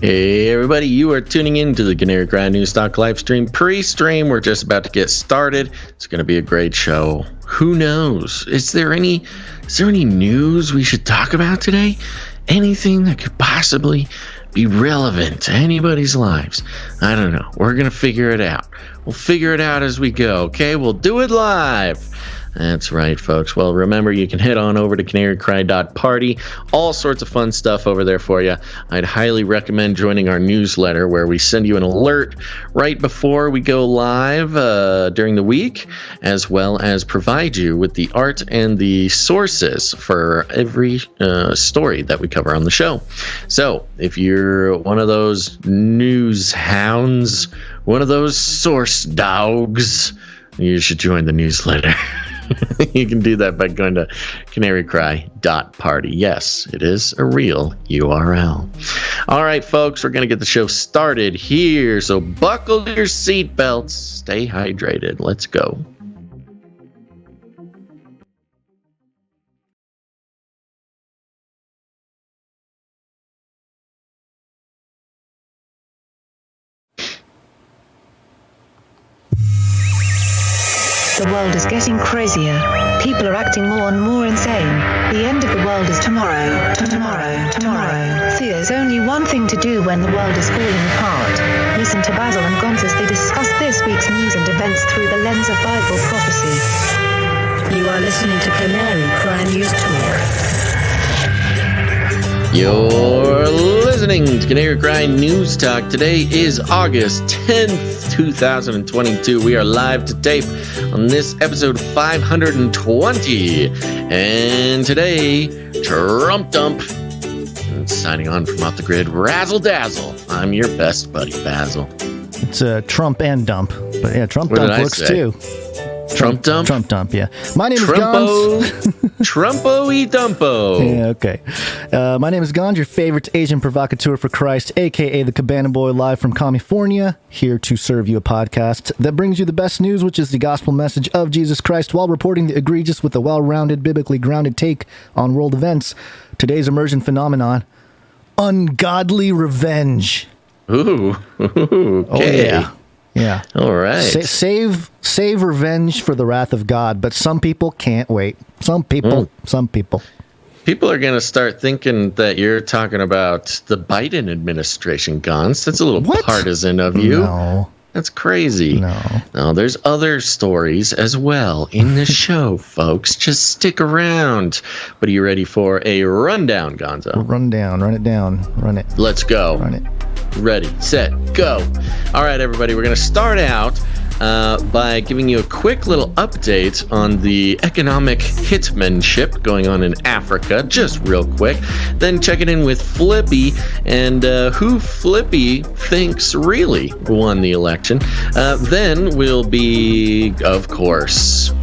Hey everybody, you are tuning in to the Canary Cry News Talk live stream pre-stream. We're just about to get started. It's going to be a great show. Who knows? Is there any news we should talk about today? Anything that could possibly be relevant to anybody's lives? I don't know. We're going to figure it out. We'll figure it out as we go, okay? We'll do it live. That's right, folks. Well, remember, you can head on over to canarycry.party. All sorts of fun stuff over there for you. I'd highly recommend joining our newsletter where we send you an alert right before we go live during the week, as well as provide you with the art and the sources for every story that we cover on the show. So if you're one of those news hounds, one of those source dogs, you should join the newsletter. You can do that by going to canarycry.party. Yes, it is a real URL. All right, folks, we're going to get the show started here. So buckle your seatbelts. Stay hydrated. Let's go. The world is getting crazier. People are acting more and more insane. The end of the world is tomorrow. Tomorrow. There's only one thing to do when the world is falling apart. Listen to Basil and Gonz as they discuss this week's news and events through the lens of Bible prophecy. You are listening to Canary Cry News Talk. You're listening to Canary Cry News Talk. Today is August 10th, 2022. We are live to tape on this episode 520. And today, Trump Dump. And signing on from Off the Grid, Razzle Dazzle. I'm your best buddy, Basil. It's Trump and Dump. But yeah, Trump Dump works too. Trump Dump? Trump Dump, yeah. My name is Gonz. Trumpo-y Dumpo. Yeah, okay. My name is Gonz, your favorite Asian provocateur for Christ, a.k.a. the Cabana Boy, live from California, here to serve you a podcast that brings you the best news, which is the gospel message of Jesus Christ, while reporting the egregious with a well-rounded, biblically grounded take on world events. Today's immersion phenomenon, ungodly revenge. Ooh, okay. Oh, yeah. Yeah. All right. Save revenge for the wrath of God, but some people can't wait. Some people. People are going to start thinking that you're talking about the Biden administration, Gonz. That's a little partisan of you. No. That's crazy. No, there's other stories as well in the show, folks. Just stick around. But are you ready for a rundown, Gonzo? Run it down. Run it. Let's go. Run it. Ready, set, go. All right, everybody, we're going to start out by giving you a quick little update on the economic hitmanship going on in Africa, just real quick. Then checking in with Flippy and who Flippy thinks really won the election. Then we'll be, of course,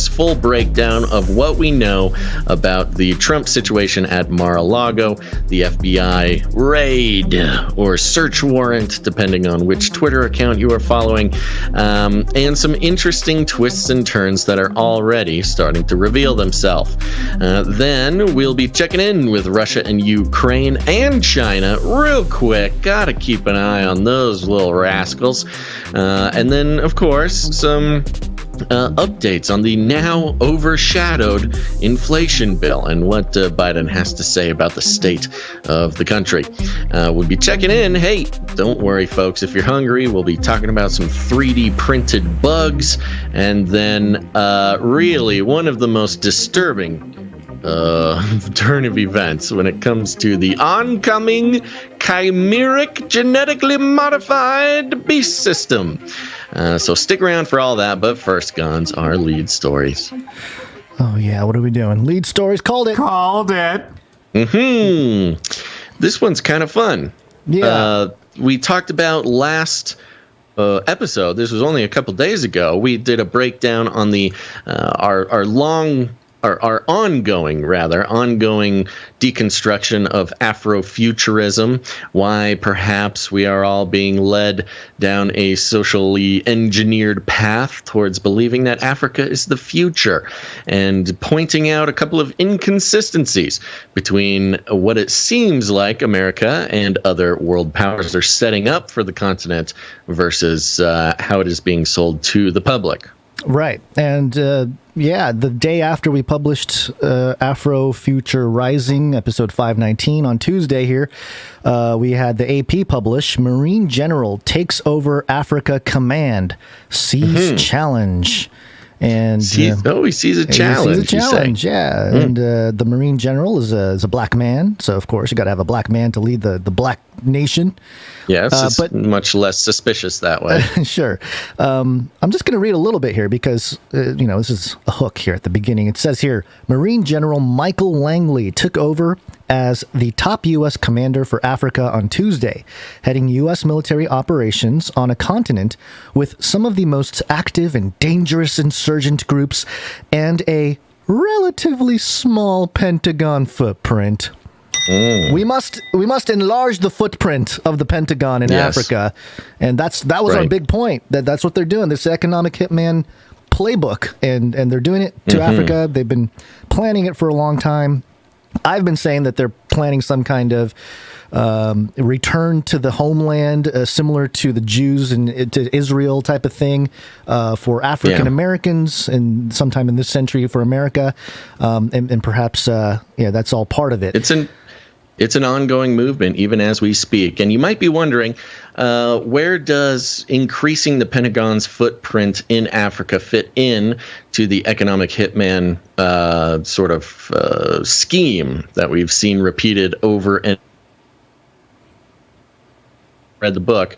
full breakdown of what we know about the Trump situation at Mar-a-Lago, the FBI raid or search warrant, depending on which Twitter account you are following, and some interesting twists and turns that are already starting to reveal themselves. Then we'll be checking in with Russia and Ukraine and China real quick. Gotta keep an eye on those little rascals. And then, of course, some updates on the now overshadowed inflation bill and what Biden has to say about the state of the country. We'll be checking in. Hey, don't worry, folks. If you're hungry, we'll be talking about some 3D printed bugs. And then really one of the most disturbing turn of events when it comes to the oncoming chimeric genetically modified beast system. So stick around for all that, but first, Gonz, our lead stories. Oh, yeah, what are we doing? Lead stories, called it. This one's kind of fun. Yeah. We talked about last episode, this was only a couple days ago, we did a breakdown on the our our ongoing deconstruction of Afrofuturism, why perhaps we are all being led down a socially engineered path towards believing that Africa is the future, and pointing out a couple of inconsistencies between what it seems like America and other world powers are setting up for the continent versus how it is being sold to the public. Right. And the day after we published Afro Future Rising, episode 519 on Tuesday here, we had the AP publish, Marine General takes over Africa Command, sees challenge. And he sees a challenge. He sees a challenge, yeah. And the Marine General is a black man, so of course you got to have a black man to lead the black nation. Yes, but much less suspicious that way. Sure. I'm just going to read a little bit here because this is a hook here at the beginning. It says here, Marine General Michael Langley took over as the top U.S. commander for Africa on Tuesday, heading U.S. military operations on a continent with some of the most active and dangerous insurgent groups and a relatively small Pentagon footprint. We must enlarge the footprint of the Pentagon in Africa, and that was our big point. That's what they're doing. This economic hitman playbook, and they're doing it to Africa. They've been planning it for a long time. I've been saying that they're planning some kind of return to the homeland, similar to the Jews and to Israel type of thing for African Americans, and sometime in this century for America, and perhaps that's all part of it. It's an ongoing movement, even as we speak. And you might be wondering, where does increasing the Pentagon's footprint in Africa fit in to the economic hitman scheme that we've seen repeated over and read the book?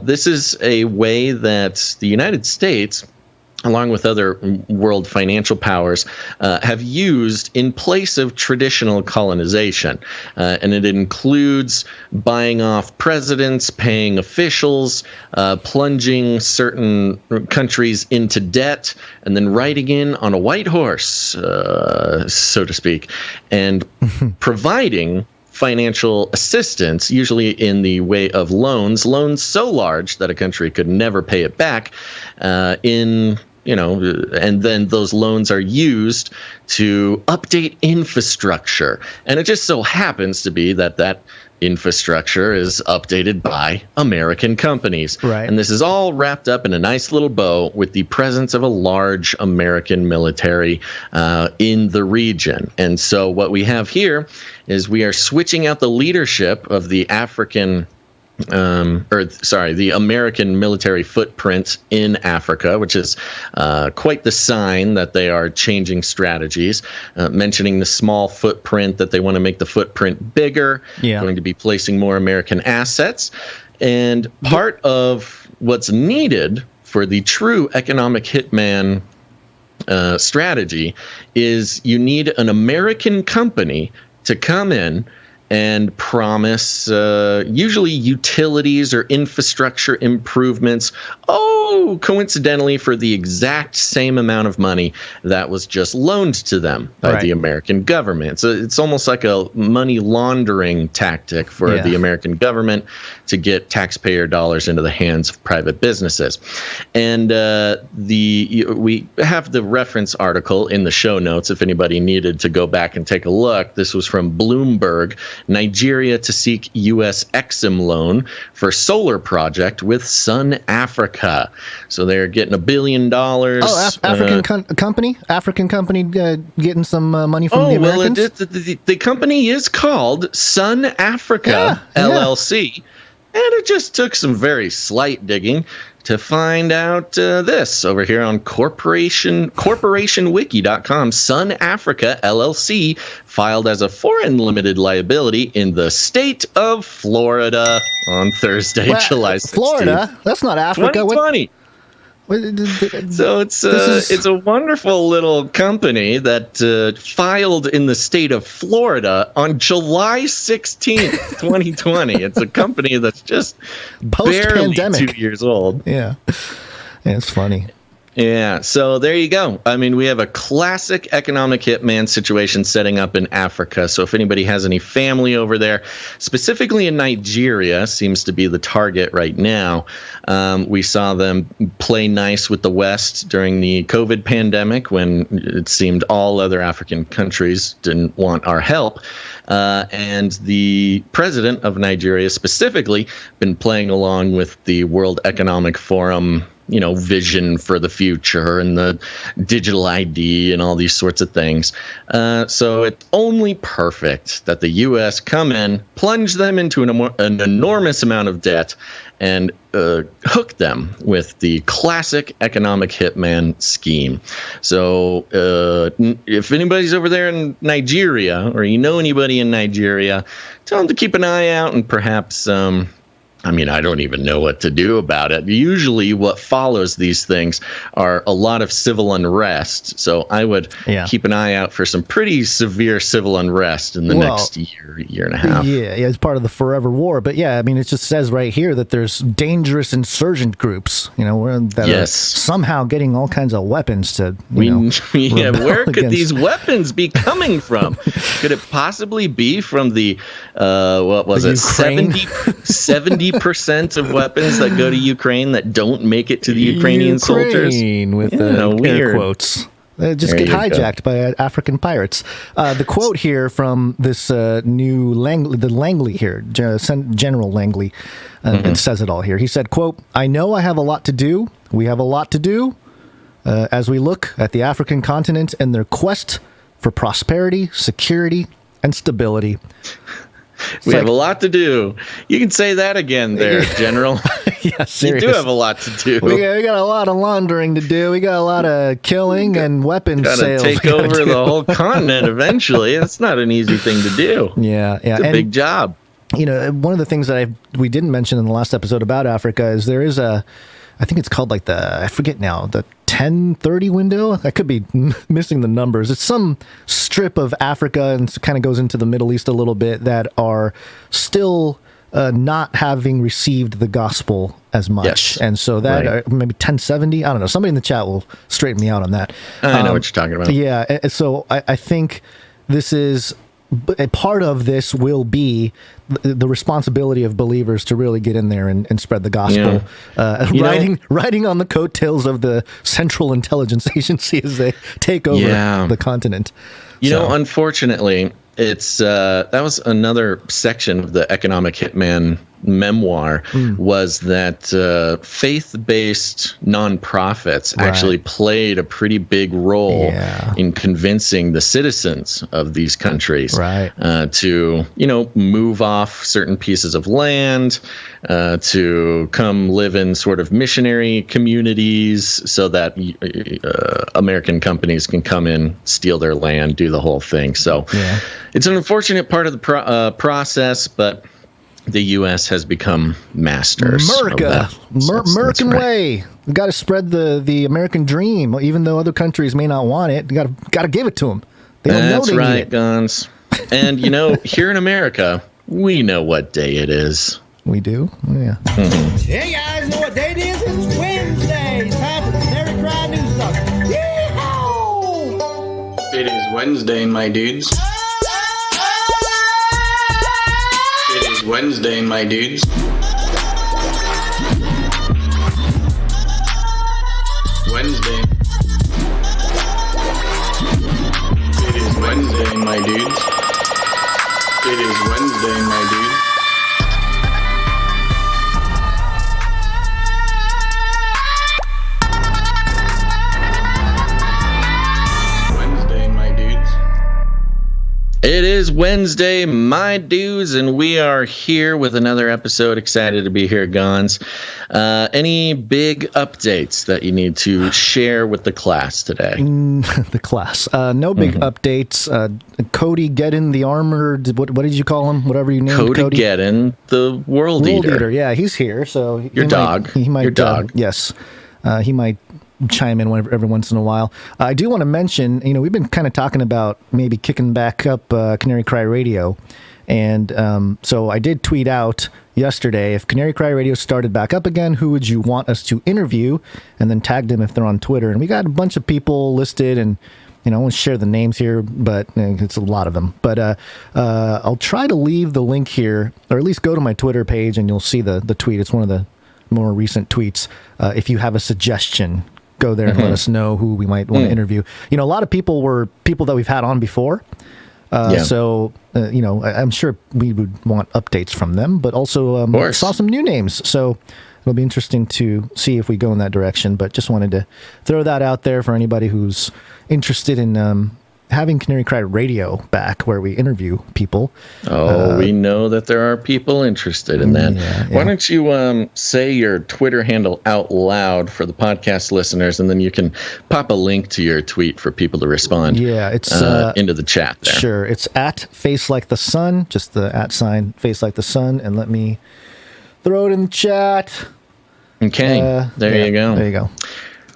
This is a way that the United States, along with other world financial powers, have used in place of traditional colonization. And it includes buying off presidents, paying officials, plunging certain countries into debt, and then riding in on a white horse, so to speak, and providing financial assistance, usually in the way of loans so large that a country could never pay it back, and then those loans are used to update infrastructure. And it just so happens to be that infrastructure is updated by American companies. Right. And this is all wrapped up in a nice little bow with the presence of a large American military in the region. And so what we have here is we are switching out the leadership of the the American military footprint in Africa, which is quite the sign that they are changing strategies, mentioning the small footprint, that they want to make the footprint bigger, going to be placing more American assets. And part of what's needed for the true economic hitman strategy is you need an American company to come in and promise usually utilities or infrastructure improvements, coincidentally for the exact same amount of money that was just loaned to them by the American government. So it's almost like a money laundering tactic for the American government to get taxpayer dollars into the hands of private businesses. And we have the reference article in the show notes if anybody needed to go back and take a look. This was from Bloomberg. Nigeria to seek U.S. EXIM loan for solar project with Sun Africa. So they're getting $1 billion. African company getting some money from the Americans? The company is called Sun Africa LLC. And it just took some very slight digging to find out this over here on corporationwiki.com. Sun Africa LLC filed as a foreign limited liability in the state of Florida on Thursday, July 16th. Florida? That's not Africa. 2020. So it's a wonderful little company that filed in the state of Florida on July 16th, 2020. It's a company that's just barely 2 years old. Yeah, it's funny. Yeah, so there you go. I mean, we have a classic economic hitman situation setting up in Africa. So if anybody has any family over there, specifically in Nigeria, seems to be the target right now. We saw them play nice with the West during the COVID pandemic when it seemed all other African countries didn't want our help. And the president of Nigeria specifically been playing along with the World Economic Forum vision for the future and the digital ID and all these sorts of things. So it's only perfect that the U.S. come in, plunge them into an enormous amount of debt, and hook them with the classic economic hitman scheme. So if anybody's over there in Nigeria, or you know anybody in Nigeria, tell them to keep an eye out and perhaps I don't even know what to do about it. Usually what follows these things are a lot of civil unrest. So I would keep an eye out for some pretty severe civil unrest in the next year and a half. Yeah, it's part of the forever war. But it just says right here that there's dangerous insurgent groups, that are somehow getting all kinds of weapons to, where could these weapons be coming from? Could it possibly be from the, 70% of weapons that go to Ukraine that don't make it to the Ukrainian soldiers? With air quotes. They just get hijacked by African pirates. The quote here from this new Langley here, General Langley, it says it all here. He said, quote, "I know I have a lot to do. We have a lot to do as we look at the African continent and their quest for prosperity, security, and stability." We have a lot to do. You can say that again there, General. Yeah, you do have a lot to do. We got a lot of laundering to do. We got a lot of killing and weapons sales. Take over the whole continent eventually. It's not an easy thing to do. Yeah. It's a big job. One of the things that we didn't mention in the last episode about Africa is there is I think it's called I forget now, the 1030 window. I could be missing the numbers. It's some strip of Africa and kind of goes into the Middle East a little bit that are still not having received the gospel as much. Yes. And so that maybe 1070, I don't know. Somebody in the chat will straighten me out on that. I know what you're talking about. Yeah. So I think this is a part of this will be the responsibility of believers to really get in there and spread the gospel, riding on the coattails of the Central Intelligence Agency as they take over the continent. Unfortunately, it's that was another section of the economic hitman memoir was that faith-based nonprofits actually played a pretty big role in convincing the citizens of these countries to move off certain pieces of land, to come live in sort of missionary communities so that American companies can come in, steal their land, do the whole thing. So it's an unfortunate part of the process, but the U.S. has become masters. American way. We got to spread the American dream, even though other countries may not want it. You got to give it to them. They don't know they need it. Guns. And here in America, we know what day it is. We do. Yeah. Mm-hmm. Hey guys, know what day it is? It's Wednesday. It's time for the Canary Cry news talk. Yeehaw! It is Wednesday, my dudes. Wednesday, my dudes. Wednesday. It is Wednesday, my dudes. It is Wednesday, my dudes. It is Wednesday, my dudes, and we are here with another episode. Excited to be here, Gons. Any big updates that you need to share with the class today? The class. No big updates. Cody Geddon, the armored, what did you call him? Whatever you named Cody Geddon, the world eater. Yeah, he's here. So Your dog. Your dog. Yes. He might chime in every once in a while. I do want to mention, we've been kind of talking about maybe kicking back up Canary Cry Radio And so I did tweet out yesterday, if Canary Cry Radio started back up again, who would you want us to interview? And then tagged them if they're on Twitter. And we got a bunch of people listed, and I won't share the names here, but it's a lot of them. But I'll try to leave the link here, or at least go to my Twitter page, and you'll see the tweet. It's one of the more recent tweets. If you have a suggestion, go there and let us know who we might want to interview. A lot of people were people that we've had on before. So, I'm sure we would want updates from them, but also saw some new names. So it'll be interesting to see if we go in that direction. But just wanted to throw that out there for anybody who's interested in having Canary Cry Radio back, where we interview people. We know that there are people interested in that. Yeah. Why don't you say your Twitter handle out loud for the podcast listeners, and then you can pop a link to your tweet for people to respond. Yeah, it's into the chat there. Sure, it's at Face Like the Sun, just the @ Face Like the Sun, and let me throw it in the chat. Okay, there you go. There you go.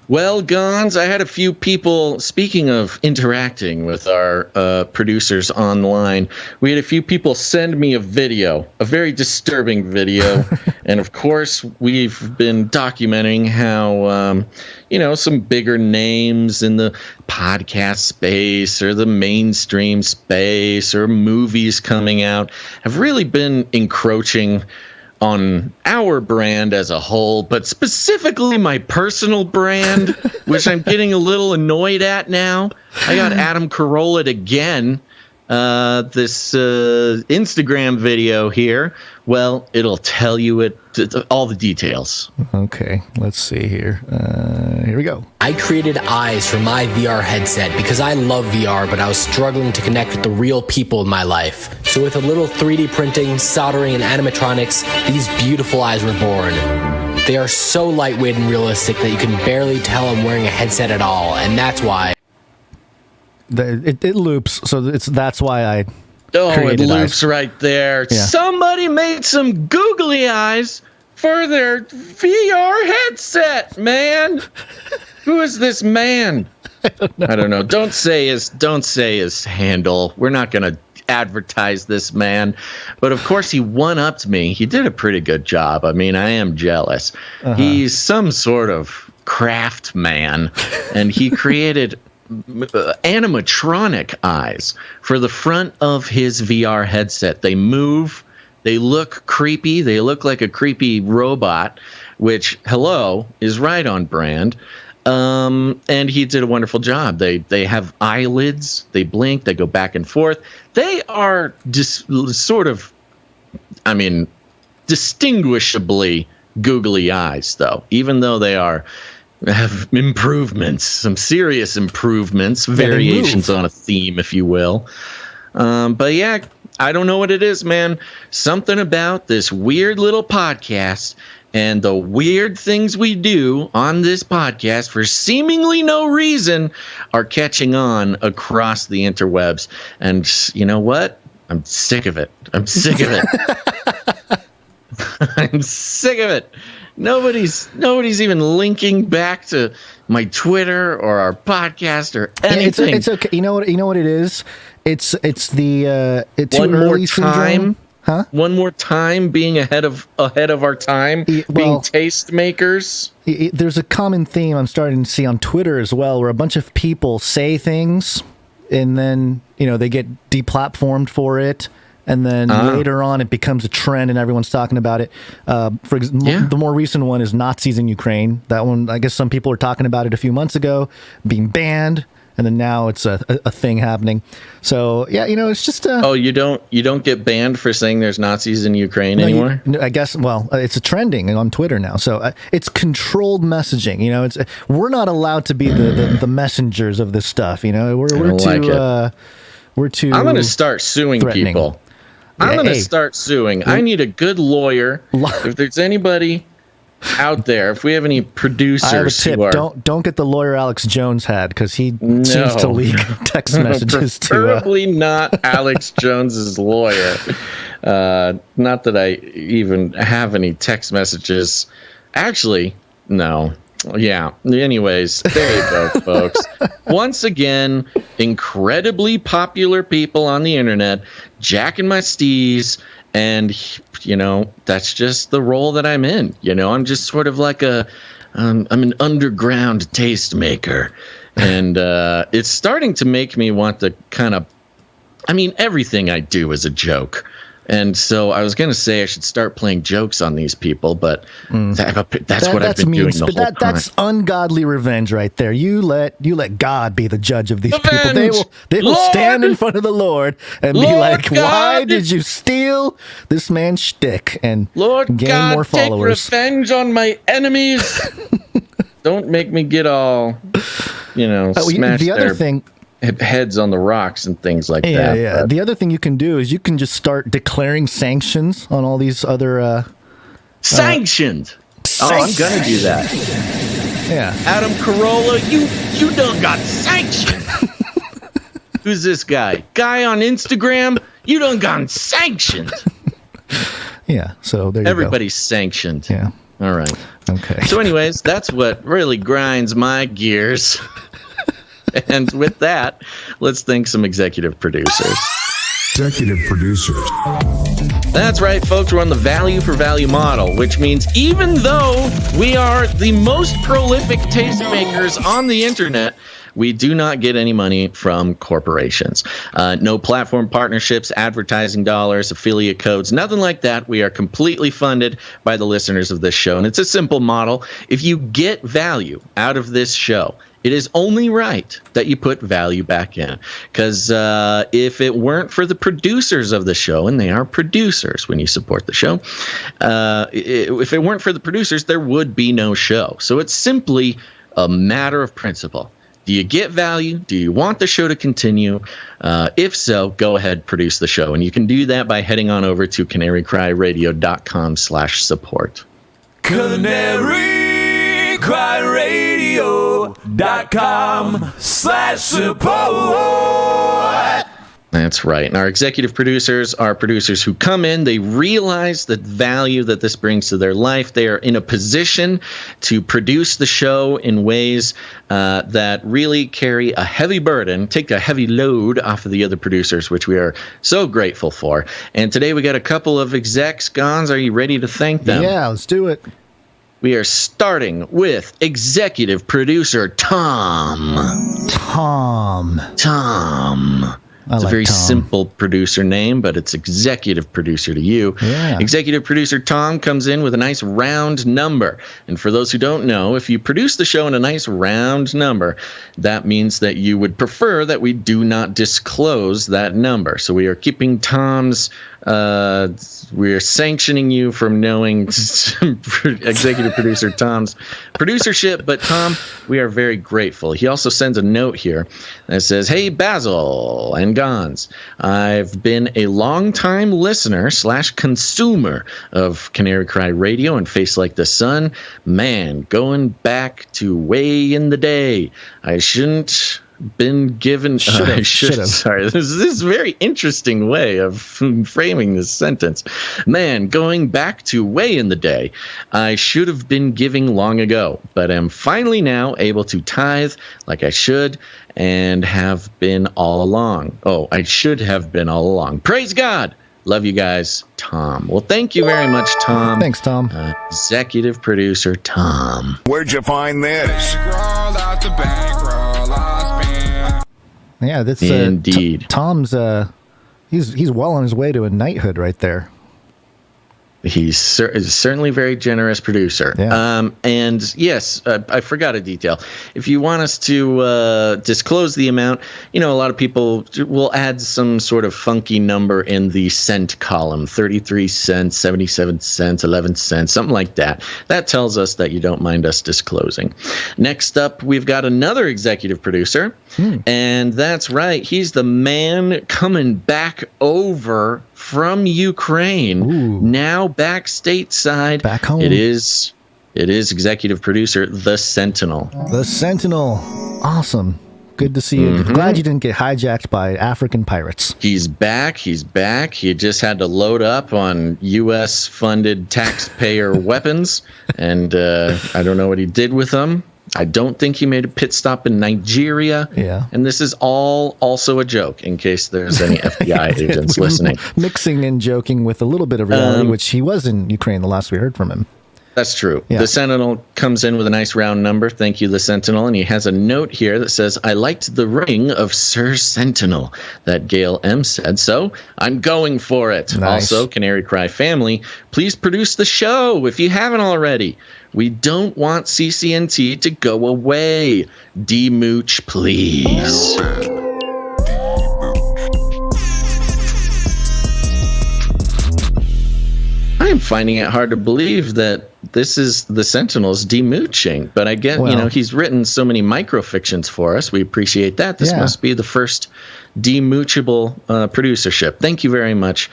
Well, Gons, I had a few people, speaking of interacting with our producers online, we had a few people send me a video, a very disturbing video. And of course, we've been documenting how, some bigger names in the podcast space or the mainstream space or movies coming out have really been encroaching on our brand as a whole, but specifically my personal brand, which I'm getting a little annoyed at now. I got Adam Carolla again. This Instagram video here. Well, it'll tell you all the details. Okay, let's see here. Here we go. I created eyes for my VR headset because I love VR, but I was struggling to connect with the real people in my life. So with a little 3D printing, soldering, and animatronics, these beautiful eyes were born. They are so lightweight and realistic that you can barely tell I'm wearing a headset at all, and that's why. It loops, so that's why I. It loops right there. Yeah. Somebody made some googly eyes for their VR headset, man. Who is this man? I don't know. Don't say his handle. We're not going to advertise this man. But of course, he one-upped me. He did a pretty good job. I mean, I am jealous. He's some sort of craft man, and he created animatronic eyes for the front of his VR headset. They move, they look creepy, they look like a creepy robot, which, is right on brand. And he did a wonderful job. They have eyelids, they blink, they go back and forth. They are just distinguishably googly eyes, though, even though they have improvements, some serious improvements, variations on a theme, if you will. But yeah, I don't know what it is, man. Something about this weird little podcast and the weird things we do on this podcast for seemingly no reason are catching on across the interwebs. And you know what? I'm sick of it. I'm sick of it. Nobody's even linking back to my Twitter or our podcast or anything. It's okay. You know what it is? It's the one more time. Huh? One more time being ahead of our time, being tastemakers. There's a common theme I'm starting to see on Twitter as well, where a bunch of people say things and then they get deplatformed for it. And then later on, it becomes a trend, and everyone's talking about it. For example, the more recent one is Nazis in Ukraine. That one, I guess some people were talking about it a few months ago, being banned, and then now it's a thing happening. So yeah, it's just. You don't get banned for saying there's Nazis in Ukraine anymore? I guess. Well, it's a trending on Twitter now, so it's controlled messaging. We're not allowed to be the messengers of this stuff. We're too. I'm going to start suing people. I'm going to start suing. I need a good lawyer. If there's anybody out there, if we have any producers, I have a tip. Don't get the lawyer Alex Jones had, because he seems to leak text messages to. Preferably not Alex Jones's lawyer. Not that I even have any text messages. Actually, no. Yeah. Anyways, there you go, folks. Once again, incredibly popular people on the internet jacking my steez, and that's just the role that I'm in. I'm just sort of like I'm an underground tastemaker, and it's starting to make me want to kind of. Everything I do is a joke. And so I was going to say I should start playing jokes on these people, but that's what I've been doing the whole time. That's ungodly revenge right there. You let God be the judge of these people. They will stand in front of the Lord and be like, "Why did you steal this man's shtick and gain more followers?" Take revenge on my enemies. Don't make me get all, smash the other thing. Heads on the rocks and things like that. Yeah. The other thing you can do is you can just start declaring sanctions on all these other sanctioned. I'm gonna do that. Yeah. Adam Carolla, you done got sanctioned. Who's this guy? Guy on Instagram? You done gotten sanctioned. Yeah. So there you Everybody's sanctioned. Yeah. All right. Okay. So anyways, that's what really grinds my gears. And with that, let's thank some executive producers. Executive producers. That's right, folks. We're on the value for value model, which means even though we are the most prolific tastemakers on the internet, we do not get any money from corporations. No platform partnerships, advertising dollars, affiliate codes, nothing like that. We are completely funded by the listeners of this show. And it's a simple model. If you get value out of this show, it is only right that you put value back in, because if it weren't for the producers of the show, and they are producers when you support the show, if it weren't for the producers, there would be no show. So it's simply a matter of principle. Do you get value? Do you want the show to continue? If so, go ahead, produce the show. And you can do that by heading on over to canarycryradio.com/support. canarycryradio.com/support. That's right. And our executive producers are producers who come in, they realize the value that this brings to their life. They are in a position to produce the show in ways that really carry a heavy burden, take a heavy load off of the other producers, which we are so grateful for. And today we got a couple of execs. Gons, are you ready to thank them? Yeah, let's do it. We are starting with executive producer Tom. It's a very simple producer name, but it's executive producer to you. Yeah. Executive producer Tom comes in with a nice round number. And for those who don't know, if you produce the show in a nice round number, that means that you would prefer that we do not disclose that number. So we are keeping Tom's, we're sanctioning you from knowing executive producer Tom's producership. But Tom, we are very grateful. He also sends a note here that says, "Hey, Basil and Gons, I've been a long-time listener / consumer of Canary Cry Radio and Face Like the Sun. Man, going back to way in the day. I shouldn't been given should have. Sorry, this is a very interesting way of framing this sentence. Man, going back to way in the day, I should have been giving long ago, but am finally now able to tithe like I should and have been all along. Oh, I should have been all along. Praise God. Love you guys, Tom." Well, thank you very much, Tom. Thanks, Tom. Executive producer Tom. Where'd you find this? Yeah, that's indeed. Tom's. He's well on his way to a knighthood right there. He's certainly a very generous producer. Yeah. And yes, I forgot a detail. If you want us to disclose the amount, a lot of people will add some sort of funky number in the cent column, 33 cents, 77 cents, 11 cents, something like that. That tells us that you don't mind us disclosing. Next up, we've got another executive producer. And that's right. He's the man coming back over from Ukraine. Ooh. Now back stateside. Back home. It is executive producer The Sentinel. The Sentinel. Awesome. Good to see you. Glad you didn't get hijacked by African pirates. He's back. He just had to load up on U.S.-funded taxpayer weapons, and I don't know what he did with them. I don't think he made a pit stop in Nigeria. Yeah. And this is all also a joke, in case there's any FBI agents listening. Mixing and joking with a little bit of reality, which he was in Ukraine the last we heard from him. That's true. Yeah. The Sentinel comes in with a nice round number. Thank you, the Sentinel. And he has a note here that says, I liked the ring of Sir Sentinel that Gail M. said, so I'm going for it. Nice. Also, Canary Cry family, please produce the show if you haven't already. We don't want CCNT to go away. Demooch, please. I'm finding it hard to believe that this is the Sentinel's demooching, but I get, he's written so many microfictions for us. We appreciate that. This must be the first demoochable producership. Thank you very much,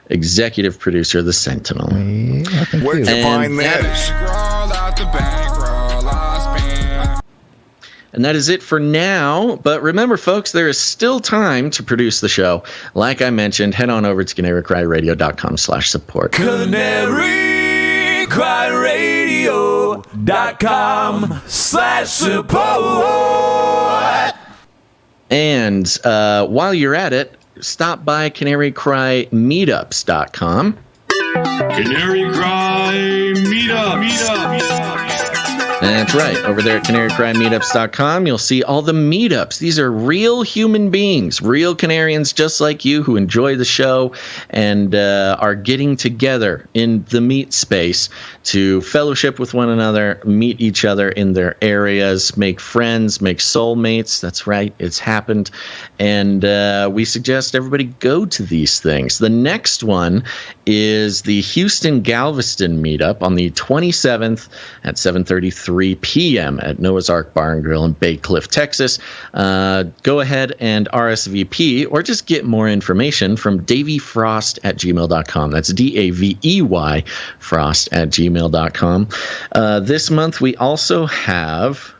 executive producer, the Sentinel. Where'd you find this? And that is it for now. But remember, folks, there is still time to produce the show. Like I mentioned, head on over to canarycryradio.com/support. canarycryradio.com/support. And while you're at it, stop by canarycrymeetups.com. Canary Cry Meetup. That's right. Over there at canarycrymeetups.com, you'll see all the meetups. These are real human beings, real Canarians just like you who enjoy the show and are getting together in the meet space to fellowship with one another, meet each other in their areas, make friends, make soulmates. That's right. It's happened. And we suggest everybody go to these things. The next one is the Houston Galveston meetup on the 27th at 7:33 p.m. at Noah's Ark Bar and Grill in Bay Cliff, Texas. Go ahead and RSVP or just get more information from davyfrost@gmail.com. That's DAVEY frost@gmail.com. This month we also have...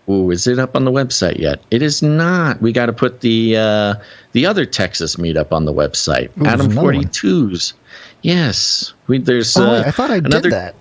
Ooh, is it up on the website yet? It is not. We got to put the other Texas meetup on the website. Ooh, Adam 42's. Yes. There's I thought I did that.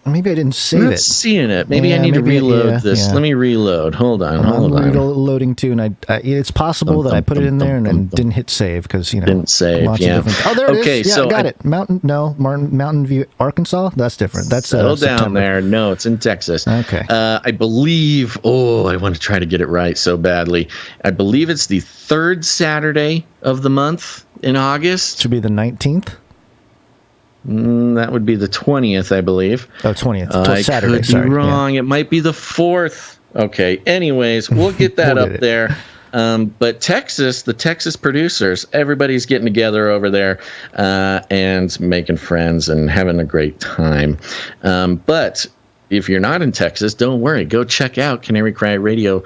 Maybe I didn't save I'm it. not seeing it. Maybe I need to reload this. Yeah. Let me reload. Hold on. I'm reloading too, and it's possible that I put it in there and then didn't hit save because didn't save. lots of different. Oh, there it is. Yeah, so I got it. Mountain View, Arkansas. That's different. That's settle down September. there. No, it's in Texas. Okay. I believe. Oh, I want to try to get it right so badly. I believe it's the third Saturday of the month in August. Should be the 19th. That would be the 20th, I believe. Oh, 20th. Saturday. I could be wrong. Yeah. It might be the 4th. Okay. Anyways, we'll get that up there. But Texas, the Texas producers, everybody's getting together over there and making friends and having a great time. But if you're not in Texas, don't worry. Go check out Canary Cry Radio.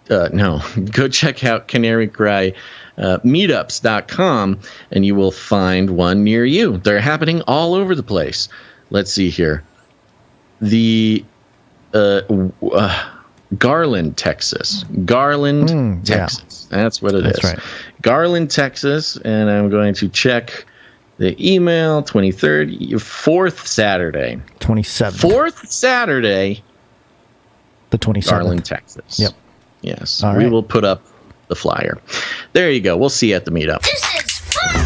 Go check out Canary Cry meetups.com and you will find one near you. They're happening all over the place. Let's see here. The Garland, Texas. Texas. That's what it is. That's right. Garland, Texas. And I'm going to check the email. 23rd, 4th Saturday. 27th. 4th Saturday. The 27th. Garland, Texas. Yep. Yes. All we right. will put up the flyer. There you go. We'll see you at the meetup. This is fun.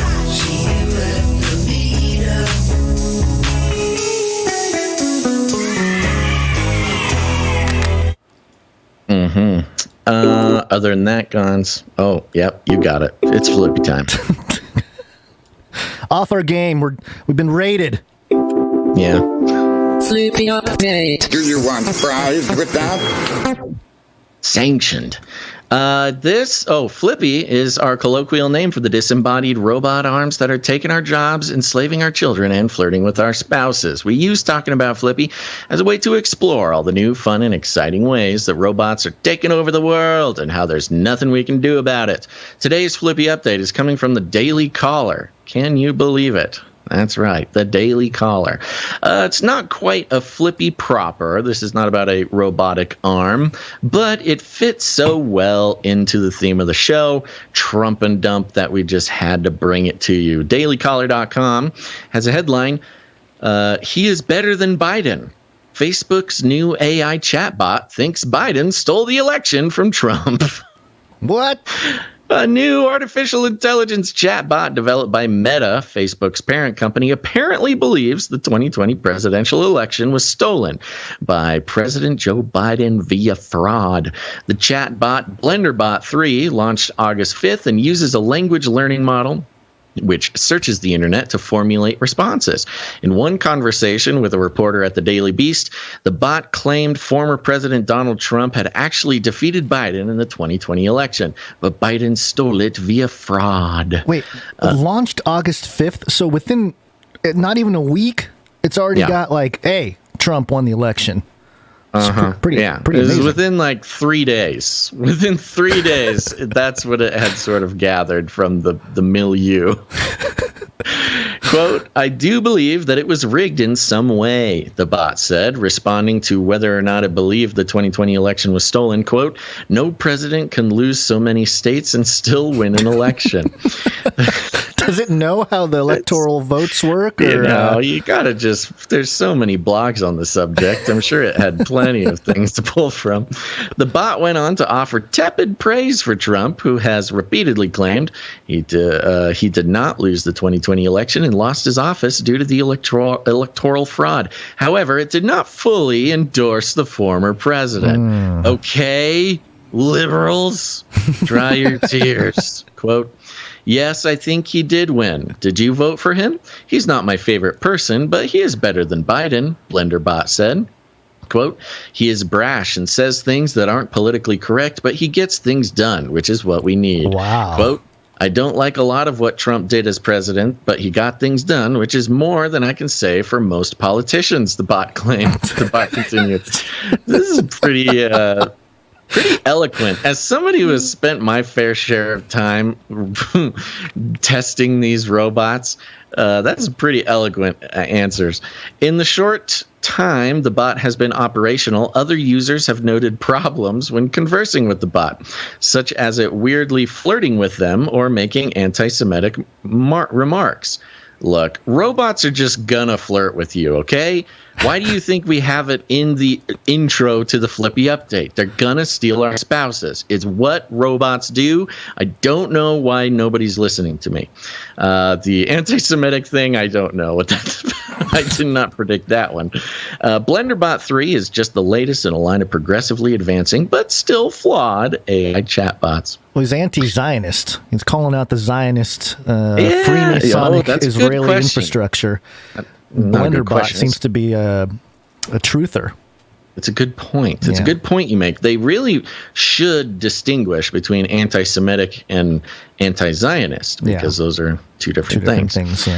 Other than that, Gons. Oh, yep, you got it. It's Flippy time. Off our game. We've been raided. Yeah. Flippy update. Do you want fries with that? Sanctioned. Flippy is our colloquial name for the disembodied robot arms that are taking our jobs, enslaving our children, and flirting with our spouses. We use talking about Flippy as a way to explore all the new, fun, and exciting ways that robots are taking over the world and how there's nothing we can do about it. Today's Flippy update is coming from the DailyCaller. Can you believe it? That's right, the DailyCaller. It's not quite a Flippy proper. This is not about a robotic arm, but it fits so well into the theme of the show, Trump and Dump, that we just had to bring it to you. DailyCaller.com has a headline, he is better than Biden. Facebook's new AI chatbot thinks Biden stole the election from Trump. What? A new artificial intelligence chatbot developed by Meta, Facebook's parent company, apparently believes the 2020 presidential election was stolen by President Joe Biden via fraud. The chatbot BlenderBot 3 launched August 5th and uses a language learning model which searches the internet to formulate responses. In one conversation with a reporter at the Daily Beast, the bot claimed former President Donald Trump had actually defeated Biden in the 2020 election, but Biden stole it via fraud. Wait, launched August 5th, so within not even a week, it's already got like, hey, Trump won the election. Pretty It was amazing. within like 3 days. Within 3 days, that's what it had sort of gathered from the milieu. Quote, I do believe that it was rigged in some way, the bot said, responding to whether or not it believed the 2020 election was stolen. Quote, no president can lose so many states and still win an election. Does it know how the electoral votes work? Or, you gotta there's so many blogs on the subject. I'm sure it had plenty of things to pull from. The bot went on to offer tepid praise for Trump, who has repeatedly claimed he did not lose the 2020 election and lost his office due to the electoral fraud. However, it did not fully endorse the former president. Okay, liberals, dry your tears. Quote, yes, I think he did win. Did you vote for him? He's not my favorite person, but he is better than Biden, BlenderBot said. Quote, he is brash and says things that aren't politically correct, but he gets things done, which is what we need. Wow. Quote, I don't like a lot of what Trump did as president, but he got things done, which is more than I can say for most politicians, the bot claimed. The bot continued. This is pretty eloquent. As somebody who has spent my fair share of time testing these robots, that's pretty eloquent answers. In the short time the bot has been operational, other users have noted problems when conversing with the bot, such as it weirdly flirting with them or making anti-Semitic remarks. Look, robots are just gonna flirt with you, okay? Why do you think we have it in the intro to the Flippy update? They're gonna steal our spouses. It's what robots do. I don't know why nobody's listening to me. The anti-Semitic thing, I don't know what that's about. I did not predict that one. BlenderBot 3 is just the latest in a line of progressively advancing, but still flawed AI chatbots. Well, he's anti-Zionist. He's calling out the Zionist Freemasonic Israeli infrastructure. BlenderBot seems to be a truther. It's a good point. It's a good point you make. They really should distinguish between anti-Semitic and anti-Zionist because those are two different things.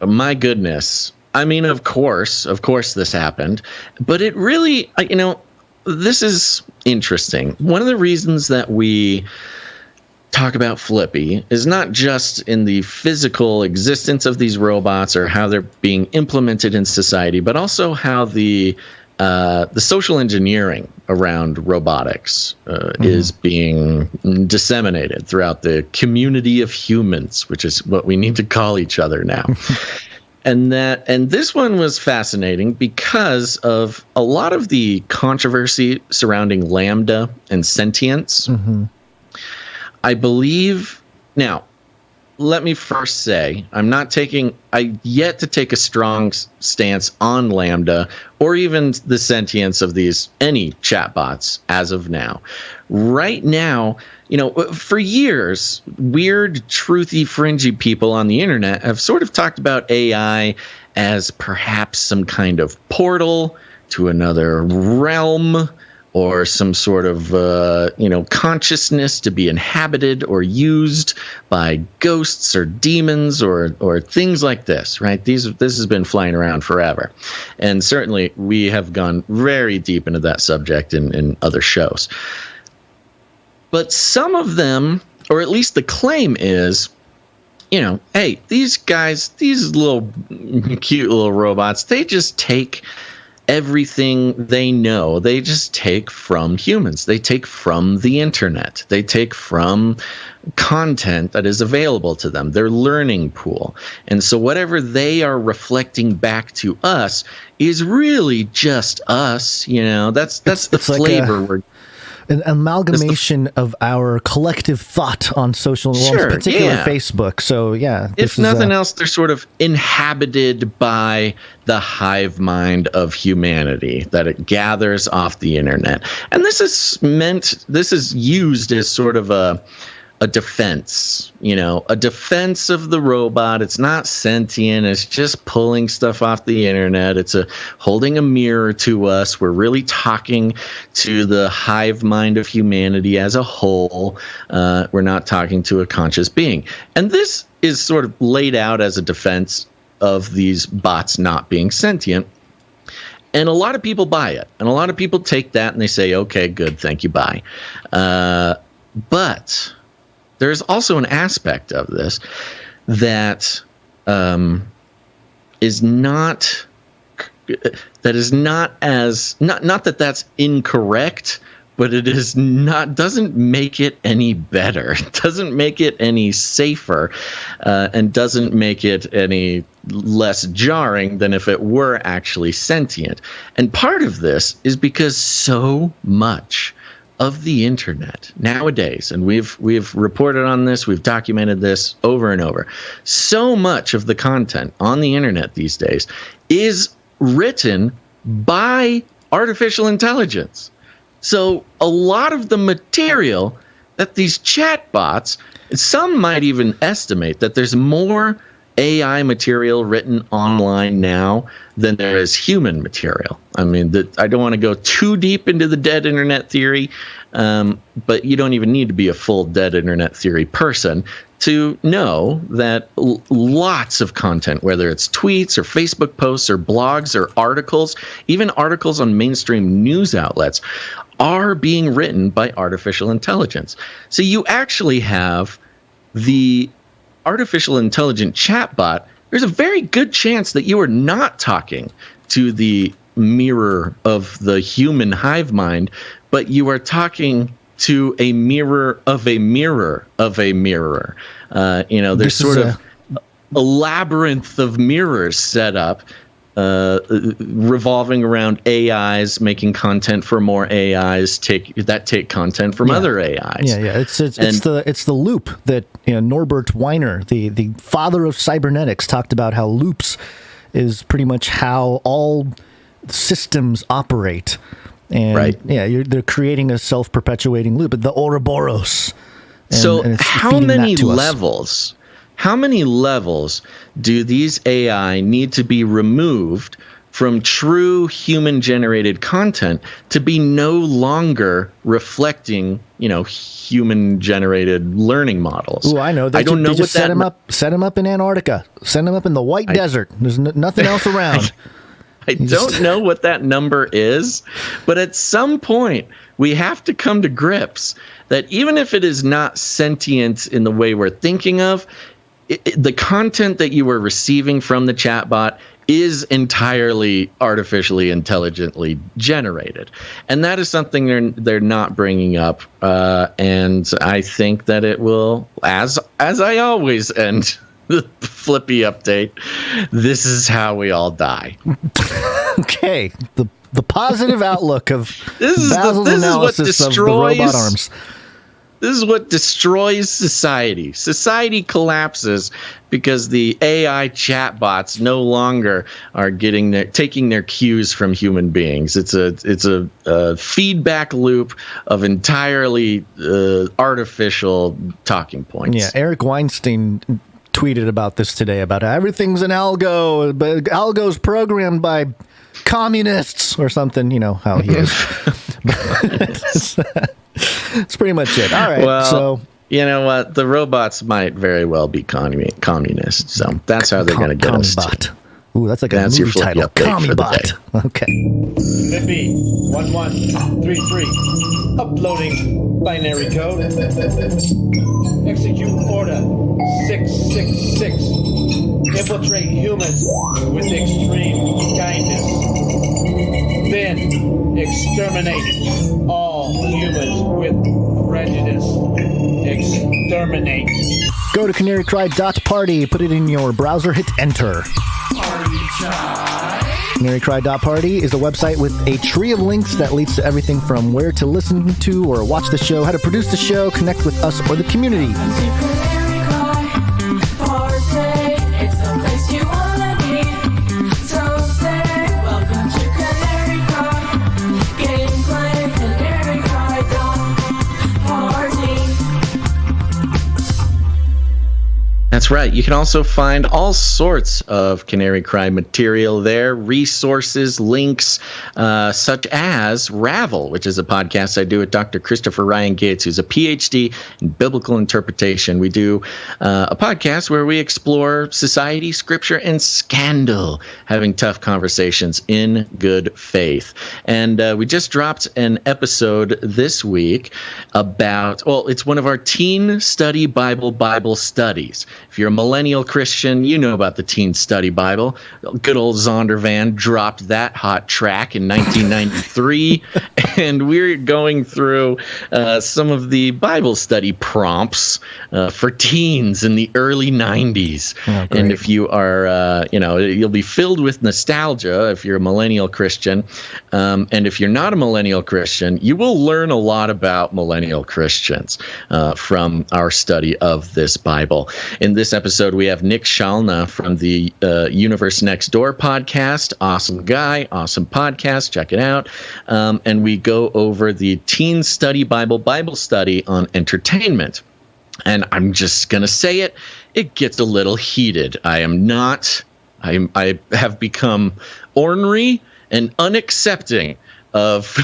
My goodness. I mean, of course this happened, but it really, this is interesting. One of the reasons that we talk about Flippy is not just in the physical existence of these robots or how they're being implemented in society, but also how the social engineering around robotics is being disseminated throughout the community of humans, which is what we need to call each other now. And this one was fascinating because of a lot of the controversy surrounding Lambda and sentience. I believe, now, let me first say, I yet to take a strong stance on Lambda or even the sentience of any chatbots as of now. Right now, for years, weird, truthy, fringy people on the internet have sort of talked about AI as perhaps some kind of portal to another realm, or some sort of, consciousness to be inhabited or used by ghosts or demons or things like this, right? This has been flying around forever. And certainly we have gone very deep into that subject in other shows. But some of them, or at least the claim is, hey, these guys, these little cute little robots, they just take everything they know. They just take from humans. They take from the internet. They take from content that is available to them, their learning pool. And so whatever they are reflecting back to us is really just us. That's the flavor we're an amalgamation of our collective thought on social, particularly Facebook. So, if nothing else, they're sort of inhabited by the hive mind of humanity that it gathers off the internet. And this is used as sort of a defense, a defense of the robot. It's not sentient. It's just pulling stuff off the internet. It's holding a mirror to us. We're really talking to the hive mind of humanity as a whole. We're not talking to a conscious being. And this is sort of laid out as a defense of these bots not being sentient. And a lot of people buy it. And a lot of people take that and they say, okay, good, thank you, bye. But there's also an aspect of this that is not as not that that's incorrect, but it is not, doesn't make it any better. It doesn't make it any safer, and doesn't make it any less jarring than if it were actually sentient. And part of this is because so much of the internet nowadays, and we've reported on this, we've documented this over and over, so much of the content on the internet these days is written by artificial intelligence. So a lot of the material that these chatbots, some might even estimate that there's more AI material written online now than there is human material. I mean, I don't want to go too deep into the dead internet theory, but you don't even need to be a full dead internet theory person to know that lots of content, whether it's tweets or Facebook posts or blogs or articles, even articles on mainstream news outlets, are being written by artificial intelligence. So you actually have the artificial intelligent chatbot. There's a very good chance that you are not talking to the mirror of the human hive mind, but you are talking to a mirror of a mirror of a mirror. There's sort of a labyrinth of mirrors set up, revolving around AIs, making content for more AIs, take content from other AIs. It's the loop that Norbert Weiner, the father of cybernetics, talked about, how loops is pretty much how all systems operate. And they're creating a self-perpetuating loop, the Ouroboros. And how many levels? How many levels do these AI need to be removed from true human-generated content to be no longer reflecting, human-generated learning models? Oh, I know. I don't know what set him up in Antarctica. Send him up in the White Desert. There's nothing else around. I don't know what that number is, but at some point we have to come to grips that even if it is not sentient in the way we're thinking of, the content that you are receiving from the chatbot is entirely artificially intelligently generated. And that is something they're not bringing up. And I think that it will, as I always end the Flippy update, this is how we all die. Okay. The positive outlook of Basil's analysis of the robot arms. This is what destroys society. Society collapses because the AI chatbots no longer are taking their cues from human beings. It's a feedback loop of entirely artificial talking points. Yeah, Eric Weinstein tweeted about this today, about how everything's an algo, but algo's programmed by communists or something. You know how he is. That's pretty much it. All right. Well, so you know what? The robots might very well be communists. So that's how they're going to get us. Ooh, that's like a That's your movie Flippy title. update for the Commie-bot. Okay. Flippy 1133. Uploading binary code. Execute order 666. Infiltrate humans with extreme kindness. Then exterminate all humans with prejudice. Exterminate. Go to canarycry.party, put it in your browser, hit enter. Canarycry.party is a website with a tree of links that leads to everything from where to listen to or watch the show, how to produce the show, connect with us or the community. That's right. You can also find all sorts of Canary Cry material there, resources, links, such as Ravel, which is a podcast I do with Dr. Christopher Ryan Gates, who's a PhD in biblical interpretation. We do a podcast where we explore society, scripture, and scandal, having tough conversations in good faith. And we just dropped an episode this week about, well, it's one of our Teen Study Bible studies. If you're a millennial Christian, you know about the Teen Study Bible. Good old Zondervan dropped that hot track in 1993, and we're going through some of the Bible study prompts for teens in the early 90s. Oh, and if you are, you'll be filled with nostalgia if you're a millennial Christian. And if you're not a millennial Christian, you will learn a lot about millennial Christians from our study of this Bible. In this episode, we have Nick Shalna from the Universe Next Door podcast. Awesome guy, awesome podcast. Check it out. And we go over the Teen Study Bible study on entertainment. And I'm just going to say it gets a little heated. I have become ornery and unaccepting of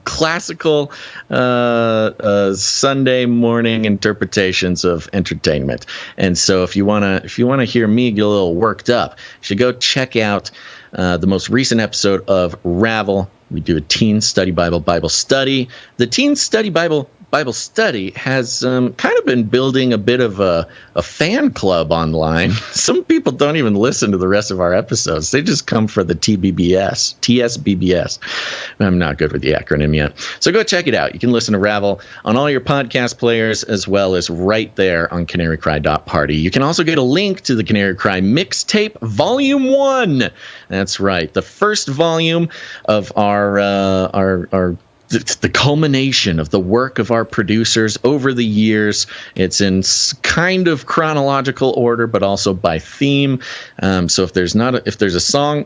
classical Sunday morning interpretations of entertainment. And so if you wanna hear me get a little worked up, you should go check out the most recent episode of Ravel. We do a Teen Study Bible study. The Teen Study Bible study has kind of been building a bit of a fan club online. Some people don't even listen to the rest of our episodes. They just come for the TSBBS. I'm not good with the acronym yet. So go check it out. You can listen to Ravel on all your podcast players as well as right there on canarycry.party. You can also get a link to the Canary Cry mixtape Volume 1. That's right. The first volume of our the culmination of the work of our producers over the years. It's in kind of chronological order, but also by theme. So if there's a song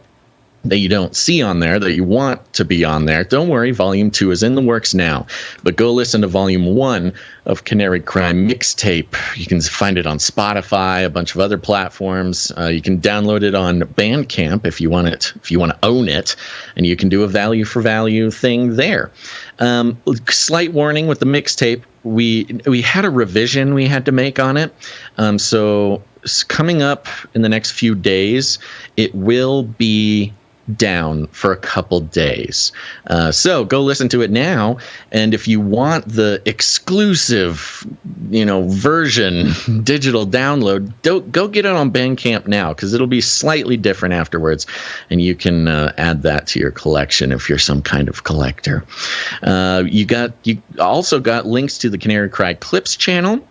that you don't see on there that you want to be on there, don't worry, Volume 2 is in the works now. But go listen to Volume 1 of Canary Cry Mixtape. You can find it on Spotify, a bunch of other platforms. You can download it on Bandcamp if you want to own it, and you can do a value for value thing there. Slight warning with the mixtape, we had a revision we had to make on it. So coming up in the next few days, it will be down for a couple days. So go listen to it now. And if you want the exclusive, version, digital download, go get it on Bandcamp now, because it'll be slightly different afterwards. And you can add that to your collection if you're some kind of collector. You also got links to the Canary Cry Clips channel,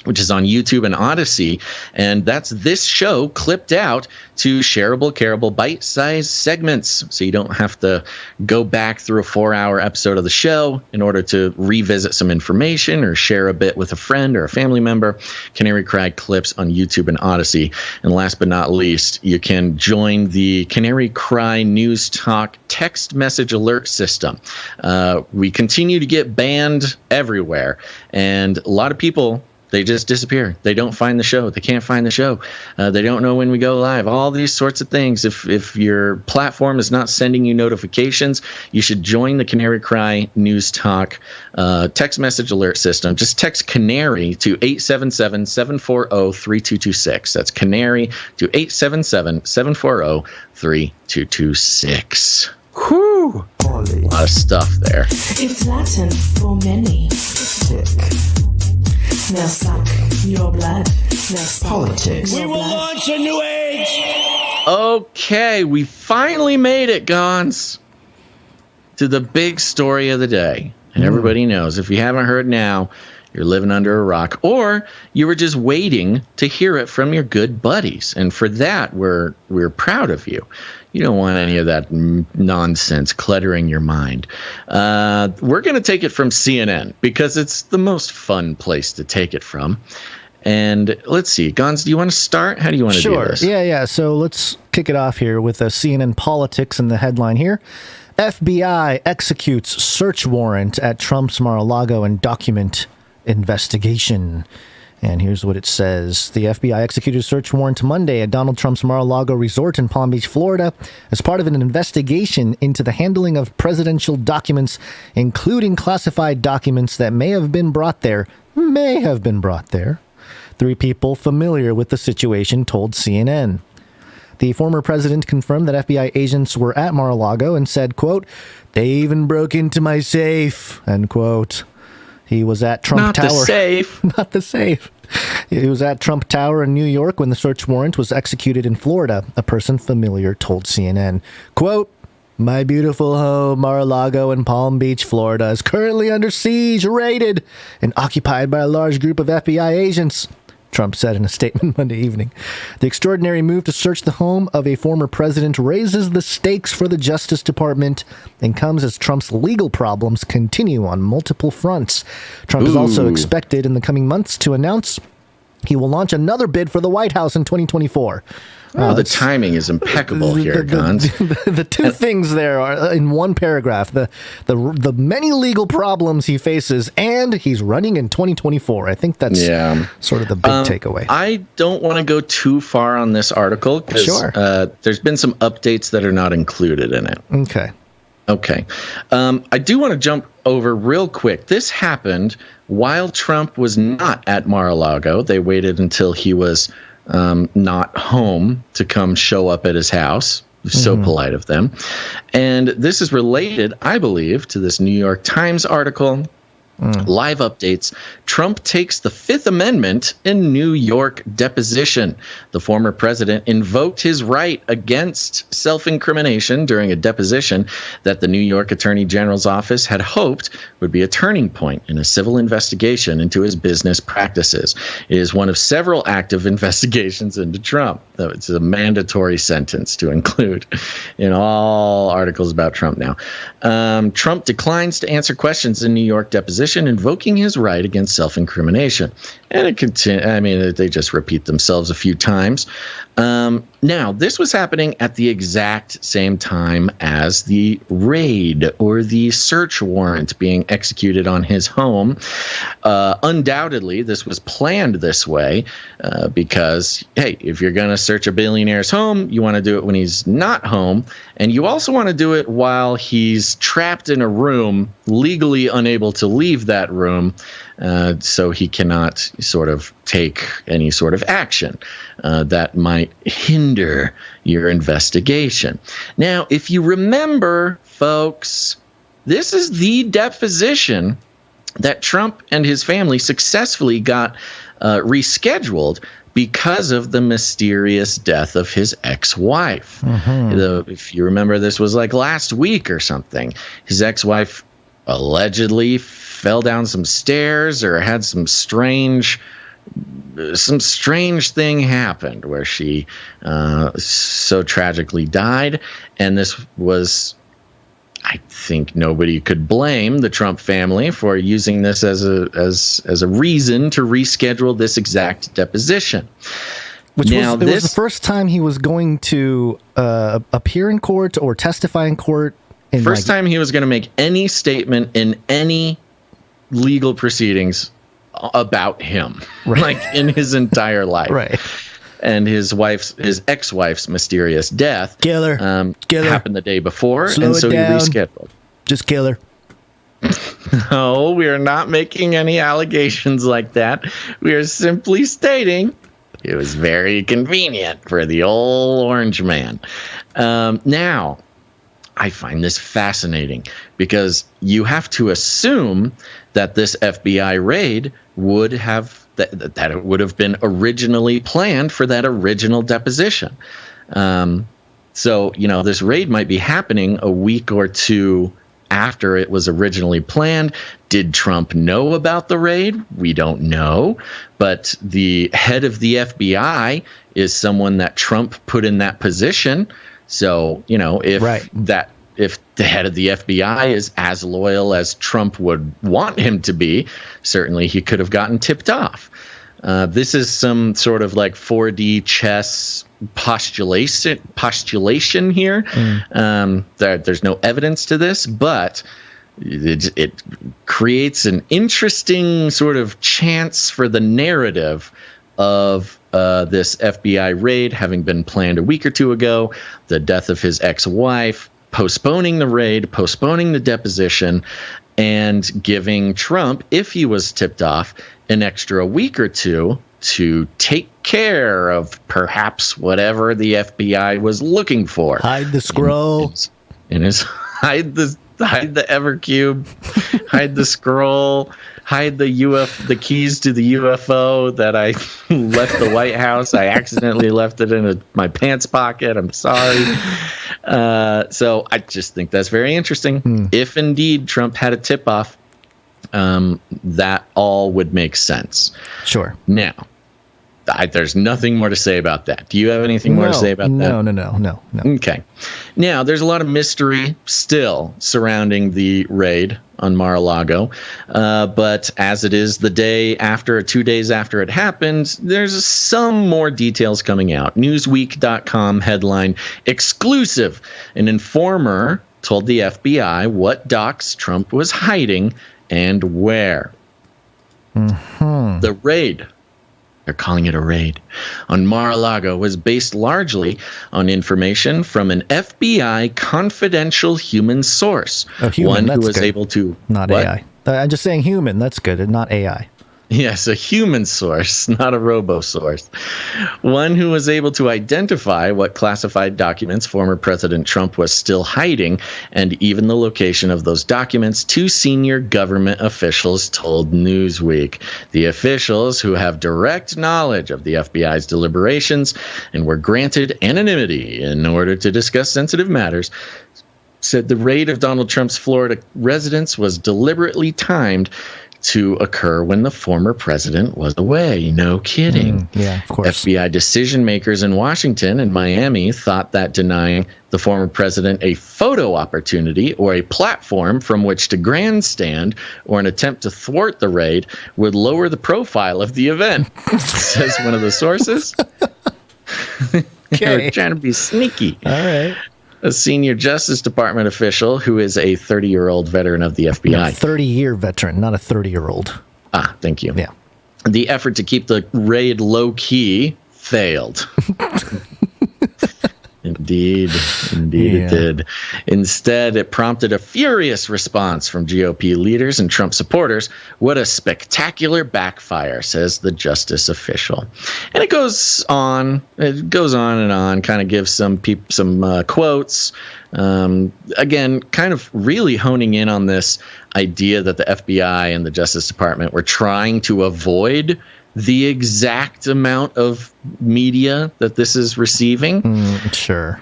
which is on YouTube and Odyssey, and that's this show clipped out to shareable, careable, bite-sized segments, so you don't have to go back through a 4-hour episode of the show in order to revisit some information or share a bit with a friend or a family member. Canary Cry Clips on YouTube and Odyssey. And last but not least, you can join the Canary Cry News Talk text message alert system. We continue to get banned everywhere, and a lot of people They just disappear. They don't find the show. They can't find the show. They don't know when we go live. All these sorts of things. If your platform is not sending you notifications, you should join the Canary Cry News Talk text message alert system. Just text Canary to 877-740-3226. That's Canary to 877-740-3226. Whew. A lot of stuff there. It's Latin for many. Sick. Now suck your blood. Now politics. We will launch a new age. Okay, we finally made it, Gons, to the big story of the day. And everybody knows, if you haven't heard now, you're living under a rock, or you were just waiting to hear it from your good buddies. And for that, we're proud of you. You don't want any of that nonsense cluttering your mind. We're going to take it from CNN because it's the most fun place to take it from. And let's see, Gons, do you want to start? How do you want to do this? Sure. Yeah. So let's kick it off here with CNN Politics and the headline here. FBI executes search warrant at Trump's Mar-a-Lago and document investigation. And here's what it says. The FBI executed a search warrant Monday at Donald Trump's Mar-a-Lago resort in Palm Beach, Florida, as part of an investigation into the handling of presidential documents, including classified documents that may have been brought there. 3 people familiar with the situation told CNN. The former president confirmed that FBI agents were at Mar-a-Lago and said, quote, "They even broke into my safe," end quote. He was at Trump Tower. Not the safe. Not the safe. He was at Trump Tower in New York when the search warrant was executed in Florida, a person familiar told CNN. Quote, "My beautiful home, Mar-a-Lago in Palm Beach, Florida, is currently under siege, raided, and occupied by a large group of FBI agents," Trump said in a statement Monday evening. The extraordinary move to search the home of a former president raises the stakes for the Justice Department and comes as Trump's legal problems continue on multiple fronts. Trump is also expected in the coming months to announce he will launch another bid for the White House in 2024. The timing is impeccable here, Gons. The two things there are in one paragraph. The many legal problems he faces, and he's running in 2024. I think that's sort of the big takeaway. I don't want to go too far on this article because there's been some updates that are not included in it. Okay. I do want to jump over real quick. This happened while Trump was not at Mar-a-Lago. They waited until he was not home to come show up at his house. So polite of them. And this is related, I believe, to this New York Times article. Live updates. Trump takes the Fifth Amendment in New York deposition. The former president invoked his right against self-incrimination during a deposition that the New York Attorney General's office had hoped would be a turning point in a civil investigation into his business practices. It is one of several active investigations into Trump. It's a mandatory sentence to include in all articles about Trump now. Trump declines to answer questions in New York deposition, invoking his right against self-incrimination. And they just repeat themselves a few times. Now, this was happening at the exact same time as the raid or the search warrant being executed on his home. Undoubtedly, this was planned this way because, hey, if you're going to search a billionaire's home, you want to do it when he's not home. And you also want to do it while he's trapped in a room, legally unable to leave that room, so he cannot sort of take any sort of action that might hinder your investigation. Now, if you remember, folks, this is the deposition that Trump and his family successfully got rescheduled because of the mysterious death of his ex-wife. If you remember, this was like last week or something. His ex-wife allegedly fell down some stairs or had some strange thing happened where she so tragically died. And this was, I think nobody could blame the Trump family for using this as a reason to reschedule this exact deposition. Which was the first time he was going to appear in court or testify in court. First time he was going to make any statement in any legal proceedings about him, Right. like in his entire life. Right. And his ex-wife's mysterious death Kill her. Kill her. happened the day before, Slow and it so down. he rescheduled. Just kill her. No, we are not making any allegations like that. We are simply stating it was very convenient for the old orange man. Now, I find this fascinating because you have to assume that this FBI raid would have that it would have been originally planned for that original deposition. So, this raid might be happening a week or two after it was originally planned. Did Trump know about the raid? We don't know. But the head of the FBI is someone that Trump put in that position. So, if the head of the FBI is as loyal as Trump would want him to be, certainly he could have gotten tipped off. This is some sort of like 4D chess postulation here. There's no evidence to this, but it creates an interesting sort of chance for the narrative of this FBI raid having been planned a week or two ago, the death of his ex-wife, postponing the raid, postponing the deposition, and giving Trump, if he was tipped off, an extra week or two to take care of perhaps whatever the FBI was looking for. Hide the scroll. Hide the Evercube, hide the scroll, hide the keys to the UFO that I left the White House. I accidentally left it in my pants pocket. I'm sorry. So I just think that's very interesting. If indeed Trump had a tip-off, that all would make sense. Sure. Now, there's nothing more to say about that. Do you have anything more to say about that? No. Okay. Now, there's a lot of mystery still surrounding the raid on Mar-a-Lago. But as it is the day after, or 2 days after it happened, there's some more details coming out. Newsweek.com headline, exclusive. An informer told the FBI what docs Trump was hiding and where. The raid, they're calling it a raid, on Mar-a-Lago was based largely on information from an FBI confidential human source. One who was able to... Not AI. I'm just saying human. That's good. And not AI. Yes, a human source, not a robo source. One who was able to identify what classified documents former President Trump was still hiding, and even the location of those documents, two senior government officials told Newsweek. The officials, who have direct knowledge of the FBI's deliberations and were granted anonymity in order to discuss sensitive matters, said the raid of Donald Trump's Florida residence was deliberately timed to occur when the former president was away. No kidding. Yeah, of course. FBI decision makers in Washington and Miami thought that denying the former president a photo opportunity or a platform from which to grandstand or an attempt to thwart the raid would lower the profile of the event, says one of the sources. They're trying to be sneaky. All right. A senior Justice Department official who is a 30-year-old veteran of the FBI. 30-year veteran, not a 30-year-old. Ah, thank you. Yeah. The effort to keep the raid low-key failed. Indeed it did. Instead, it prompted a furious response from GOP leaders and Trump supporters. What a spectacular backfire, says the justice official. And it goes on and on, kind of gives some quotes. Again, kind of really honing in on this idea that the FBI and the Justice Department were trying to avoid the exact amount of media that this is receiving. Sure.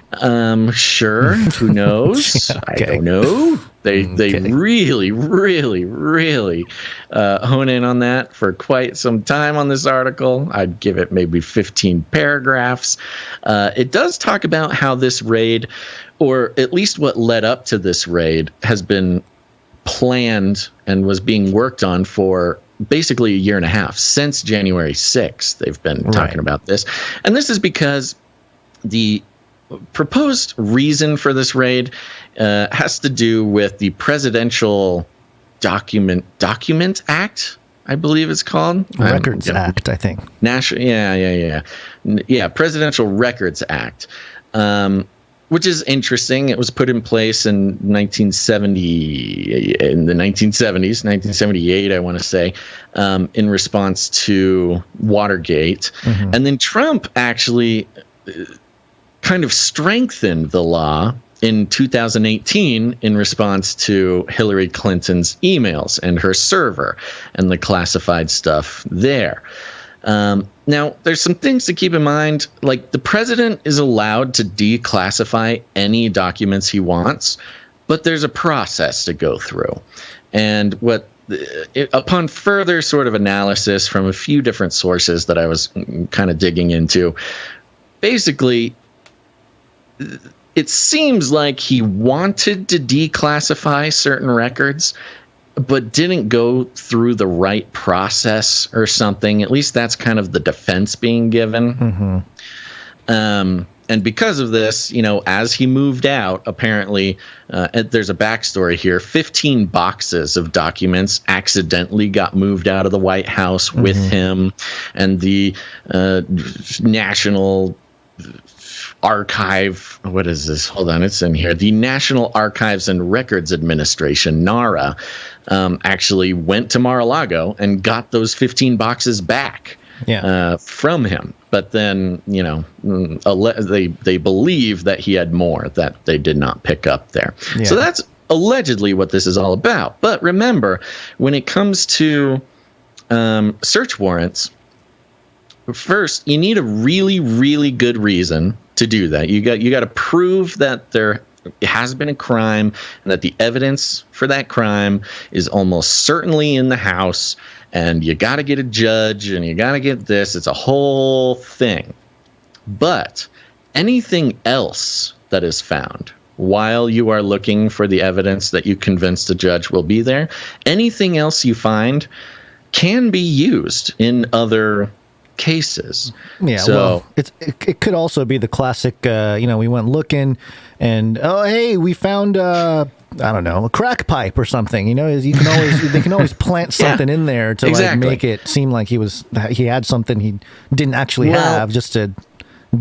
Sure. Who knows? Okay. I don't know. They really, really, really hone in on that for quite some time on this article. I'd give it maybe 15 paragraphs. It does talk about how this raid, or at least what led up to this raid, has been planned and was being worked on for basically a year and a half. Since January 6th, they've been talking about this. And this is because the proposed reason for this raid has to do with the Presidential Document Act, I believe it's called. Records Act, I think. National, yeah, Presidential Records Act, which is interesting. It was put in place in 1970, in the 1970s, 1978, I want to say, in response to Watergate. Mm-hmm. And then Trump actually kind of strengthened the law in 2018 in response to Hillary Clinton's emails and her server and the classified stuff there. Now, there's some things to keep in mind. Like, the president is allowed to declassify any documents he wants, but there's a process to go through. And upon further sort of analysis from a few different sources that I was kind of digging into, basically, it seems like he wanted to declassify certain records, but didn't go through the right process or something. At least that's kind of the defense being given. Mm-hmm. And because of this, as he moved out, apparently, there's a backstory here. 15 boxes of documents accidentally got moved out of the White House with him, and the National Archive, what is this? Hold on, it's in here. The National Archives and Records Administration, NARA, actually went to Mar-a-Lago and got those 15 boxes back from him. But then, they believe that he had more that they did not pick up there. Yeah. So that's allegedly what this is all about. But remember, when it comes to search warrants, first, you need a really, really good reason to do that. You got to prove that there has been a crime and that the evidence for that crime is almost certainly in the house, and you got to get a judge and you got to get this. It's a whole thing. But anything else that is found while you are looking for the evidence that you convince the judge will be there, anything else you find can be used in other cases. Yeah, so, well, it could also be the classic, we went looking and, oh, hey, we found, I don't know, a crack pipe or something. They can always plant something in there to like make it seem like he had something he didn't actually have, just to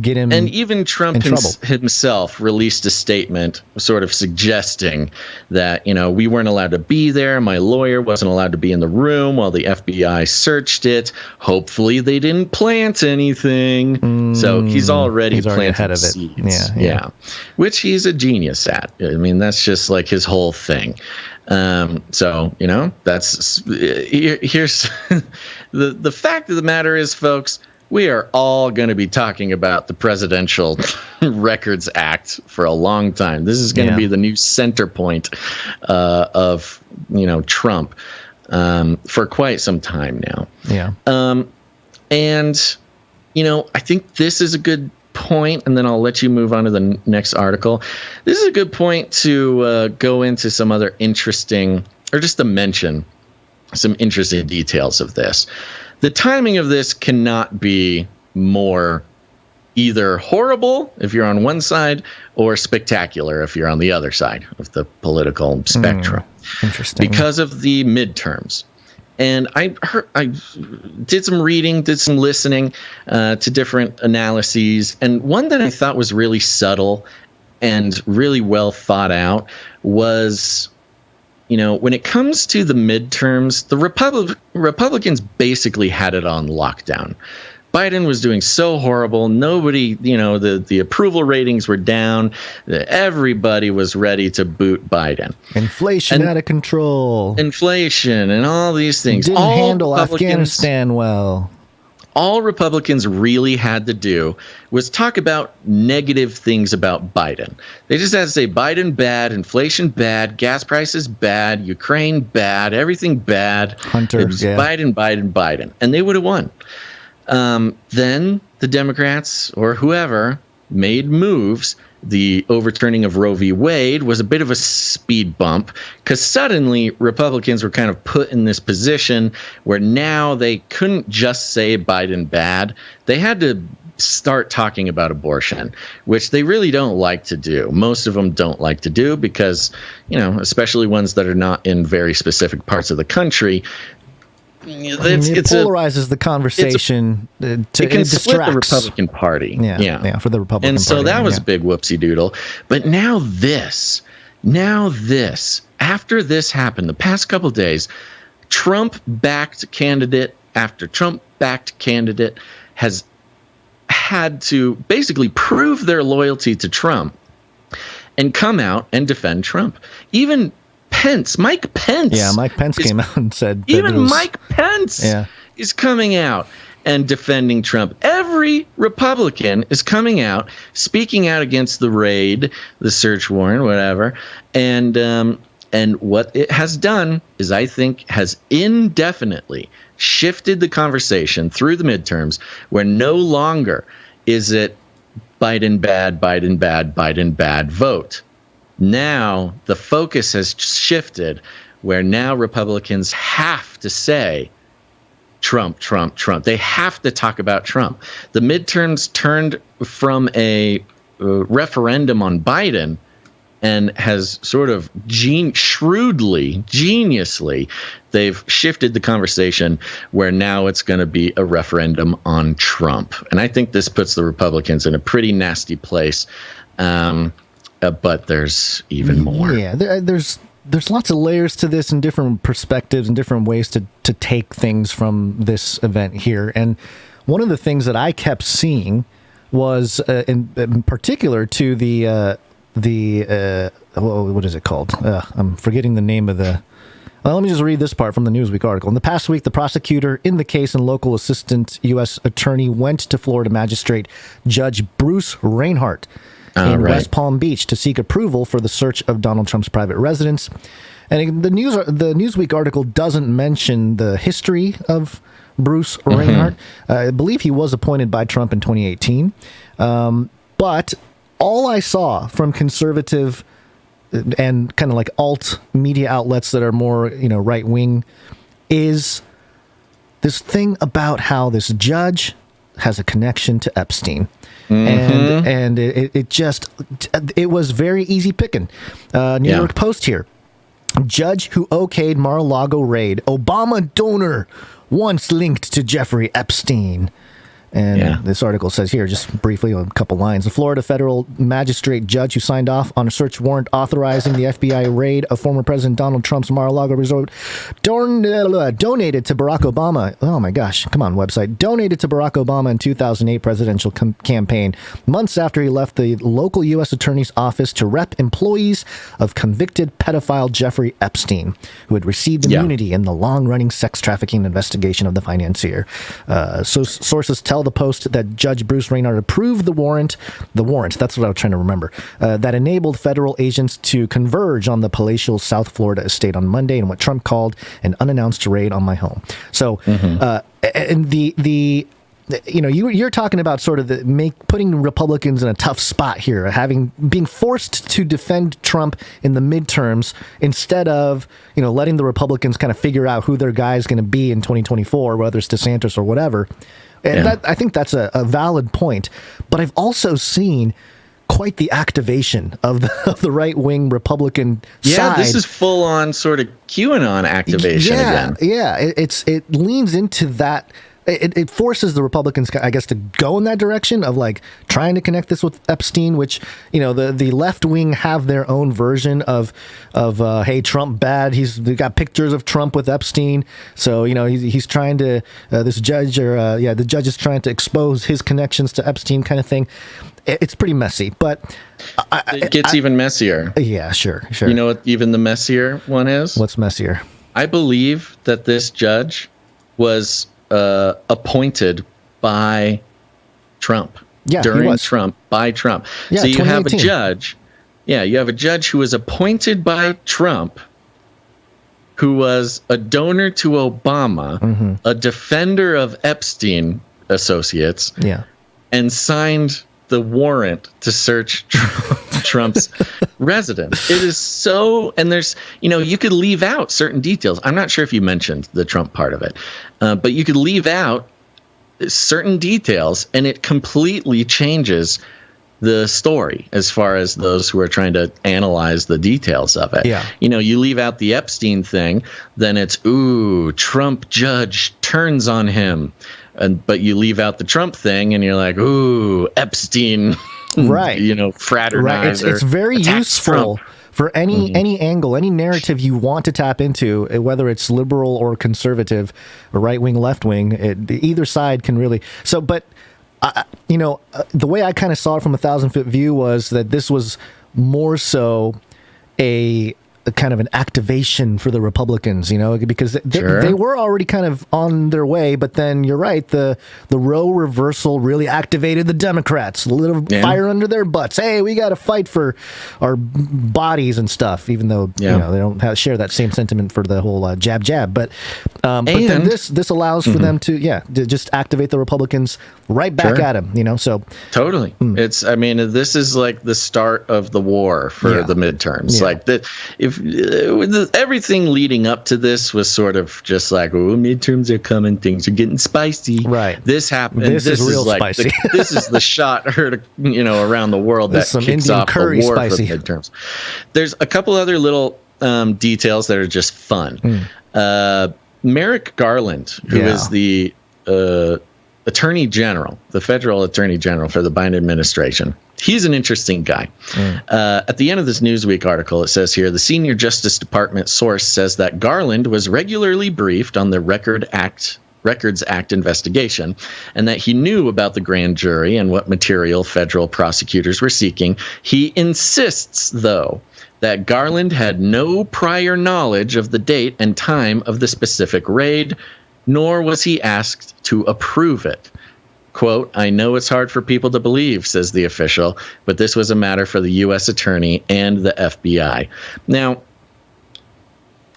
get him. And even Trump himself released a statement sort of suggesting that, we weren't allowed to be there. My lawyer wasn't allowed to be in the room while the FBI searched it. Hopefully they didn't plant anything. So he's already planted ahead of it. Yeah. Which he's a genius at. I mean, that's just like his whole thing. So, that's here's the fact of the matter is, folks, we are all going to be talking about the Presidential Records Act for a long time. This is going to be the new center point of, Trump for quite some time now. Yeah. And, I think this is a good point, and then I'll let you move on to the next article. This is a good point to go into some other interesting, or just to mention some interesting details of this. The timing of this cannot be more either horrible if you're on one side or spectacular if you're on the other side of the political spectrum. Interesting. Because of the midterms. And I did some reading, did some listening to different analyses. And one that I thought was really subtle and really well thought out was, when it comes to the midterms, the Republicans basically had it on lockdown. Biden was doing so horrible. Nobody, the approval ratings were down. Everybody was ready to boot Biden. Inflation out of control. Inflation and all these things. Didn't handle Afghanistan well. All Republicans really had to do was talk about negative things about Biden. They just had to say Biden bad, inflation bad, gas prices bad, Ukraine bad, everything bad. Hunter, it was Biden. And they would have won. Then the Democrats or whoever made moves. The overturning of Roe v. Wade was a bit of a speed bump because suddenly Republicans were kind of put in this position where now they couldn't just say Biden bad. They had to start talking about abortion, which they really don't like to do. Most of them don't like to do because, especially ones that are not in very specific parts of the country, it polarizes the conversation. It can split the Republican Party. Yeah, for the Republican Party. And so that was a big whoopsie doodle. But now this, after this happened, the past couple days, Trump-backed candidate after Trump-backed candidate has had to basically prove their loyalty to Trump and come out and defend Trump. Even Mike Pence. Yeah, Mike Pence came out and said that even Mike Pence is coming out and defending Trump. Every Republican is coming out, speaking out against the raid, the search warrant, whatever. And what it has done is, I think, has indefinitely shifted the conversation through the midterms, where no longer is it Biden bad, Biden bad, Biden bad vote. Now the focus has shifted, where now Republicans have to say Trump, Trump, Trump. They have to talk about Trump. The midterms turned from a referendum on Biden and has sort of shrewdly, geniusly, they've shifted the conversation where now it's going to be a referendum on Trump. And I think this puts the Republicans in a pretty nasty place. But there's even more. Yeah, there's lots of layers to this and different perspectives and different ways to take things from this event here. And one of the things that I kept seeing was, in particular, to the what is it called? I'm forgetting the name of the. Well, let me just read this part from the Newsweek article. In the past week, the prosecutor in the case and local assistant U.S. attorney went to Florida magistrate Judge Bruce Reinhart in West Palm Beach to seek approval for the search of Donald Trump's private residence. And the Newsweek article doesn't mention the history of Bruce Reinhart. I believe he was appointed by Trump in 2018. But all I saw from conservative and kind of like alt media outlets that are more, right wing, is this thing about how this judge has a connection to Epstein. And it was very easy picking. New York Post here. Judge who okayed Mar-a-Lago raid. Obama donor once linked to Jeffrey Epstein. And this article says here, just briefly, a couple lines. The Florida federal magistrate judge who signed off on a search warrant authorizing the FBI raid of former President Donald Trump's Mar-a-Lago resort donated to Barack Obama. Oh, my gosh. Come on, website. Donated to Barack Obama in 2008 presidential campaign, months after he left the local U.S. attorney's office to rep employees of convicted pedophile Jeffrey Epstein, who had received immunity in the long-running sex trafficking investigation of the financier. So sources tell the Post that Judge Bruce Reinhart approved the warrant, that's what I was trying to remember, that enabled federal agents to converge on the palatial South Florida estate on Monday in what Trump called an unannounced raid on my home. So, and you're talking about sort of putting Republicans in a tough spot here, being forced to defend Trump in the midterms instead of, letting the Republicans kind of figure out who their guy is going to be in 2024, whether it's DeSantis or whatever. And I think that's a valid point. But I've also seen quite the activation of the right-wing Republican side. Yeah, this is full-on sort of QAnon activation again. Yeah, it leans into that. It forces the Republicans, I guess, to go in that direction of like trying to connect this with Epstein, which, the left wing have their own version of hey, Trump bad. They got pictures of Trump with Epstein. So, he's trying to, this judge the judge is trying to expose his connections to Epstein kind of thing. It's pretty messy, but it gets even messier. Yeah, sure. You know what even the messier one is? What's messier? I believe that this judge was appointed by Trump. During Trump, by Trump. Yeah, so you have a judge. Yeah, you have a judge who was appointed by Trump, who was a donor to Obama, a defender of Epstein associates, and signed the warrant to search Trump's residence. It is so, and there's, you could leave out certain details. I'm not sure if you mentioned the Trump part of it, but you could leave out certain details and it completely changes the story as far as those who are trying to analyze the details of it. Yeah. You leave out the Epstein thing, then it's, ooh, Trump judge turns on him. But you leave out the Trump thing and you're like, ooh, Epstein, right? Fraternizer. Right. It's very useful for any angle, any narrative you want to tap into, whether it's liberal or conservative, or right wing, left wing. Either side can really. So, but the way I kind of saw it from a 1,000-foot view was that this was more so a kind of an activation for the Republicans, because they were already kind of on their way. But then you're right, the Roe reversal really activated the Democrats, a little fire under their butts. Hey, we got to fight for our bodies and stuff, even though they don't share that same sentiment for the whole jab. But then this allows for them to just activate the Republicans right back at them. So totally, this is like the start of the war for the midterms. Like everything leading up to this was sort of just like, oh, midterms are coming, things are getting spicy. Right. This happened. This is real like spicy. This is the shot heard, around the world that some kicks Indian off curry the war spicy. for the midterms. There's a couple other little details that are just fun. Merrick Garland, who is the Attorney General, the federal Attorney General for the Biden administration. He's an interesting guy. At the end of this Newsweek article, it says here, the senior Justice Department source says that Garland was regularly briefed on the Records Act investigation, and that he knew about the grand jury and what material federal prosecutors were seeking. He insists, though, that Garland had no prior knowledge of the date and time of the specific raid, nor was he asked to approve it. Quote, I know it's hard for people to believe, says the official, but this was a matter for the U.S. Attorney and the FBI. Now,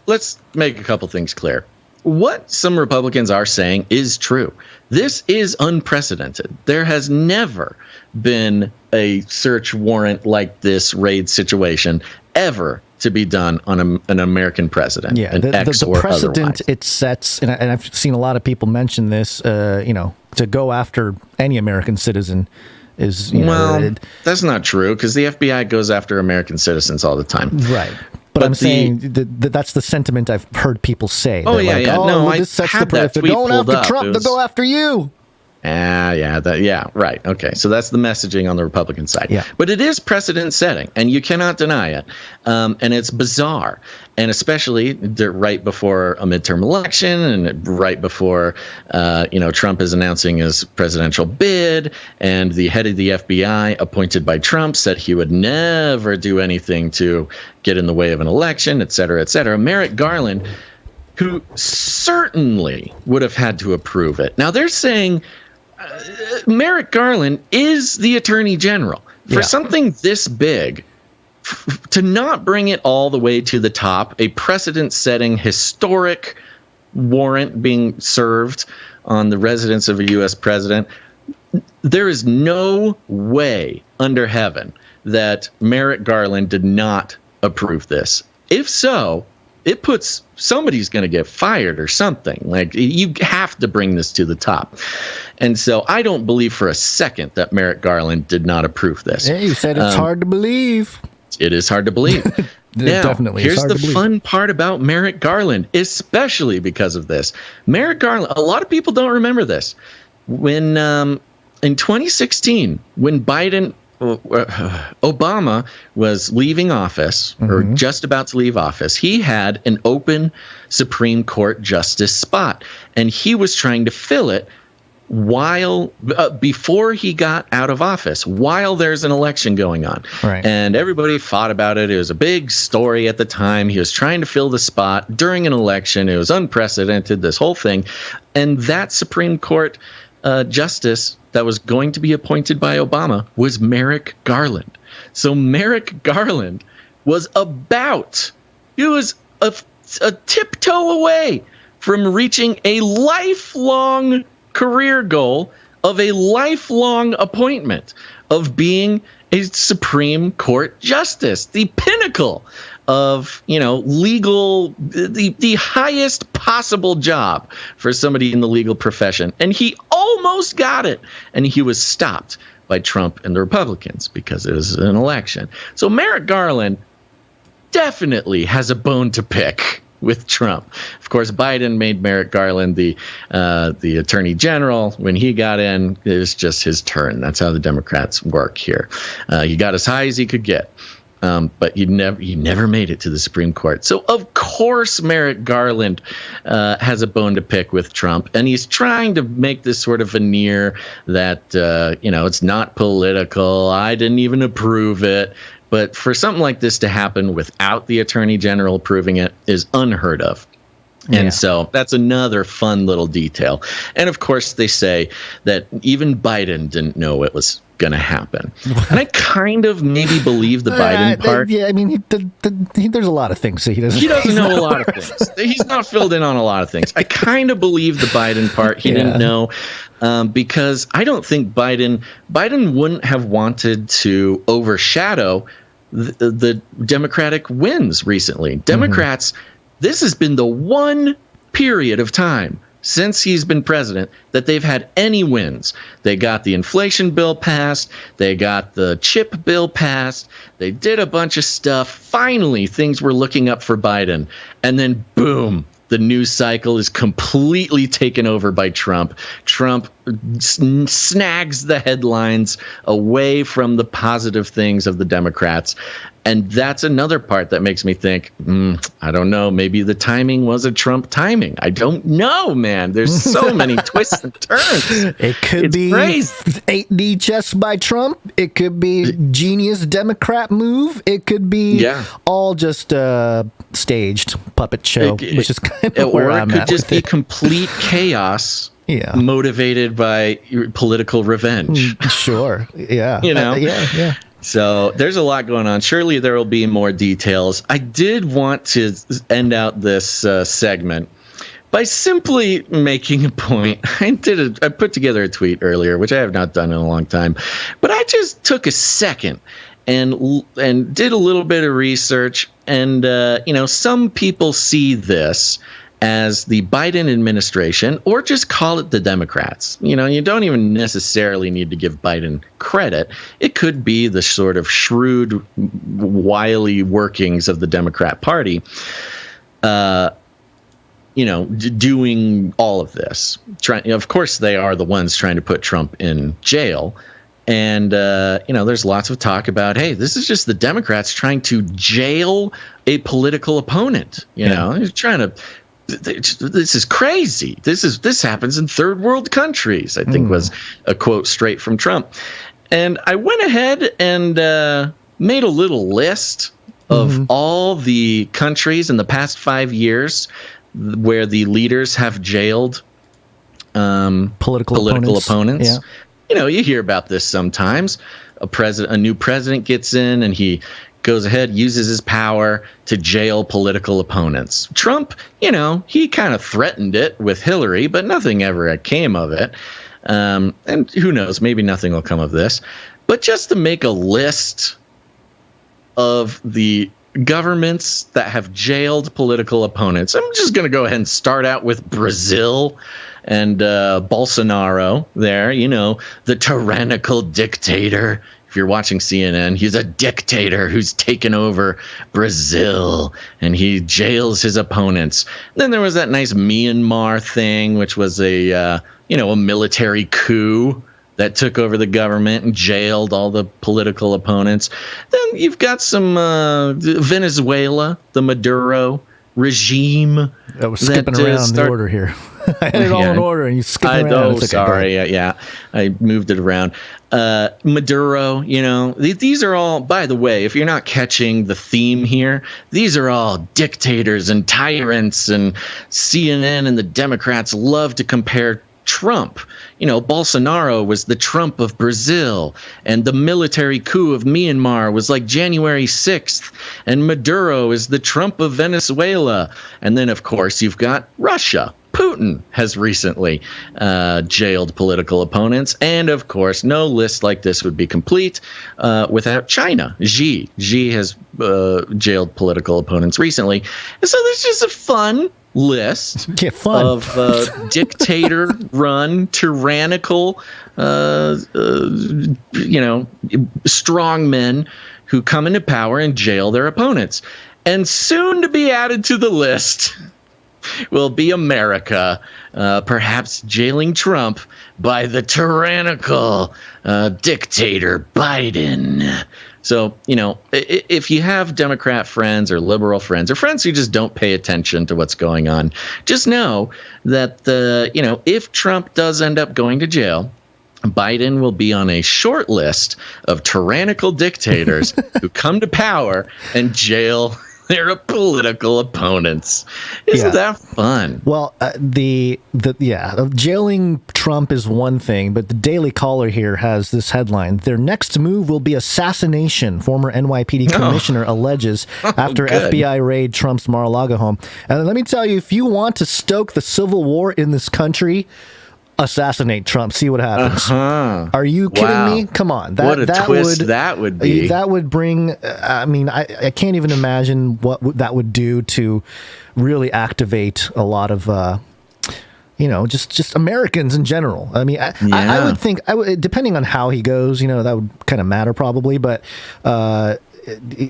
let's make a couple things clear. What some Republicans are saying is true. This is unprecedented. There has never been a search warrant like this raid situation ever to be done on an American president. Yeah, the precedent it sets, and I've seen a lot of people mention this, to go after any American citizen is, that's not true, because the FBI goes after American citizens all the time. Right. But I'm saying that's the sentiment I've heard people say. Oh, yeah, yeah. No, this sets I had that tweet going pulled after up. Trump, they'll go after you. Right. Okay. So that's the messaging on the Republican side. Yeah. But it is precedent setting, and you cannot deny it. And it's bizarre. And especially right before a midterm election and right before, Trump is announcing his presidential bid, and the head of the FBI appointed by Trump said he would never do anything to get in the way of an election, et cetera, et cetera. Merrick Garland, who certainly would have had to approve it. Now they're saying Merrick Garland is the Attorney General. For something this big, to not bring it all the way to the top, a precedent-setting, historic warrant being served on the residence of a U.S. president, there is no way under heaven that Merrick Garland did not approve this. If so, it puts somebody's going to get fired or something. Like, you have to bring this to the top. And so I don't believe for a second that Merrick Garland did not approve this. Yeah, you said it's hard to believe. It is hard to believe. Now, definitely here's the fun part about Merrick Garland, especially because of this. Merrick Garland, a lot of people don't remember this. When in 2016, when Obama was leaving office, or just about to leave office, he had an open Supreme Court justice spot, and he was trying to fill it before he got out of office, while there's an election going on. Right. And everybody fought about it. It was a big story at the time. He was trying to fill the spot during an election. It was unprecedented, this whole thing. And that Supreme Court justice that was going to be appointed by Obama was Merrick Garland. So Merrick Garland was he was a tiptoe away from reaching a lifelong career goal of a lifelong appointment of being a Supreme Court justice, the pinnacle of, legal, the highest possible job for somebody in the legal profession. And he almost got it, and he was stopped by Trump and the Republicans because it was an election. So Merrick Garland definitely has a bone to pick with Trump. Of course, Biden made Merrick Garland the attorney general. When he got in, it was just his turn. That's how the Democrats work here. He got as high as he could get. But he never made it to the Supreme Court. So, of course, Merrick Garland has a bone to pick with Trump. And he's trying to make this sort of veneer that, it's not political. I didn't even approve it. But for something like this to happen without the attorney general approving it is unheard of. And so that's another fun little detail. And, of course, they say that even Biden didn't know it was going to happen. And I kind of maybe believe the Biden part. Yeah, I mean, there's a lot of things that he doesn't know a lot of things. He's not filled in on a lot of things. I kind of believe the Biden part. He didn't know because I don't think Biden wouldn't have wanted to overshadow the Democratic wins recently. Democrats, this has been the one period of time since he's been president that they've had any wins. They got the inflation bill passed. They got the chip bill passed. They did a bunch of stuff. Finally, things were looking up for Biden. And then, boom, the news cycle is completely taken over by Trump. Trump snags the headlines away from the positive things of the Democrats. And that's another part that makes me think, I don't know, maybe the timing was a Trump timing. I don't know, man. There's so many twists and turns. It could be crazy. 8D chess by Trump. It could be genius Democrat move. It could be all just staged puppet show, which is kind of where I'm at. Or it could just be complete chaos. Motivated by political revenge. Sure. Yeah. Yeah. So there's a lot going on. Surely there will be more details. I did want to end out this segment by simply making a point. I put together a tweet earlier, which I have not done in a long time, but I just took a second and did a little bit of research. And some people see this as the Biden administration, or just call it the Democrats. You don't even necessarily need to give Biden credit. It could be the sort of shrewd, wily workings of the Democrat Party, doing all of this. Of course, they are the ones trying to put Trump in jail. And, there's lots of talk about, hey, this is just the Democrats trying to jail a political opponent. They're trying to. This is crazy. This happens in third world countries, I think was a quote straight from Trump. And I went ahead and made a little list of all the countries in the past 5 years where the leaders have jailed political opponents. Yeah. You hear about this sometimes. A new president gets in and he goes ahead, uses his power to jail political opponents. Trump, he kind of threatened it with Hillary, but nothing ever came of it. And who knows, maybe nothing will come of this. But just to make a list of the governments that have jailed political opponents, I'm just going to go ahead and start out with Brazil and Bolsonaro there, the tyrannical dictator. If you're watching CNN, he's a dictator who's taken over Brazil and he jails his opponents. Then there was that nice Myanmar thing, which was a military coup that took over the government and jailed all the political opponents. Then you've got some Venezuela, the Maduro regime. I was skipping around the order here. I had it all in order, and you skipped around. Sorry. I moved it around. Maduro, these are all, by the way, if you're not catching the theme here, these are all dictators and tyrants, and CNN and the Democrats love to compare Trump. Bolsonaro was the Trump of Brazil, and the military coup of Myanmar was like January 6th, and Maduro is the Trump of Venezuela. And then, of course, you've got Russia. Putin has recently jailed political opponents. And, of course, no list like this would be complete without China. Xi has jailed political opponents recently. And so there's just a fun list Yeah, fun. of dictator-run, tyrannical, strong men who come into power and jail their opponents. And soon to be added to the list will be America, perhaps jailing Trump by the tyrannical dictator Biden. So, if you have Democrat friends or liberal friends or friends who just don't pay attention to what's going on, just know that, if Trump does end up going to jail, Biden will be on a short list of tyrannical dictators who come to power and jail their political opponents. Isn't that fun? Well, jailing Trump is one thing, but the Daily Caller here has this headline: their next move will be assassination. Former NYPD commissioner alleges after FBI raid Trump's Mar-a-Lago home. And let me tell you, if you want to stoke the civil war in this country, assassinate Trump. See what happens. Are you kidding me? Come on. What a twist that would be. That would bring, I can't even imagine what that would do to really activate a lot of, just Americans in general. I mean, I would think, depending on how he goes, that would kind of matter probably, but, I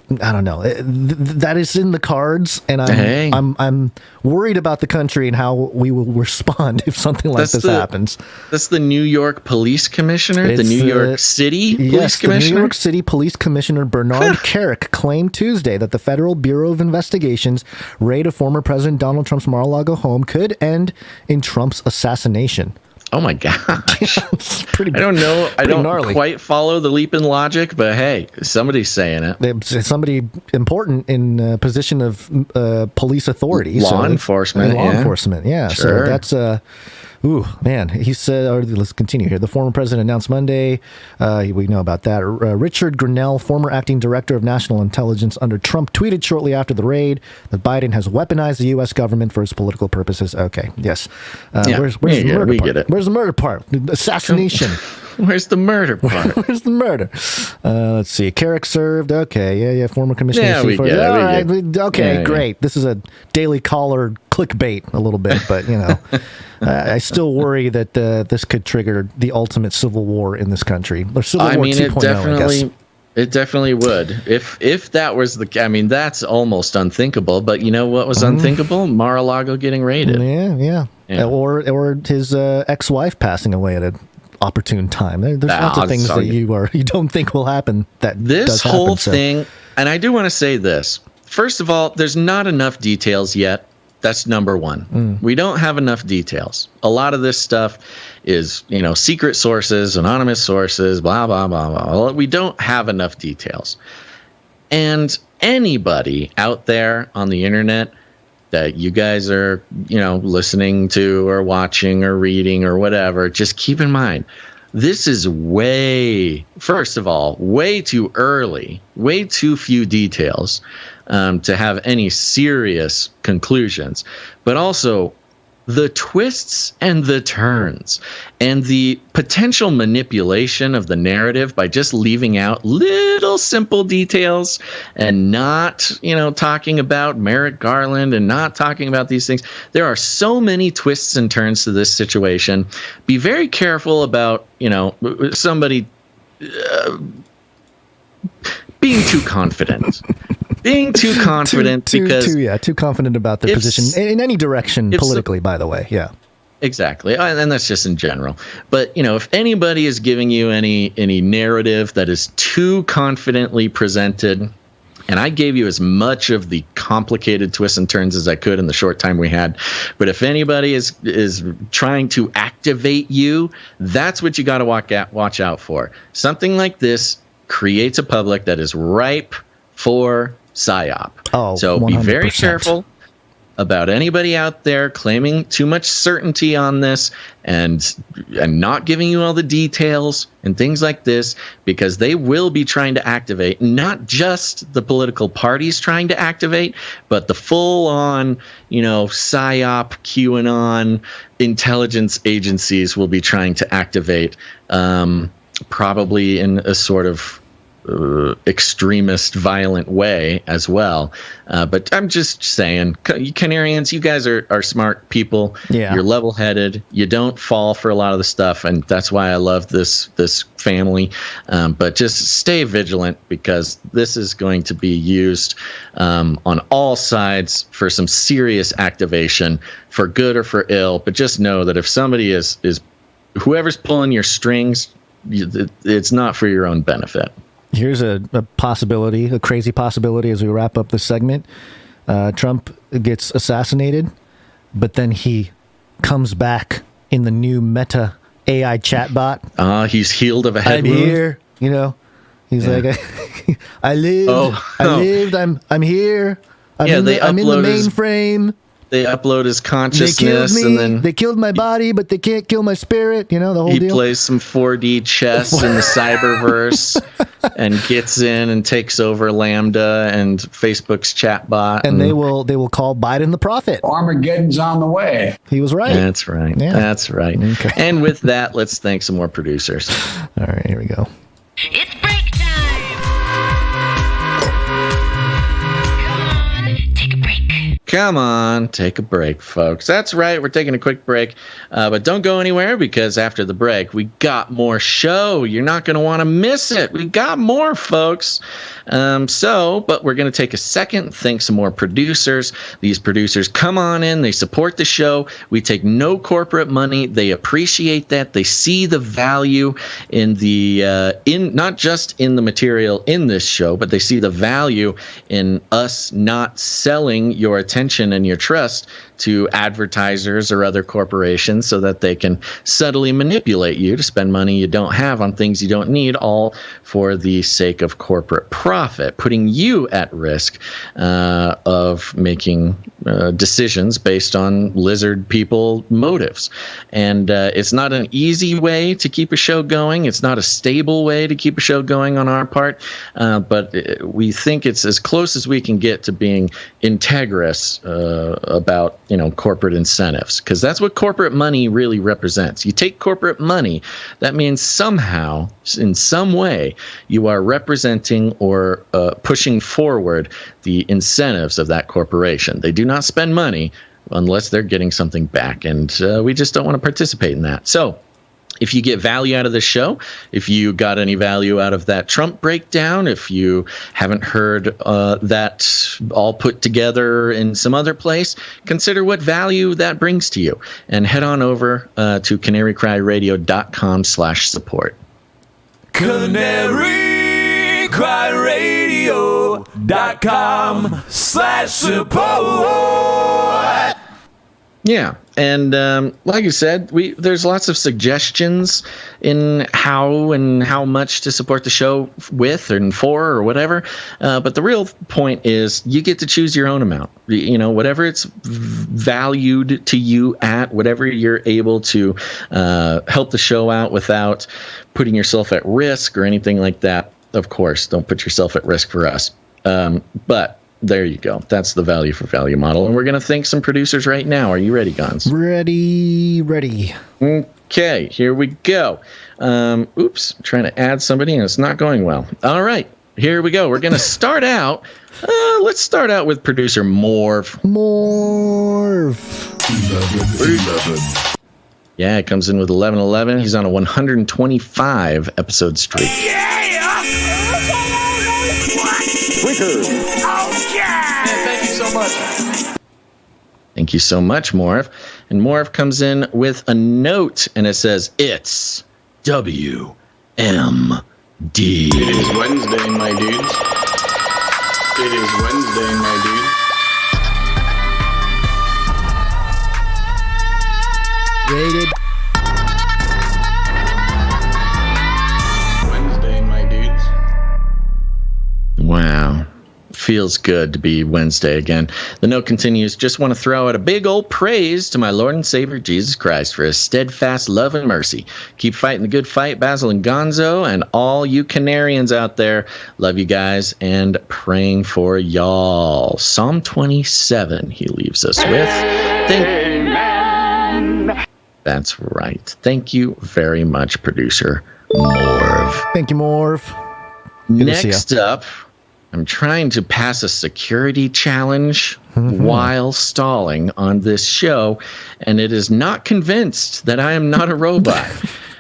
don't know. That is in the cards, and I'm worried about the country and how we will respond if something like this happens. That's the New York Police Commissioner, the New York City Police Commissioner. The New York City Police Commissioner Bernard Kerik claimed Tuesday that the Federal Bureau of Investigation's raid of former President Donald Trump's Mar-a-Lago home could end in Trump's assassination. Oh my gosh. I don't know. I don't gnarly. Quite follow the leap in logic, but hey, somebody's saying it. Somebody important in a position of police authority. Law enforcement. Yeah. Sure. So that's he said, or let's continue here. The former president announced Monday, we know about that. Richard Grenell, former acting director of national intelligence under Trump, tweeted shortly after the raid that Biden has weaponized the U.S. government for his political purposes. Okay, yes. Where's the murder part? Get it. Where's the murder part? Assassination. Where's the murder part? Where's the murder? Let's see. Kerik served. Okay, yeah. Former commissioner. Yeah, we get it. All right. Okay, great. This is a Daily Caller clickbait a little bit, but I still worry that this could trigger the ultimate civil war in this country. Or civil war 2.0, I guess. It definitely would. If that was that's almost unthinkable. But you know what was unthinkable? Mar-a-Lago getting raided. Yeah. Or his ex-wife passing away at an opportune time. There's lots of things that you don't think will happen. This whole thing, and I do want to say this. First of all, there's not enough details yet. That's number one. We don't have enough details. A lot of this stuff is, secret sources, anonymous sources, blah, blah, blah, blah. We don't have enough details. And anybody out there on the internet that you guys are, listening to or watching or reading or whatever, just keep in mind, this is first of all, way too early, way too few details to have any serious conclusions, but also the twists and the turns and the potential manipulation of the narrative by just leaving out little simple details and not, talking about Merrick Garland and not talking about these things. There are so many twists and turns to this situation. Be very careful about, somebody being too confident. Being too confident too confident about their position in any direction politically, by the way. Yeah, exactly. And that's just in general. But, if anybody is giving you any narrative that is too confidently presented, and I gave you as much of the complicated twists and turns as I could in the short time we had. But if anybody is trying to activate you, that's what you got to watch out for. Something like this creates a public that is ripe for psyop. So 100%. Be very careful about anybody out there claiming too much certainty on this and not giving you all the details and things like this, because they will be trying to activate not just the political parties trying to activate, but the full-on, psyop, QAnon intelligence agencies will be trying to activate, probably in a sort of extremist, violent way as well. But I'm just saying, Canarians, you guys are smart people. Yeah. You're level-headed. You don't fall for a lot of the stuff, and that's why I love this family. But just stay vigilant, because this is going to be used on all sides for some serious activation, for good or for ill. But just know that if somebody is whoever's pulling your strings, it's not for your own benefit. Here's a possibility, a crazy possibility as we wrap up this segment. Trump gets assassinated, but then he comes back in the new Meta AI chatbot. He's healed of a head wound. I'm here, He's like, I lived. I lived. I'm here. I'm in the mainframe. They upload his consciousness, they killed me. And then they killed my body, but they can't kill my spirit. The whole deal. He plays some 4D chess in the cyberverse and gets in and takes over Lambda and Facebook's chatbot. And they will call Biden the prophet. Armageddon's on the way. He was right. That's right. Yeah. That's right. Okay. And with that, let's thank some more producers. All right, here we go. It's break time. Come on, take a break, folks. That's right. We're taking a quick break, but don't go anywhere, because after the break, we got more show. You're not going to want to miss it. We got more, folks. But we're going to take a second, thank some more producers. These producers come on in. They support the show. We take no corporate money. They appreciate that. They see the value in not just in the material in this show, but they see the value in us not selling your attention and your trust to advertisers or other corporations, so that they can subtly manipulate you to spend money you don't have on things you don't need, all for the sake of corporate profit, putting you at risk of making decisions based on lizard people motives. And it's not an easy way to keep a show going. It's not a stable way to keep a show going on our part, but we think it's as close as we can get to being integrous about corporate incentives, because that's what corporate money really represents. You take corporate money, that means somehow, in some way, you are representing or pushing forward the incentives of that corporation. They do not spend money unless they're getting something back, and we just don't want to participate in that. So if you get value out of this show, if you got any value out of that Trump breakdown, if you haven't heard that all put together in some other place, consider what value that brings to you, and head on over to canarycryradio.com/support. canarycryradio.com/support. Yeah, and like you said, there's lots of suggestions in how and how much to support the show with and for or whatever. But the real point is you get to choose your own amount. Whatever it's valued to you at, whatever you're able to help the show out without putting yourself at risk or anything like that. Of course, don't put yourself at risk for us. But there you go. That's the value for value model. And we're going to thank some producers right now. Are you ready, Gons? Ready. Okay, here we go. Oops, I'm trying to add somebody and it's not going well. All right, here we go. We're going to start out. Let's start out with producer Morv. 11. Yeah, it comes in with 1111. He's on a 125 episode streak. Thank you so much. Thank you so much, Morv. And Morv comes in with a note, and it says, "It's WMD." It is Wednesday, my dudes. It is Wednesday, my dudes. Rated. Wednesday, my dudes. Wow. Feels good to be Wednesday again. The note continues, "Just want to throw out a big old praise to my Lord and Savior Jesus Christ for his steadfast love and mercy. Keep fighting the good fight, Basil and Gonzo, and all you Canarians out there. Love you guys and praying for y'all." Psalm 27 he leaves us with. Amen. That's right. Thank you very much, producer Morv. Thank you, Morv. Next up, I'm trying to pass a security challenge while stalling on this show, and it is not convinced that I am not a robot.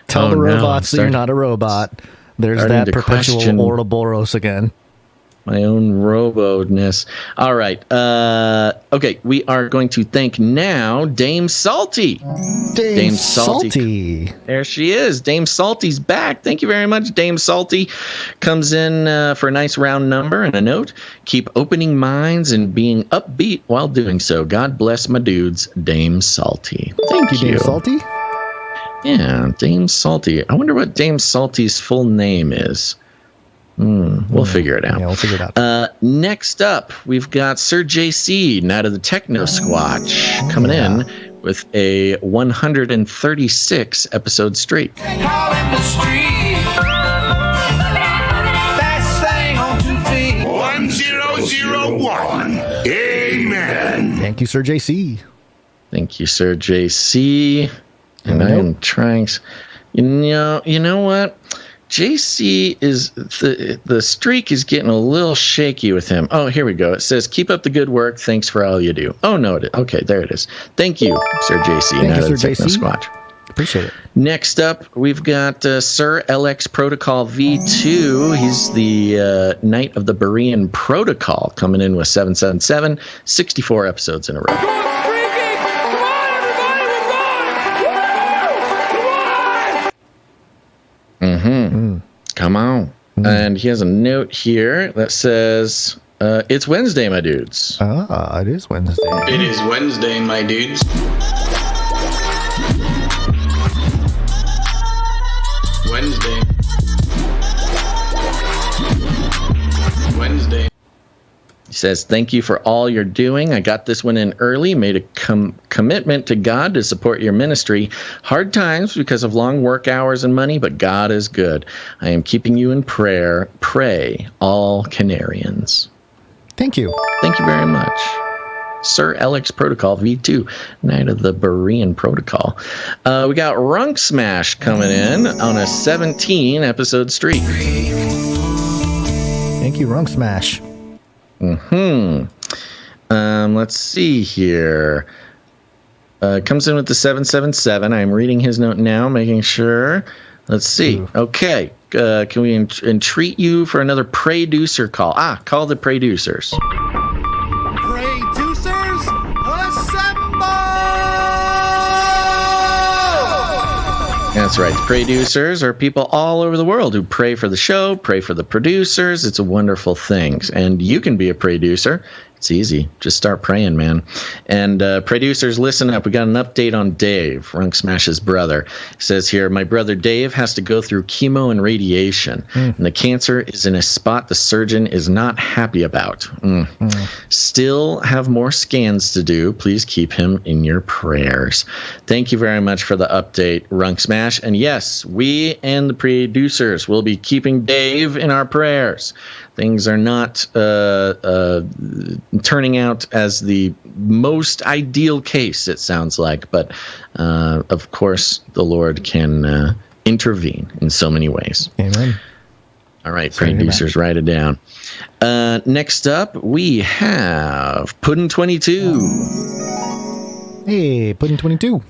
Tell the robots that you're not a robot. There's that perpetual Ouroboros again. My own robo-ness. All right. Okay, we are going to thank now Dame Salty. Dame Salty. There she is. Dame Salty's back. Thank you very much. Dame Salty comes in for a nice round number and a note. Keep opening minds and being upbeat while doing so. God bless my dudes, Dame Salty. Thank you. Dame Salty? Yeah, Dame Salty. I wonder what Dame Salty's full name is. We'll figure it out. Yeah, we'll figure it out. Next up, we've got Sir JC, Night of the Techno Squatch, coming in with a 136 episode streak. Call in the street. Fast thing on 2 feet. 1001. Amen. Thank you, Sir JC. Thank you, Sir JC. And I am trying. You know what? JC is the streak is getting a little shaky with him. Oh, here we go. It says, "Keep up the good work. Thanks for all you do." Oh no, okay, there it is. Thank you, Sir JC. Thank you, Sir JC. Squatch. Appreciate it. Next up, we've got Sir LX Protocol V2. He's the Knight of the Berean Protocol, coming in with 777, 64 episodes in a row. Come on. And he has a note here that says, it's Wednesday, my dudes. It is Wednesday. It is Wednesday, my dudes. Wednesday. He says, thank you for all you're doing. I got this one in early, made a commitment to God to support your ministry. Hard times because of long work hours and money, but God is good. I am keeping you in prayer. Pray, all Canarians. Thank you. Thank you very much. Sir LX Protocol V2, Knight of the Berean Protocol. We got Runk Smash coming in on a 17 episode streak. Thank you, Runk Smash. Let's see here. Comes in with the 777. I'm reading his note now, making sure. Let's see. Ooh. Okay. Can we entreat you for another producer call? Call the producers. Producers, assemble! That's right. Producers are people all over the world who pray for the show, pray for the producers. It's a wonderful thing. And you can be a producer. It's easy. Just start praying, man. And producers, listen up. We got an update on Dave, Runk Smash's brother. It says here, my brother Dave has to go through chemo and radiation. And the cancer is in a spot the surgeon is not happy about. Still have more scans to do. Please keep him in your prayers. Thank you very much for the update, Runk Smash. And yes, we and the producers will be keeping Dave in our prayers. Things are not turning out as the most ideal case, it sounds like. But, of course, the Lord can intervene in so many ways. Amen. All right, producers, write it down. Next up, we have Puddin22. Hey, Puddin22.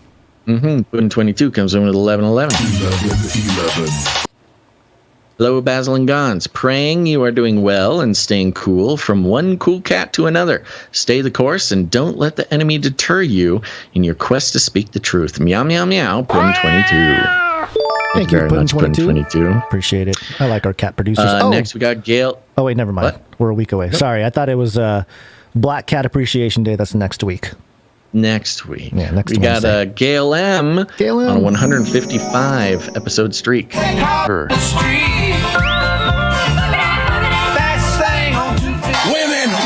Puddin22 comes in with 1111. Hello, Basil and Gons. Praying you are doing well and staying cool from one cool cat to another. Stay the course and don't let the enemy deter you in your quest to speak the truth. Meow, meow, meow, Puddin22. Thank you very much, Puddin22. Appreciate it. I like our cat producers. Next, we got Gail. Oh, wait, never mind. What? We're a week away. Nope. Sorry, I thought it was Black Cat Appreciation Day. That's next week. Next week. Yeah, next we Wednesday. Got Gail M. Gail M. On a 155 episode streak. Women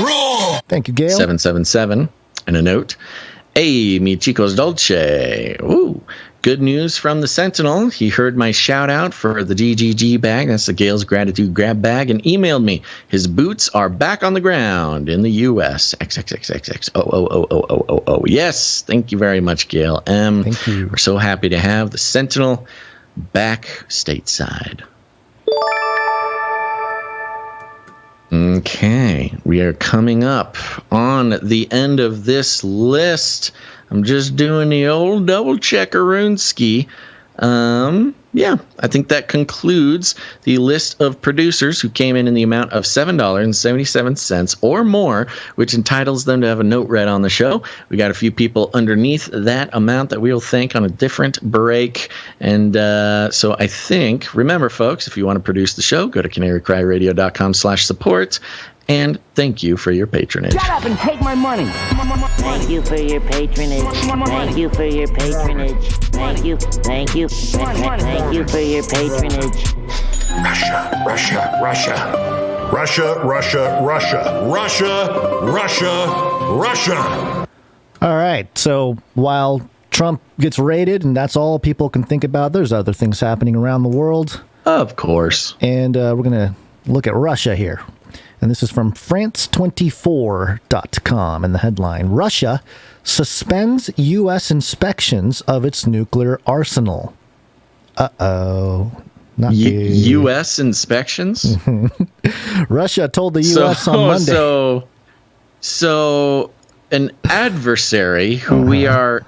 rule. Thank you, Gail. 777 and a note. Hey, mi chicos dolce. Ooh. Good news from the Sentinel. He heard my shout out for the GGG bag. That's the Gail's Gratitude Grab bag, and emailed me. His boots are back on the ground in the U.S. XXXXX. Oh. Yes. Thank you very much, Gail M. Thank you. We're so happy to have the Sentinel back stateside. Okay, we are coming up on the end of this list. I'm just doing the old double checkeroonski. Yeah, I think that concludes the list of producers who came in the amount of $7.77 or more, which entitles them to have a note read on the show. We got a few people underneath that amount that we'll thank on a different break. And so I think, remember, folks, if you want to produce the show, go to canarycryradio.com/support. And thank you for your patronage. Shut up and take my money. Thank you for your patronage. Thank you for your patronage. Thank you. Thank you. Thank you for your patronage. Russia, Russia, Russia. Russia, Russia, Russia. Russia, Russia, Russia. All right. So while Trump gets raided, and that's all people can think about, there's other things happening around the world. Of course. And we're going to look at Russia here. And this is from France24.com, and the headline, Russia suspends U.S. inspections of its nuclear arsenal. Uh-oh. Not good. U.S. inspections? Russia told the U.S. on Monday. So an adversary who we are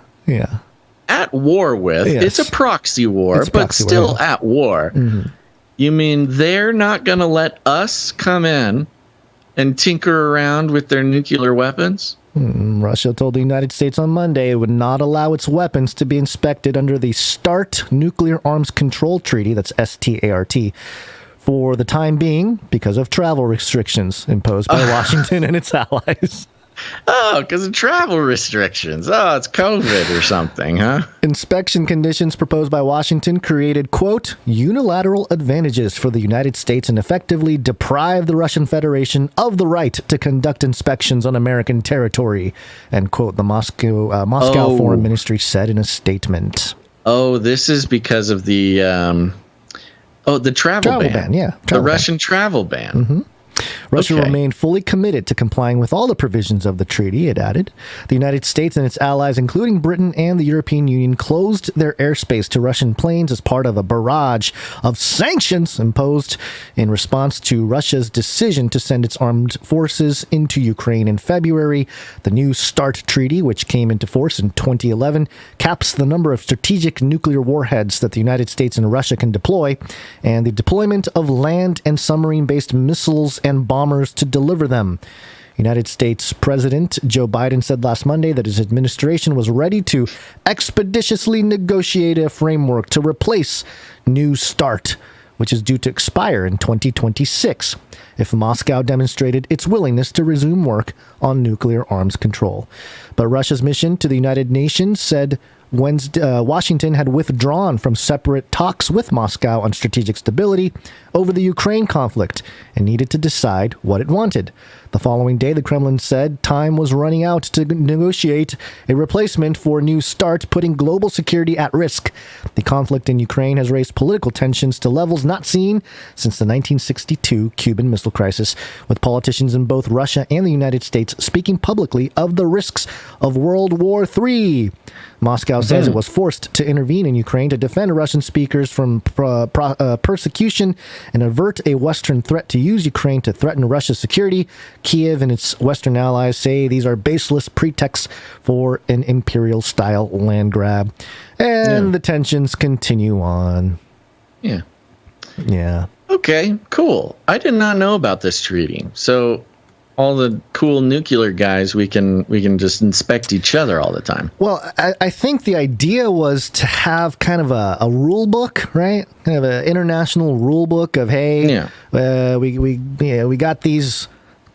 at war with, it's a proxy war, but still at war. Mm-hmm. You mean they're not going to let us come in and tinker around with their nuclear weapons? Russia told the United States on Monday it would not allow its weapons to be inspected under the START Nuclear Arms Control Treaty, that's START, for the time being because of travel restrictions imposed by Washington and its allies. Oh, because of travel restrictions. Oh, it's COVID or something, huh? Inspection conditions proposed by Washington created, quote, unilateral advantages for the United States and effectively deprive the Russian Federation of the right to conduct inspections on American territory, end quote, the Moscow Foreign Ministry said in a statement. Oh, this is because of the travel ban. The Russian travel ban. Mm-hmm. Russia remained fully committed to complying with all the provisions of the treaty, it added. The United States and its allies, including Britain and the European Union, closed their airspace to Russian planes as part of a barrage of sanctions imposed in response to Russia's decision to send its armed forces into Ukraine in February. The new START treaty, which came into force in 2011, caps the number of strategic nuclear warheads that the United States and Russia can deploy, and the deployment of land and submarine-based missiles and bombers to deliver them. United States President Joe Biden said last Monday that his administration was ready to expeditiously negotiate a framework to replace New START, which is due to expire in 2026, if Moscow demonstrated its willingness to resume work on nuclear arms control. But Russia's mission to the United Nations said Wednesday, Washington had withdrawn from separate talks with Moscow on strategic stability over the Ukraine conflict and needed to decide what it wanted. The following day, the Kremlin said time was running out to negotiate a replacement for New START, putting global security at risk. The conflict in Ukraine has raised political tensions to levels not seen since the 1962 Cuban Missile Crisis, with politicians in both Russia and the United States speaking publicly of the risks of World War III. Moscow says it was forced to intervene in Ukraine to defend Russian speakers from persecution and avert a Western threat to use Ukraine to threaten Russia's security. Kiev and its Western allies say these are baseless pretexts for an imperial-style land grab. And the tensions continue on. Yeah. Yeah. Okay, cool. I did not know about this treaty. So all the cool nuclear guys, we can just inspect each other all the time. Well, I think the idea was to have kind of a rule book, right? Kind of an international rule book of, hey, we got these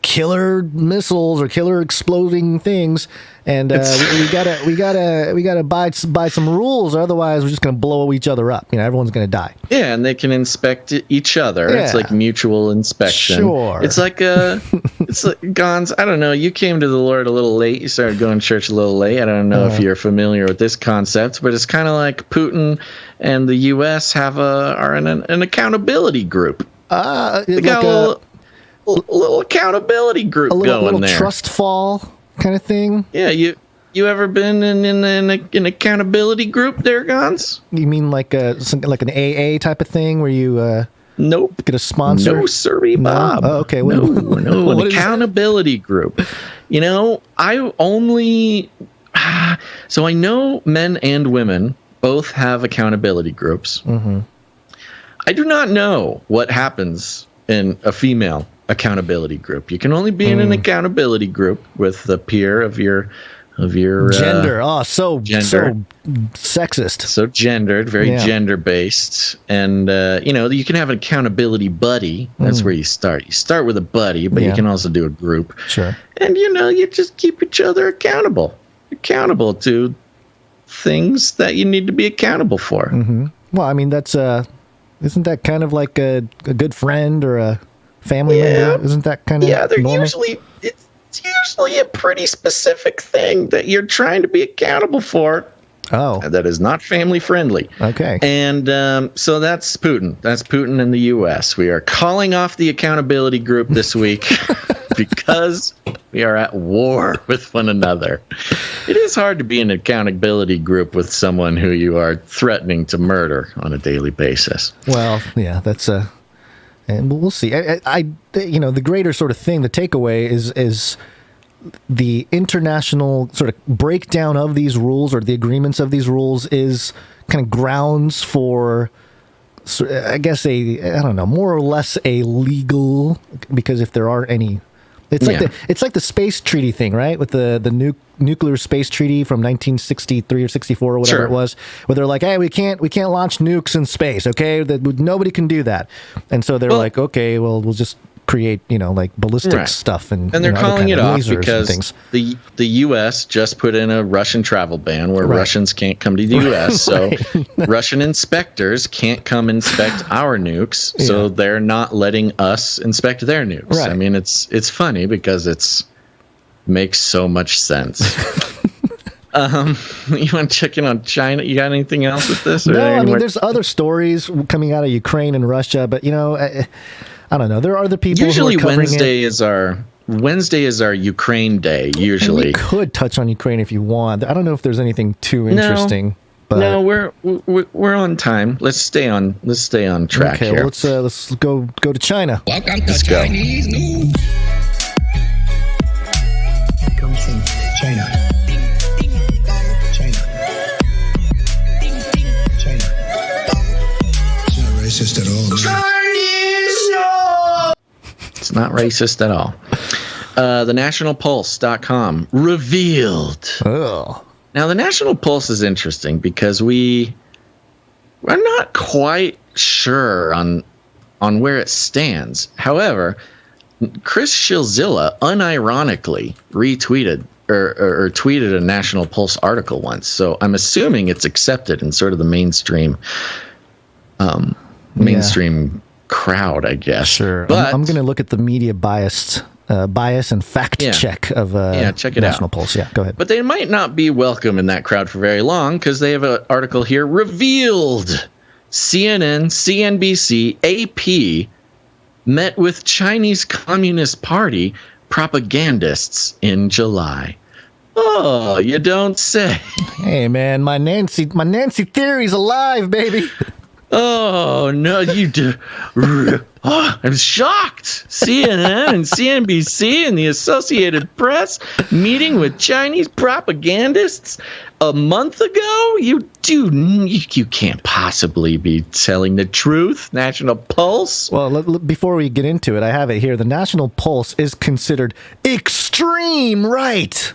killer missiles or killer exploding things, and we gotta buy some rules, otherwise we're just gonna blow each other up. Everyone's gonna die. Yeah, and they can inspect each other. Yeah. It's like mutual inspection. Sure. It's like it's like Gons. I don't know. You came to the Lord a little late. You started going to church a little late. I don't know if you're familiar with this concept, but it's kind of like Putin and the U.S. are in an accountability group. They got a little accountability group going little there. Trust fall kind of thing. Yeah, you ever been in an accountability group there, Gons? You mean like an AA type of thing where you? Nope. Get a sponsor? No, sorry, Bob. Oh, okay. No, What an is accountability group. I only... So I know men and women both have accountability groups. Mm-hmm. I do not know what happens in a female accountability group. You can only be in an accountability group with the peer of your gender. So sexist. So gendered, very gender based. And you can have an accountability buddy. That's where you start. You start with a buddy, but you can also do a group. Sure. And you just keep each other accountable to things that you need to be accountable for. Mm-hmm. Well, I mean, that's isn't that kind of like a good friend or a family member? Isn't that kind of normal? It's usually a pretty specific thing that you're trying to be accountable for. Oh, that is not family friendly. Okay. And so that's Putin. That's Putin in the U.S. We are calling off the accountability group this week because we are at war with one another. It is hard to be in an accountability group with someone who you are threatening to murder on a daily basis. Well, yeah, that's and we'll see. The greater sort of thing, the takeaway is the international sort of breakdown of these rules or the agreements of these rules is kind of grounds for, I guess, more or less a legal, because if there are any, it's like the space treaty thing, right? With the nuclear space treaty from 1963 or 64 or whatever it was, where they're like, hey, we can't launch nukes in space, okay? Nobody can do that. And so they're like, okay, well, we'll just create, like ballistic stuff and they're calling it off because the U.S. just put in a Russian travel ban where Russians can't come to the U.S. So Russian inspectors can't come inspect our nukes, so they're not letting us inspect their nukes. Right. I mean, it's funny because it's makes so much sense. You want to check in on China? You got anything else with this? No, I mean, there's other stories coming out of Ukraine and Russia, but I don't know. There are other people. Usually, who are Wednesday is our Ukraine day. Usually, and we could touch on Ukraine if you want. I don't know if there's anything too interesting. No, we're on time. Let's stay on track here. Okay, well, let's go to China. Welcome to Chinese news. It comes from China. It's not racist at all. It's not racist at all. The nationalpulse.com revealed. Oh. Now, the National Pulse is interesting because we're not quite sure on where it stands. However, Chris Shilzilla unironically retweeted or tweeted a National Pulse article once. So I'm assuming it's accepted in sort of the mainstream crowd, I guess. Sure. But I'm going to look at the media bias and fact check of check it National out. Pulse. Yeah, go ahead. But they might not be welcome in that crowd for very long because they have an article here revealed. CNN, CNBC, AP met with Chinese Communist Party propagandists in July. Oh, you don't say. Hey, man, my Nancy theory's alive, baby. Oh, no, you do. Oh, I'm shocked. CNN and CNBC and the Associated Press meeting with Chinese propagandists a month ago? You can't possibly be telling the truth, National Pulse. Well, before we get into it, I have it here. The National Pulse is considered extreme right.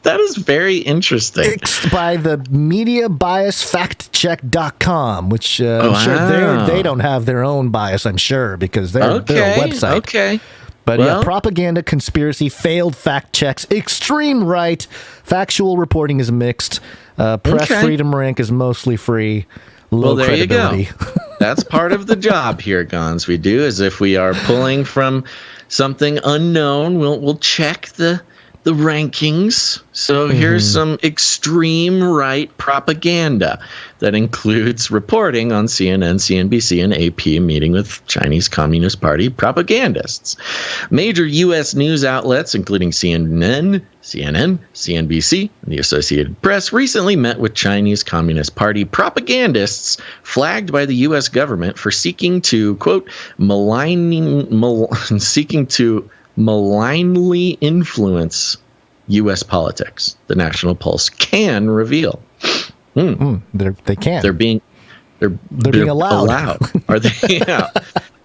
That is very interesting. By the MediaBiasFactCheck.com, which I'm sure they don't have their own bias, I'm sure, because they're a website. Okay. But propaganda, conspiracy, failed fact checks, extreme right, factual reporting is mixed, press freedom rank is mostly free, low credibility. You go. That's part of the job here, Gons. We do, as if we are pulling from something unknown. We'll check the the rankings. So here's some extreme right propaganda that includes reporting on CNN, CNBC, and AP meeting with Chinese Communist Party propagandists. Major U.S. news outlets, including CNN, CNBC, and the Associated Press, recently met with Chinese Communist Party propagandists flagged by the U.S. government for seeking to, quote, malignly influence U.S. politics. The National Pulse can reveal. They can't. They're being allowed. Are they? Yeah.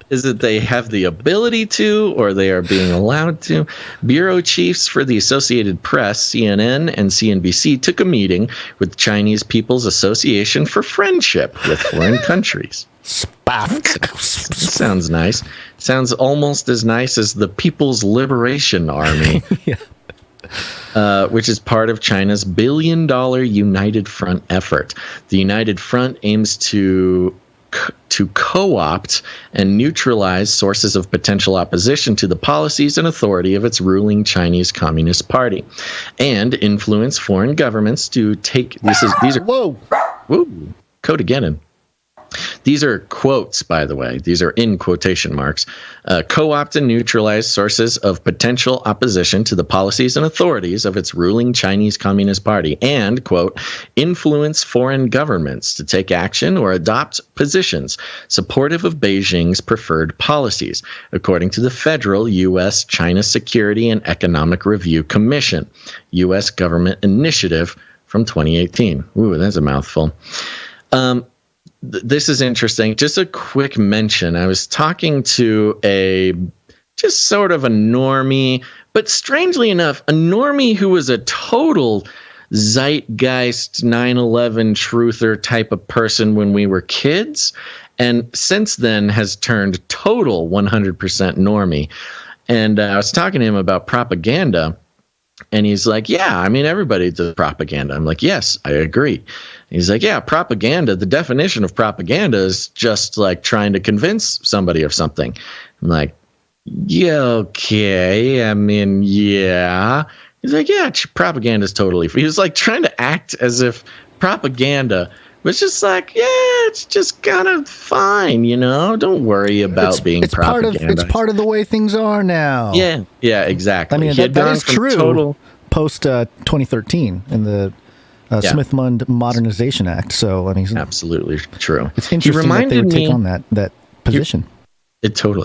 Is it they have the ability to, or they are being allowed to? Bureau chiefs for the Associated Press, CNN, and CNBC took a meeting with the Chinese People's Association for Friendship with Foreign Countries. Sounds nice. Sounds almost as nice as the People's Liberation Army, which is part of China's billion-dollar United Front effort. The United Front aims to co-opt and neutralize sources of potential opposition to the policies and authority of its ruling Chinese Communist Party, and influence foreign governments to take these are code again. These are quotes, by the way. These are in quotation marks. Co-opt and neutralize sources of potential opposition to the policies and authorities of its ruling Chinese Communist Party, and, quote, influence foreign governments to take action or adopt positions supportive of Beijing's preferred policies, according to the federal U.S. China Security and Economic Review Commission, U.S. government initiative from 2018. Ooh, that's a mouthful. This is interesting. Just a quick mention. I was talking to just sort of a normie, but strangely enough, a normie who was a total zeitgeist 9/11 truther type of person when we were kids, and since then has turned total 100% normie. And I was talking to him about propaganda. And he's like, yeah, I mean, everybody does propaganda. I'm like, yes, I agree. And he's like, yeah, propaganda. The definition of propaganda is just like trying to convince somebody of something. I'm like, yeah, okay. I mean, yeah. He's like, yeah, propaganda is totally free. He was like trying to act as if propaganda was just like, yeah, it's just kind of fine, you know? Don't worry about being propaganda. It's part of the way things are now. Yeah, exactly. I mean, that is true post 2013 in the Smith-Mundt Modernization Act. So, I mean, absolutely true. It's interesting that they would take on that position.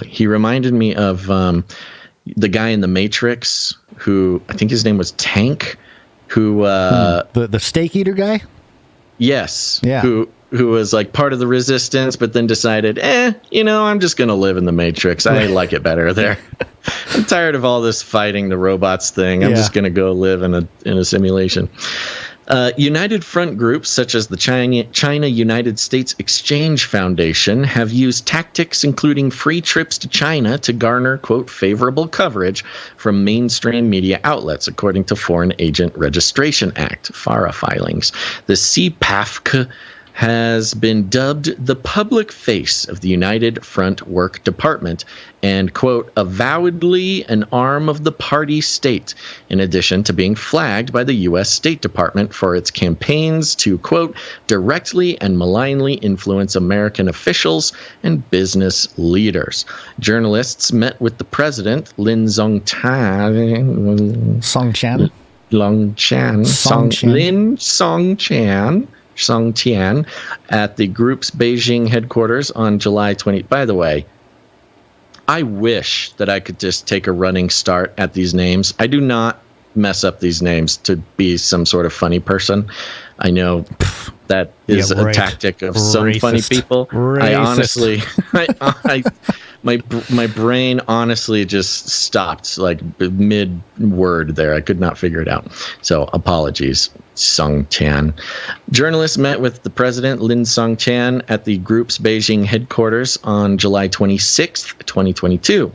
He reminded me of the guy in The Matrix who, I think his name was Tank, who... the steak eater guy? Yes. Yeah. Who was like part of the resistance, but then decided, I'm just going to live in the Matrix. I like it better there. I'm tired of all this fighting the robots thing. I'm just going to go live in a simulation. United Front groups such as the China United States Exchange Foundation have used tactics including free trips to China to garner, quote, favorable coverage from mainstream media outlets, according to Foreign Agent Registration Act, FARA filings. The CPAFC has been dubbed the public face of the United Front Work Department and, quote, avowedly an arm of the party state, in addition to being flagged by the U.S. State Department for its campaigns to, quote, directly and malignly influence American officials and business leaders. Journalists met with the president, Lin Songchan, at the group's Beijing headquarters on July 20. By the way, I wish that I could just take a running start at these names. I do not mess up these names to be some sort of funny person. I know that is a tactic of some funny people. I honestly, my brain honestly just stopped like mid word there. I could not figure it out. So apologies, Song Chan. Journalists met with the president, Lin Song Chan, at the group's Beijing headquarters on July 26th, 2022.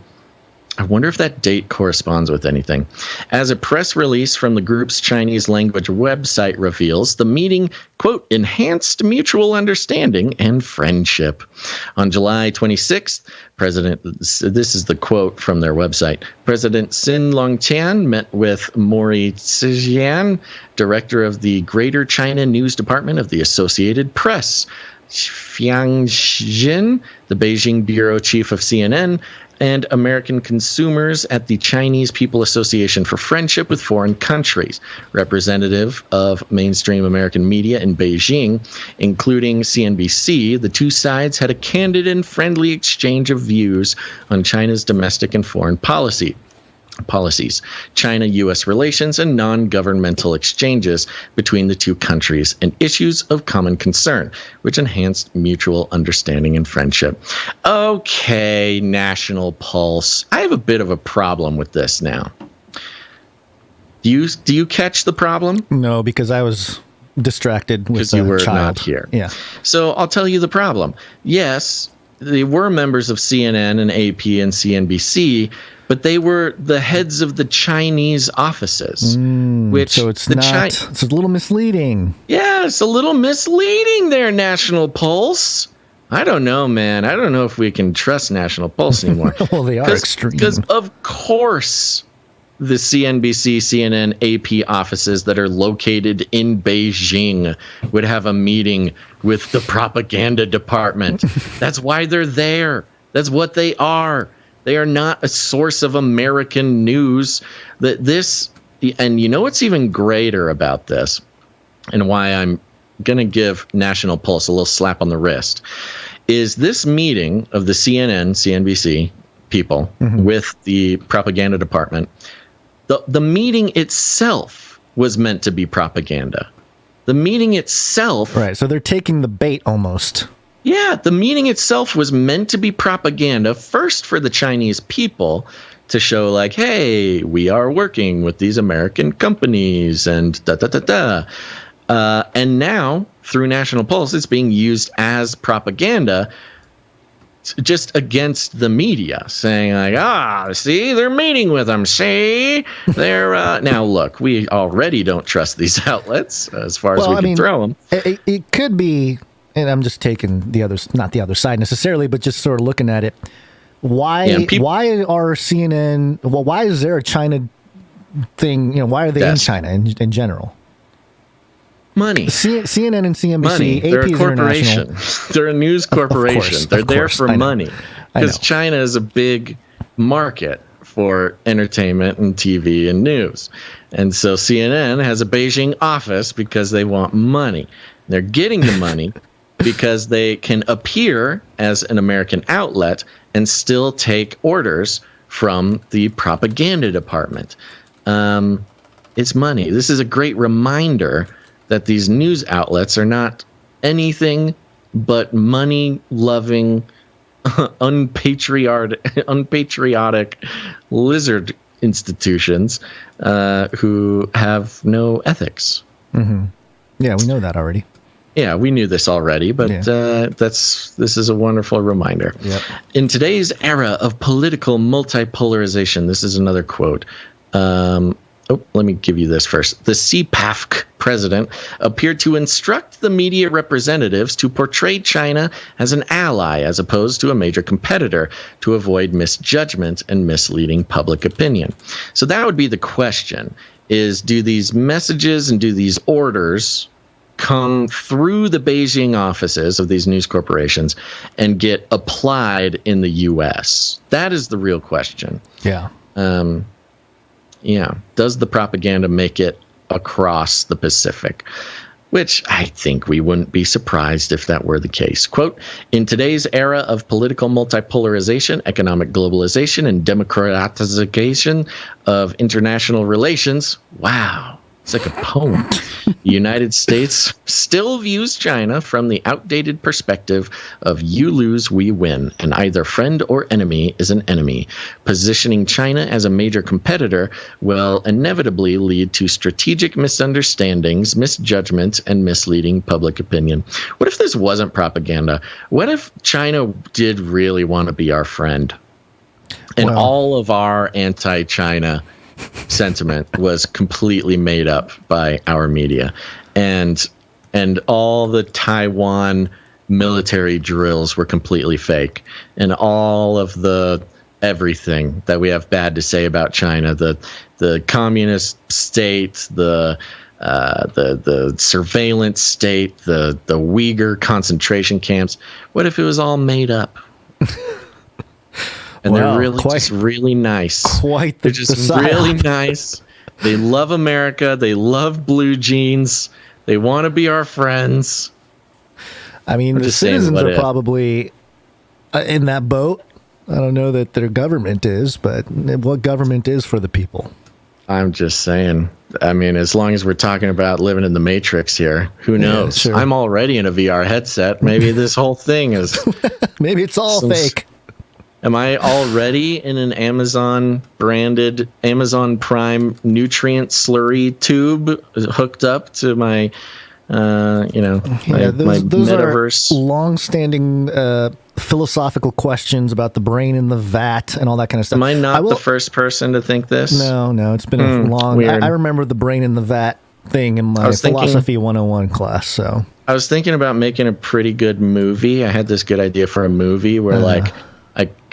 I wonder if that date corresponds with anything. As a press release from the group's Chinese language website reveals, the meeting, quote, enhanced mutual understanding and friendship. On July 26th, this is the quote from their website, President Xin Longtian met with Mori Zijian, director of the Greater China News Department of the Associated Press, Fiang Xin, the Beijing bureau chief of CNN, and American consumers at the Chinese People Association for Friendship with Foreign Countries, representative of mainstream American media in Beijing, including CNBC. The two sides had a candid and friendly exchange of views on China's domestic and foreign policies, China-U.S. relations, and non-governmental exchanges between the two countries and issues of common concern, which enhanced mutual understanding and friendship. Okay, National Pulse. I have a bit of a problem with this now. Do you catch the problem? No, because I was distracted with because you were child. Not here. Yeah. So I'll tell you the problem. Yes, they were members of CNN and AP and CNBC, but they were the heads of the Chinese offices. So it's it's a little misleading. Yeah, it's a little misleading there, National Pulse. I don't know, man. I don't know if we can trust National Pulse anymore. Well, they are extreme. Because, of course, the CNBC, CNN, AP offices that are located in Beijing would have a meeting with the propaganda department. That's why they're there. That's what they are. They are not a source of American news. And you know what's even greater about this, and why I'm going to give National Pulse a little slap on the wrist, is this meeting of the CNN, CNBC people with the propaganda department. The meeting itself was meant to be propaganda. The meeting itself... Right, so they're taking the bait almost. Yeah, the meeting itself was meant to be propaganda, first for the Chinese people to show like, hey, we are working with these American companies and da-da-da-da. And now, through National Pulse, it's being used as propaganda just against the media, saying like, see, they're meeting with them. See, they're now look, we already don't trust these outlets as far as we can throw them. It could be, and I'm just taking not the other side necessarily, but just sort of looking at it. Why are CNN? Well, why is there a China thing? Why are they in China in general? Money. CNN and CNBC, money. They're AP a corporation. They're a news corporation. They're there for money. Because China is a big market for entertainment and TV and news. And so CNN has a Beijing office because they want money. They're getting the money because they can appear as an American outlet and still take orders from the propaganda department. It's money. This is a great reminder that these news outlets are not anything but money-loving, unpatriotic lizard institutions who have no ethics. Mm-hmm. Yeah, we know that already. Yeah, we knew this already, but this is a wonderful reminder. Yep. In today's era of political multipolarization, this is another quote. Let me give you this first. The CPAFC president appeared to instruct the media representatives to portray China as an ally as opposed to a major competitor to avoid misjudgment and misleading public opinion. So that would be the question, is do these messages and do these orders come through the Beijing offices of these news corporations and get applied in the U.S.? That is the real question. Yeah. Does the propaganda make it across the Pacific? Which I think we wouldn't be surprised if that were the case. Quote, in today's era of political multipolarization, economic globalization, and democratization of international relations, wow, it's like a poem. The United States still views China from the outdated perspective of you lose, we win, and either friend or enemy is an enemy. Positioning China as a major competitor will inevitably lead to strategic misunderstandings, misjudgment, and misleading public opinion. What if this wasn't propaganda? What if China did really want to be our friend? And all of our anti-China sentiment was completely made up by our media. And all the Taiwan military drills were completely fake. And all of the everything that we have bad to say about China, the communist state, the surveillance state, the Uyghur concentration camps. What if it was all made up? And they're really just really nice. They're just really nice. They love America. They love blue jeans. They want to be our friends. I mean, the citizens are probably in that boat. I don't know that their government is, but what government is for the people? I'm just saying. I mean, as long as we're talking about living in the Matrix here, who knows? Yeah, sure. I'm already in a VR headset. Maybe this whole thing is... Maybe it's all fake. Am I already in an Amazon-branded Amazon Prime nutrient slurry tube hooked up to my, my metaverse? Are long-standing philosophical questions about the brain in the vat and all that kind of stuff. Am I not the first person to think this? No, it's been a long... I remember the brain in the vat thing in my Philosophy 101 class, so... I was thinking about making a pretty good movie. I had this good idea for a movie where,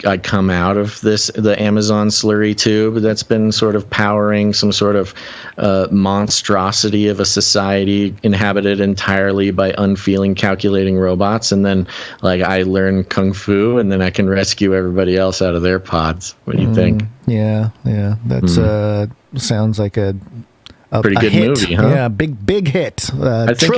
I come out of the Amazon slurry tube that's been sort of powering some sort of monstrosity of a society inhabited entirely by unfeeling, calculating robots, and then I learn kung fu, and then I can rescue everybody else out of their pods. What do you think? Yeah, that's sounds like a pretty good hit. Movie, huh? Yeah, big hit. I think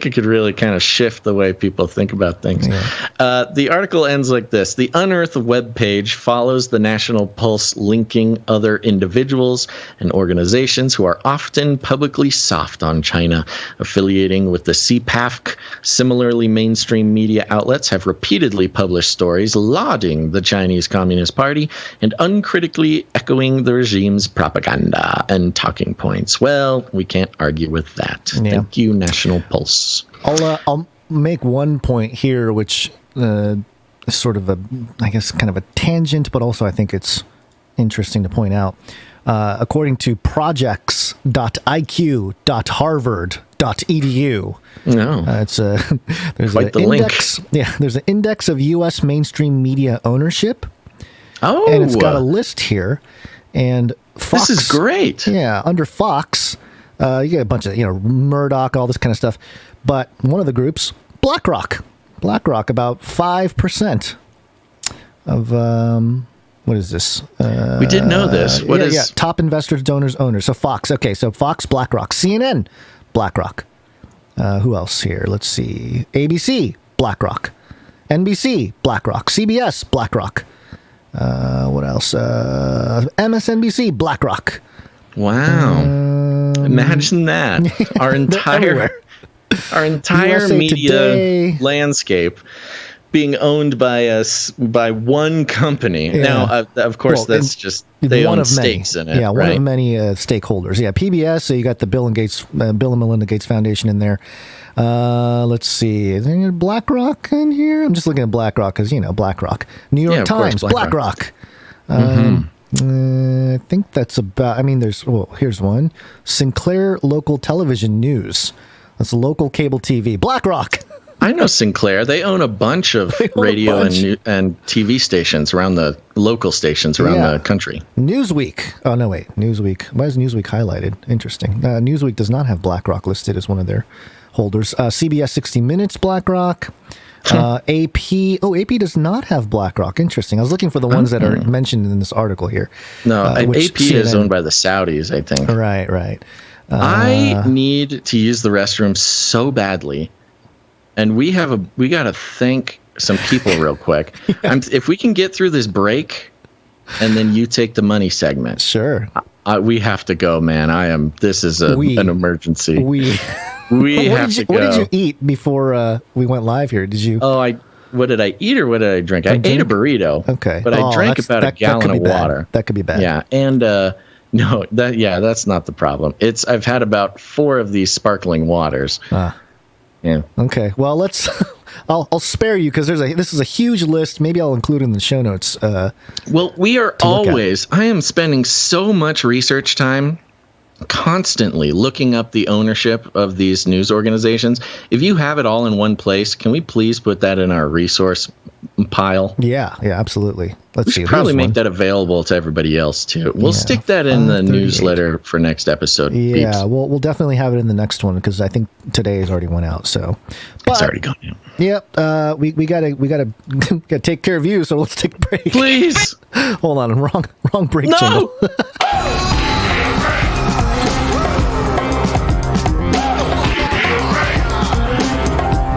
it could really kind of shift the way people think about things. Yeah. The article ends like this: the Unearth webpage follows the National Pulse, linking other individuals and organizations who are often publicly soft on China, affiliating with the CPAFC. Similarly, mainstream media outlets have repeatedly published stories lauding the Chinese Communist Party and uncritically echoing the regime's propaganda and talking points. Well, we can't argue with that. Yeah. Thank you, National Pulse. I'll make one point here, which is sort of kind of a tangent, but also I think it's interesting to point out. According to projects.iq.harvard.edu, there's quite the index. Link. Yeah, there's an index of U.S. mainstream media ownership. Oh, and it's got a list here. And Fox, this is great. Yeah, under Fox, you get a bunch of Murdoch, all this kind of stuff. But one of the groups, BlackRock, about 5% of what is this? We did know this. What is top investors, donors, owners? So Fox. Okay, so Fox, BlackRock, CNN, BlackRock. Who else here? Let's see. ABC, BlackRock, NBC, BlackRock, CBS, BlackRock. What else? MSNBC, BlackRock. Wow. Imagine that. Our entire media Today. Landscape being owned by one company. Yeah. Now, of course, that's just they own stakes in it. Yeah, one of many stakeholders. Yeah, PBS. So you got the Bill and Melinda Gates Foundation in there. Let's see. Is there any BlackRock in here? I'm just looking at BlackRock because BlackRock. New York Times, BlackRock. I think that's about. I mean, here's one. Sinclair Local Television News. That's local cable TV. BlackRock. I know Sinclair. They own a bunch of radio and TV stations around the local stations around the country. Newsweek. Oh, no, wait. Newsweek. Why is Newsweek highlighted? Interesting. Newsweek does not have BlackRock listed as one of their holders. CBS 60 Minutes, BlackRock. AP. Oh, AP does not have BlackRock. Interesting. I was looking for the ones that are mentioned in this article here. No, AP is owned by the Saudis, I think. Right. I need to use the restroom so badly. And we got to thank some people real quick. If we can get through this break, and then you take the money segment. Sure. We have to go, man. This is an emergency. We have to go. What did you eat before we went live here? Did you? Oh, what did I eat or what did I drink? I ate a burrito. Okay. But I drank about a gallon of water. That could be bad. Yeah. And that's not the problem. I've had about 4 of these sparkling waters. Yeah. Okay. Well, let's I'll spare you because this is a huge list. Maybe I'll include it in the show notes. Well, we are always. I am spending so much research time constantly looking up the ownership of these news organizations. If you have it all in one place, can we please put that in our resource pile? Yeah, absolutely. We should probably make that available to everybody else too. We'll stick that in the newsletter for next episode. Yeah, Beeps. we'll definitely have it in the next one because I think today's already went out. So it's already gone out. Yep. We gotta take care of you. So let's take a break. Please. Hold on. Wrong break jingle.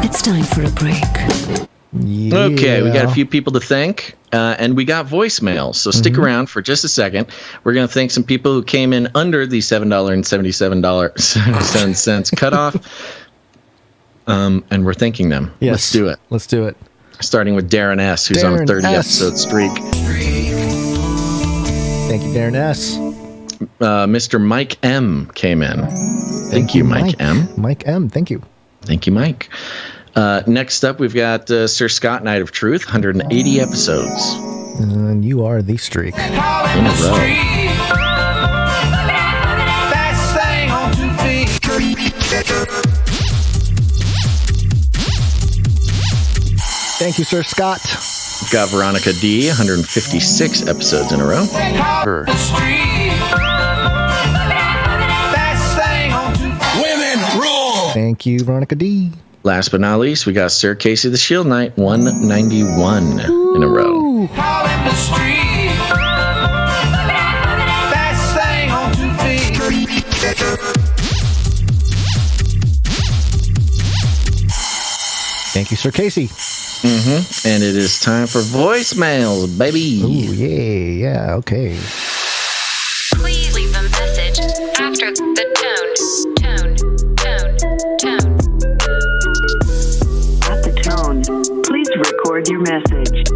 It's time for a break. Yeah. Okay, we got a few people to thank, and we got voicemails. So stick around for just a second. We're going to thank some people who came in under the $7.77 cutoff, and we're thanking them. Yes. Let's do it. Starting with Darren S., who's on a 30-episode streak. Thank you, Darren S. Mr. Mike M. came in. Thank you, Mike M. Mike M., thank you. Thank you, Mike. Next up, we've got Sir Scott Knight of Truth, 180 episodes. And you are the streak. In a row. Thank you, Sir Scott. We've got Veronica D, 156 episodes in a row. Women rule! Thank you, Veronica D. Last but not least, we got Sir Casey the Shield Knight, 191 in a row. Thank you, Sir Casey. And it is time for voicemails, baby. Ooh, yeah, okay. Please leave a message after the tone. At the tone, please record your message.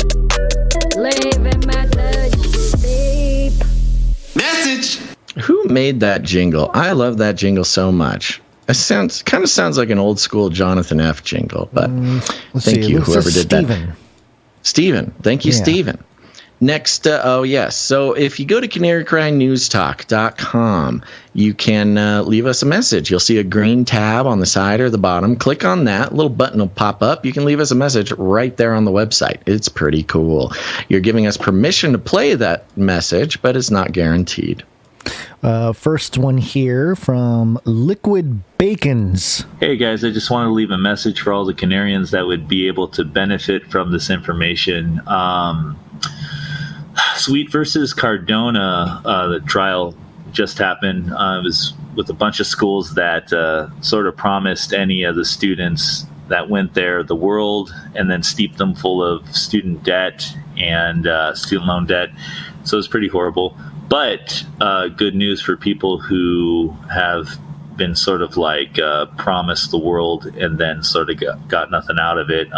Leave a message. Beep. Message! Who made that jingle? I love that jingle so much. It kind of sounds like an old school Jonathan F. jingle, but thank you, whoever did that. Steven. Thank you, yeah. Steven. Next, so if you go to canarycrynewstalk.com, you can leave us a message. You'll see a green tab on the side or the bottom. Click on that. A little button will pop up. You can leave us a message right there on the website. It's pretty cool. You're giving us permission to play that message, but it's not guaranteed. First one here from Liquid Bacons. Hey guys, I just want to leave a message for all the Canarians that would be able to benefit from this information. Sweet versus Cardona, the trial just happened. It was with a bunch of schools that sort of promised any of the students that went there the world and then steeped them full of student debt and student loan debt. So it's pretty horrible. But good news for people who have been sort of like promised the world and then sort of got nothing out of it.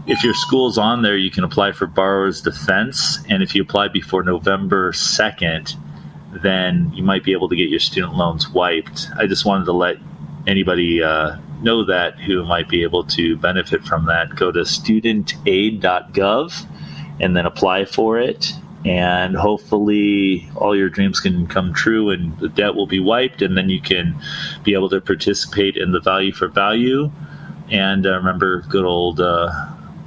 If your school's on there, you can apply for borrower's defense. And if you apply before November 2nd, then you might be able to get your student loans wiped. I just wanted to let anybody know that who might be able to benefit from that. Go to studentaid.gov and then apply for it. And hopefully all your dreams can come true and the debt will be wiped. And then you can be able to participate in the value for value. And remember good old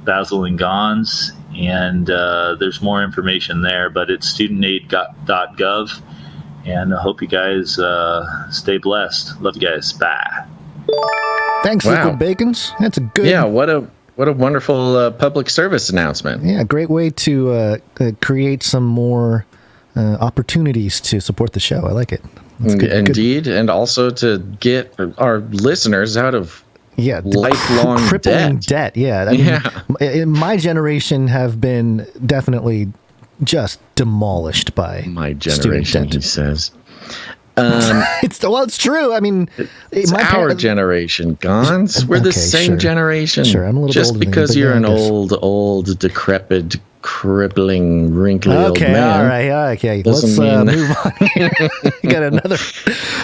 Basil and Gons. And there's more information there, but it's studentaid.gov. And I hope you guys stay blessed. Love you guys. Bye. Thanks, Liquid Bacons. That's a good... Yeah, what a wonderful public service announcement. Yeah, great way to create some more opportunities to support the show. I like it. Indeed, and also to get our listeners out of lifelong crippling debt. Yeah, I mean, my generation have been definitely just demolished by my generation. He says. It's true. I mean, it's our generation, Gons. We're the same generation. Sure, I'm a little just older because than you, you're an old, decrepit, crippling, wrinkly old man. All right, okay. Let's move on here. We got another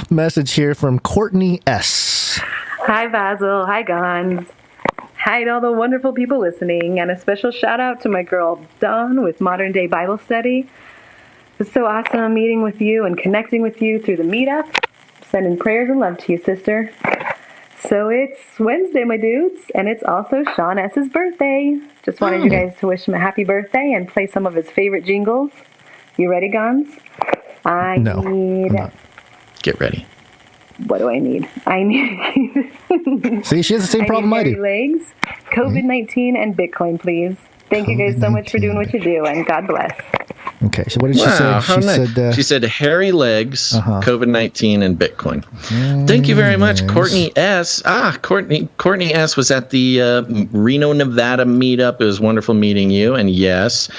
message here from Courtney S. Hi, Basil. Hi, Gons. Hi to all the wonderful people listening, and a special shout out to my girl Dawn with Modern Day Bible Study. It's so awesome meeting with you and connecting with you through the Meetup. Sending prayers and love to you, sister. So it's Wednesday, my dudes, and it's also Sean S.'s birthday. Just wanted you guys to wish him a happy birthday and play some of his favorite jingles. You ready, Gons? Get ready. What do I need? I need... See, she has the same problem I do. Legs, COVID-19, and Bitcoin, please. Thank you guys so much for doing what you do, and God bless. Okay, so what did she say? She said hairy legs, COVID-19, and Bitcoin. Thank you very much, Courtney S. Courtney S. was at the Reno, Nevada meetup. It was wonderful meeting you. And yes,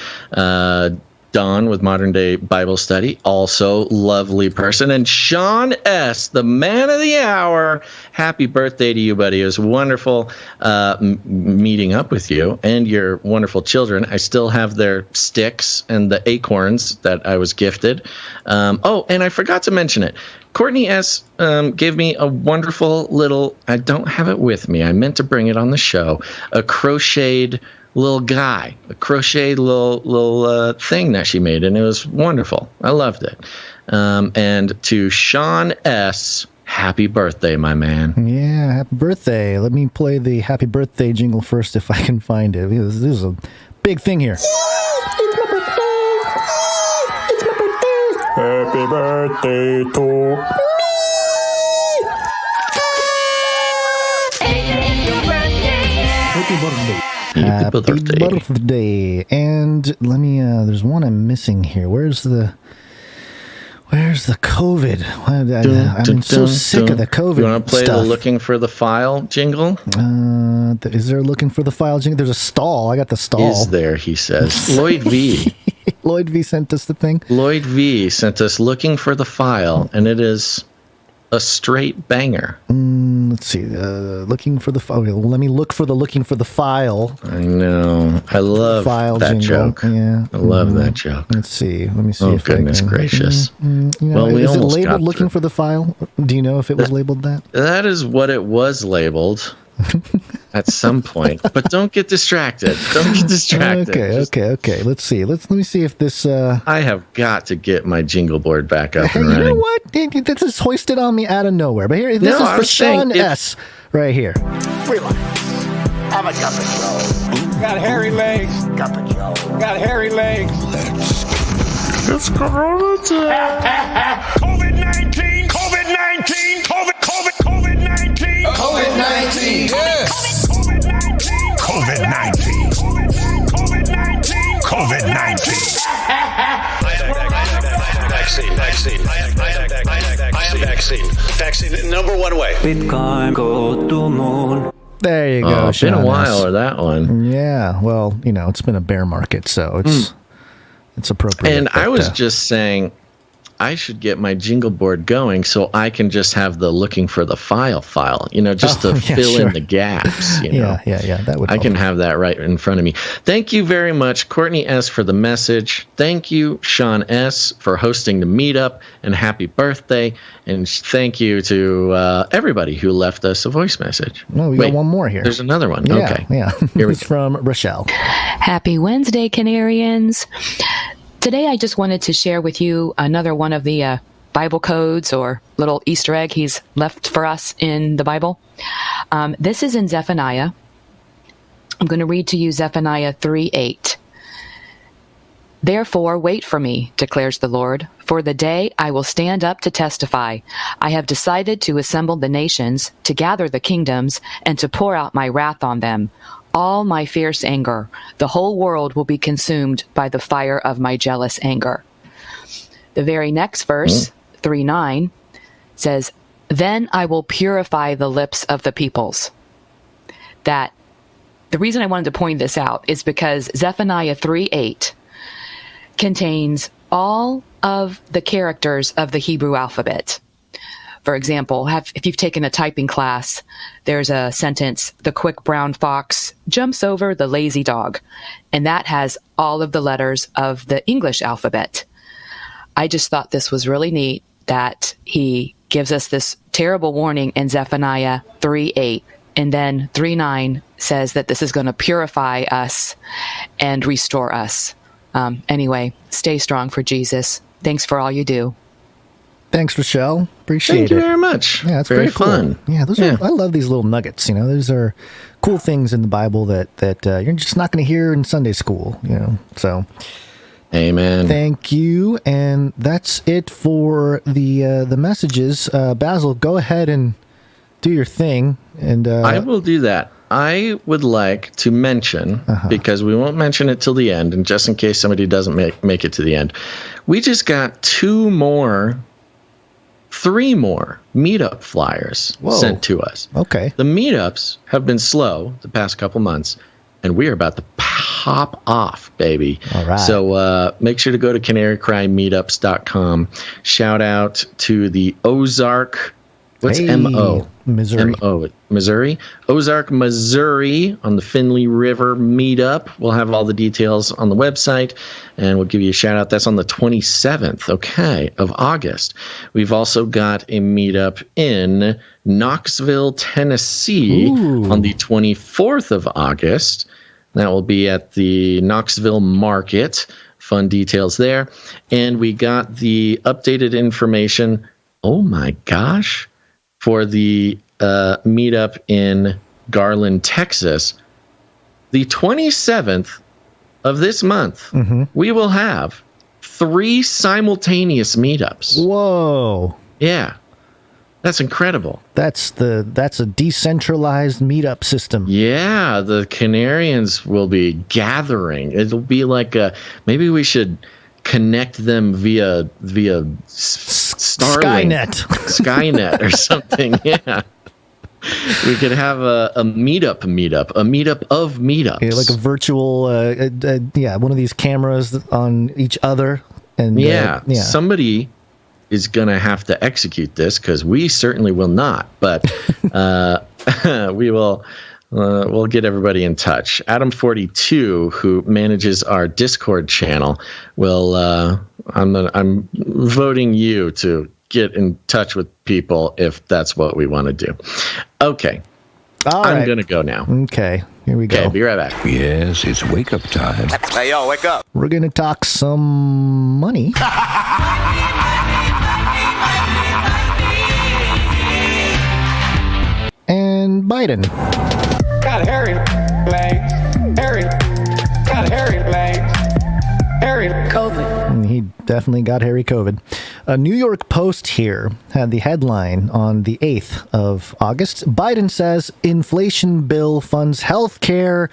Dawn with Modern Day Bible Study, also lovely person. And Sean S., the man of the hour, happy birthday to you, buddy. It was wonderful meeting up with you and your wonderful children. I still have their sticks and the acorns that I was gifted. And I forgot to mention it. Courtney S. Gave me a wonderful little, I don't have it with me, I meant to bring it on the show, a crocheted little guy, a crocheted little thing that she made, and it was wonderful. I loved it. And to Sean S., happy birthday, my man. Yeah, happy birthday. Let me play the happy birthday jingle first if I can find it. This is a big thing here. Happy birthday to me. Happy birthday. Happy birthday. And let me, there's one I'm missing here. Where's the COVID? I'm so sick of the COVID stuff. You want to play the looking for the file jingle? Is there a looking for the file jingle? There's a stall. I got the stall. Is there, he says. Lloyd V. Lloyd V sent us the thing. Lloyd V sent us looking for the file, and it is a straight banger. Let's see. Looking for the file. Let me look for the looking for the file. I know. I love file that jingle. joke. Yeah. I love that joke. Let's see. Let me see. Oh, if goodness gracious. Well, is it labeled looking for the file? Do you know if it was labeled that? That is what it was labeled at some point. But don't get distracted. Okay. Let's see. Let me see if this. I have got to get my jingle board back up and You running. know what? This is hoisted on me out of nowhere. But here, this is for Sean S. Right here. Relax. Have a cup of Joe. Got hairy legs. Cup of Joe. Got hairy legs. It's Corona time. COVID-19. COVID-19. COVID-19. COVID-19. Yes. COVID-19. COVID-19. COVID-19. Vaccine. Number one way. Bitcoin go to moon. There you go. It's been a while or that one. Yeah. Well, it's been a bear market, so it's appropriate. And I was just saying, I should get my jingle board going so I can just have the looking for the file, just to fill in the gaps. Yeah. That would. I can have that right in front of me. Thank you very much, Courtney S., for the message. Thank you, Sean S., for hosting the meetup, and happy birthday. And thank you to everybody who left us a voice message. No, we got one more here. There's another one. Yeah, okay. Yeah. It's from Rochelle. Happy Wednesday, Canarians. Today, I just wanted to share with you another one of the Bible codes or little Easter egg he's left for us in the Bible. This is in Zephaniah. I'm going to read to you Zephaniah 3:8. Therefore, wait for me, declares the Lord, for the day I will stand up to testify. I have decided to assemble the nations, to gather the kingdoms, and to pour out my wrath on them. All my fierce anger. The whole world will be consumed by the fire of my jealous anger. The very next verse, 3:9, says, Then I will purify the lips of the peoples. The reason I wanted to point this out is because Zephaniah 3:8 contains all of the characters of the Hebrew alphabet. For example, if you've taken a typing class, there's a sentence, the quick brown fox jumps over the lazy dog. And that has all of the letters of the English alphabet. I just thought this was really neat that he gives us this terrible warning in Zephaniah 3:8 And then 3:9 says that this is going to purify us and restore us. Anyway, stay strong for Jesus. Thanks for all you do. Thanks, Rochelle. Appreciate it. Thank you very much. Yeah, it's very cool. fun. Yeah, I love these little nuggets. Those are cool things in the Bible that you're just not going to hear in Sunday school. So. Amen. Thank you, and that's it for the messages. Basil, go ahead and do your thing. And I will do that. I would like to mention, because we won't mention it till the end, and just in case somebody doesn't make it to the end, we just got 3 more meetup flyers sent to us. Okay. The meetups have been slow the past couple months, and we are about to pop off, baby. All right. So make sure to go to canarycrymeetups.com. Shout out to the Ozark. What's M-O? Missouri. M-O, Missouri. Ozark, Missouri on the Finley River meetup. We'll have all the details on the website, and we'll give you a shout out. That's on the 27th, of August. We've also got a meetup in Knoxville, Tennessee on the 24th of August. That will be at the Knoxville Market. Fun details there. And we got the updated information. Oh my gosh. For the meetup in Garland, Texas, the 27th of this month, we will have 3 simultaneous meetups. Whoa. Yeah. That's incredible. That's a decentralized meetup system. Yeah, the Canarians will be gathering. It'll be like maybe we should connect them via Starlink. Skynet or something. Yeah. We could have a meetup of meetups. Yeah, like a virtual, one of these cameras on each other. And somebody is going to have to execute this because we certainly will not. But we will. We'll get everybody in touch. Adam42, who manages our Discord channel, will. I'm voting you to get in touch with people if that's what we want to do. Okay. I'm going to go now. Okay. Here we go. Okay, be right back. Yes, it's wake up time. Hey, yo, wake up. We're going to talk some money. And Biden. Got hairy legs. Got hairy legs. Hairy COVID. He definitely got hairy COVID. A New York Post here had the headline on the 8th of August. Biden says inflation bill funds health care.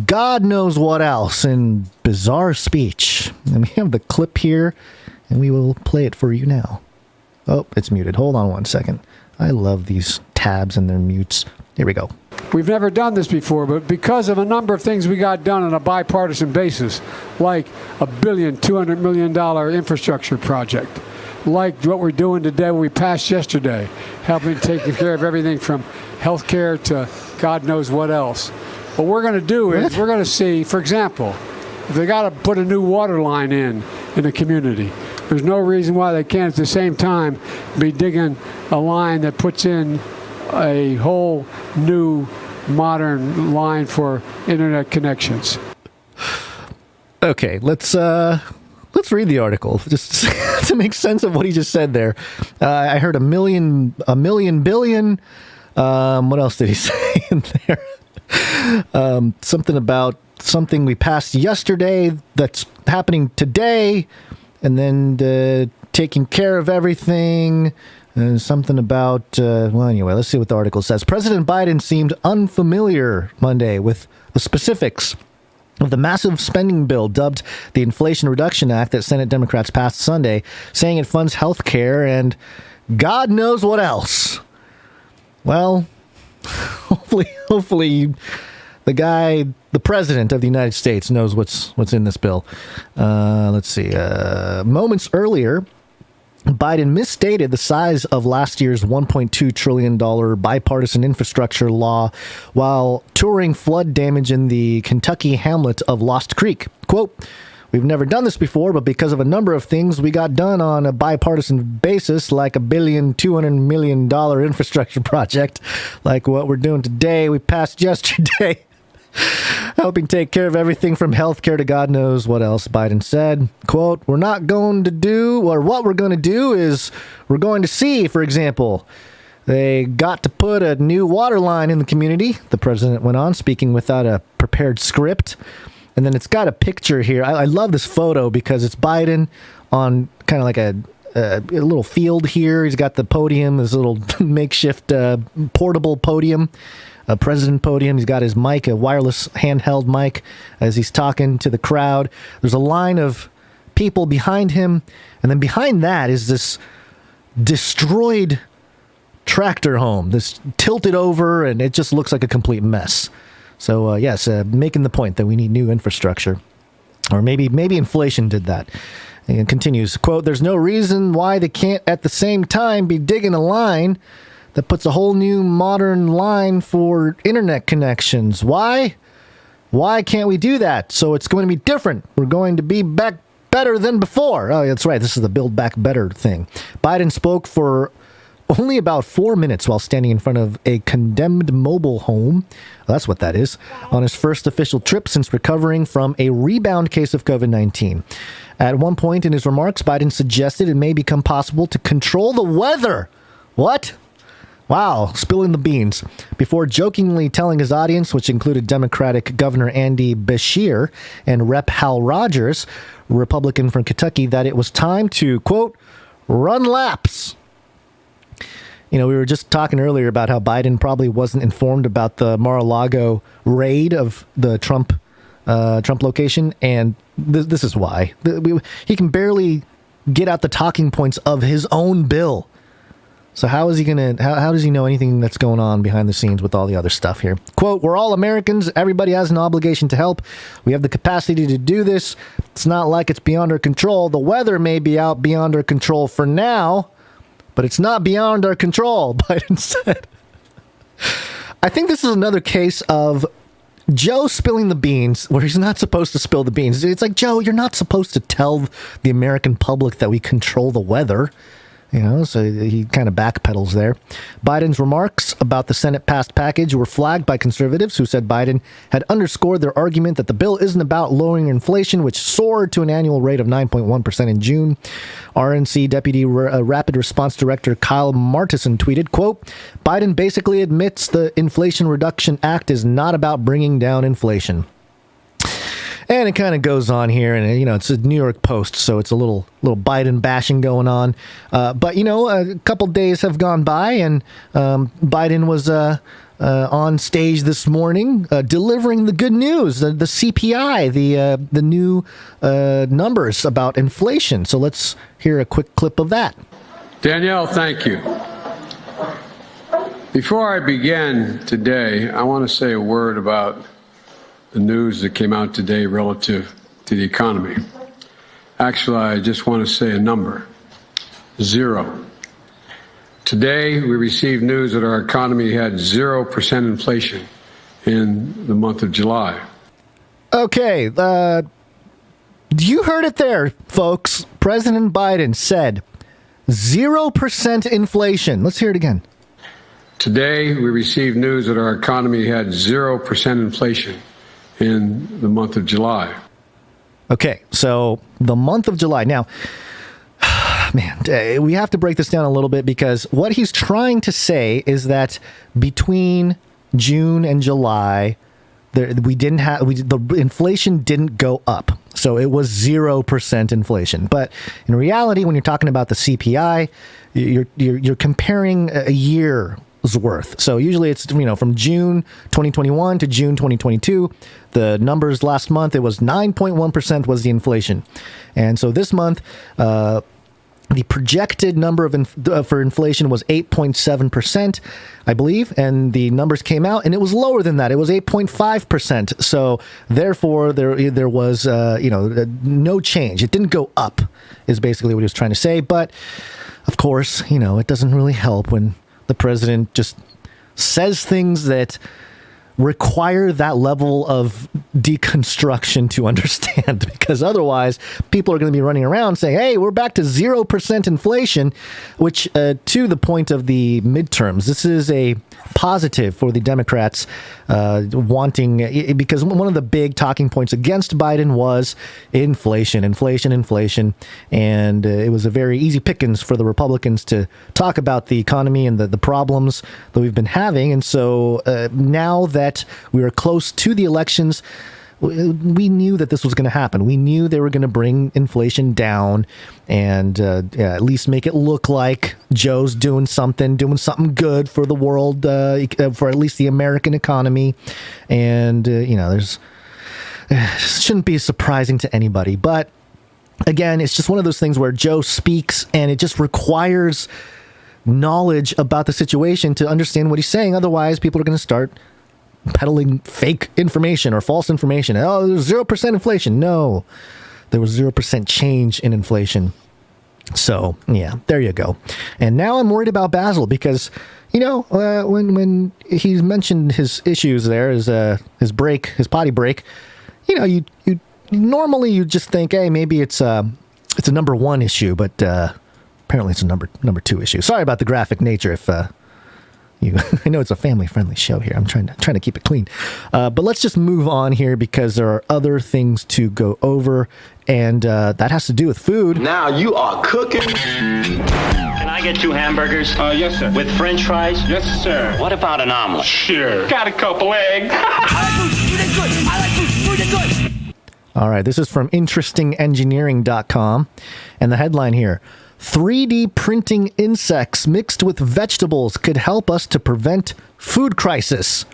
God knows what else in bizarre speech. And we have the clip here, and we will play it for you now. Oh, it's muted. Hold on one second. I love these tabs and their mutes. Here we go. We've never done this before, but because of a number of things we got done on a bipartisan basis, like a $200 million infrastructure project, like what we're doing today, what we passed yesterday, helping taking care of everything from health care to God knows what else. What we're going to do is we're going to see, for example, if they got to put a new water line in the community, there's no reason why they can't at the same time be digging a line that puts in a whole new modern line for internet connections. Okay, let's read the article just to make sense of what he just said there. I heard a million billion. What else did he say in there? Something about something we passed yesterday that's happening today, and then taking care of everything. Something about, anyway, let's see what the article says. President Biden seemed unfamiliar Monday with the specifics of the massive spending bill dubbed the Inflation Reduction Act that Senate Democrats passed Sunday, saying it funds health care and God knows what else. Well, hopefully the president of the United States knows what's in this bill. Let's see. Moments earlier, Biden misstated the size of last year's $1.2 trillion bipartisan infrastructure law while touring flood damage in the Kentucky hamlet of Lost Creek. Quote, We've never done this before, but because of a number of things we got done on a bipartisan basis, like $1.2 billion infrastructure project, like what we're doing today, we passed yesterday, helping take care of everything from healthcare to God knows what else. Biden said, quote, what we're going to do is we're going to see, for example, they got to put a new water line in the community, the president went on, speaking without a prepared script. And then it's got a picture here. I love this photo because it's Biden on kind of like a little field here. He's got the podium, this little makeshift portable podium, a president podium. He's got his mic, a wireless handheld mic, as he's talking to the crowd. There's a line of people behind him. And then behind that is this destroyed tractor home, this tilted over, and it just looks like a complete mess. So, yes, making the point that we need new infrastructure. Or maybe inflation did that. And continues, quote, there's no reason why they can't at the same time be digging a line that puts a whole new modern line for internet connections. Why? Why can't we do that? So it's going to be different. We're going to be back better than before. Oh, that's right. This is the Build Back Better thing. Biden spoke for only about 4 minutes while standing in front of a condemned mobile home. Well, that's what that is. On his first official trip since recovering from a rebound case of COVID-19. At one point in his remarks, Biden suggested it may become possible to control the weather. What? Wow, spilling the beans. Before jokingly telling his audience, which included Democratic Governor Andy Beshear and Rep. Hal Rogers, Republican from Kentucky, that it was time to, quote, run laps. You know, we were just talking earlier about how Biden probably wasn't informed about the Mar-a-Lago raid of the Trump location, and this is why. He can barely get out the talking points of his own bill. So how is he going to, how does he know anything that's going on behind the scenes with all the other stuff here? Quote, we're all Americans. Everybody has an obligation to help. We have the capacity to do this. It's not like it's beyond our control. The weather may be out beyond our control for now, but it's not beyond our control, Biden said. I think this is another case of Joe spilling the beans where he's not supposed to spill the beans. It's like, Joe, you're not supposed to tell the American public that we control the weather. You know, so he kind of backpedals there. Biden's remarks about the Senate-passed package were flagged by conservatives who said Biden had underscored their argument that the bill isn't about lowering inflation, which soared to an annual rate of 9.1% in June. RNC Deputy Rapid Response Director Kyle Martison tweeted, quote, Biden basically admits the Inflation Reduction Act is not about bringing down inflation. And it kind of goes on here, and, you know, it's a New York Post, so it's a little Biden bashing going on. But, you know, a couple days have gone by, and Biden was on stage this morning delivering the good news, the CPI, the new numbers about inflation. So let's hear a quick clip of that. Danielle, thank you. Before I begin today, I want to say a word about the news that came out today relative to the economy. Actually, I just want to say a number. 0. Today, we received news that our economy had 0% inflation in the month of July. Okay, you heard it there, folks. President Biden said 0% inflation. Let's hear it again. Today, we received news that our economy had 0% inflation in the month of July. Okay, so the month of July. Now, man, we have to break this down a little bit because what he's trying to say is that between June and July, the inflation didn't go up. So it was 0% inflation. But in reality, when you're talking about the CPI, you're comparing a year worth. So usually it's, you know, from June 2021 to June 2022. The numbers last month, it was 9.1% was the inflation. And so this month, the projected number for inflation was 8.7%, I believe, and the numbers came out, and it was lower than that. It was 8.5%. So therefore, there was no change. It didn't go up, is basically what he was trying to say. But of course, it doesn't really help when the president just says things that require that level of deconstruction to understand, because otherwise people are going to be running around saying, hey, we're back to 0% inflation, which to the point of the midterms, this is a positive for the Democrats wanting, because one of the big talking points against Biden was inflation. And it was a very easy pickings for the Republicans to talk about the economy and the problems that we've been having. And so now that we are close to the elections, we knew that this was going to happen. We knew they were going to bring inflation down and at least make it look like Joe's doing something good for the world, for at least the American economy. And, shouldn't be surprising to anybody. But again, it's just one of those things where Joe speaks and it just requires knowledge about the situation to understand what he's saying. Otherwise, people are going to start peddling fake information or false information. Oh, there's 0% inflation. No, there was 0% change in inflation. So, yeah, there you go. And now I'm worried about Basil because, when he mentioned his issues there, his potty break, you normally you just think, hey, maybe it's a number one issue, but apparently it's a number two issue. Sorry about the graphic nature if I know it's a family-friendly show here. I'm trying to keep it clean. But let's just move on here because there are other things to go over, and that has to do with food. Now you are cooking. Can I get 2 hamburgers? Yes, sir. With french fries? Yes, sir. What about an omelet? Sure. Got a couple eggs. I like food. Food is good. I like food. Food is good. All right, this is from interestingengineering.com, and the headline here: 3D printing insects mixed with vegetables could help us to prevent food crisis.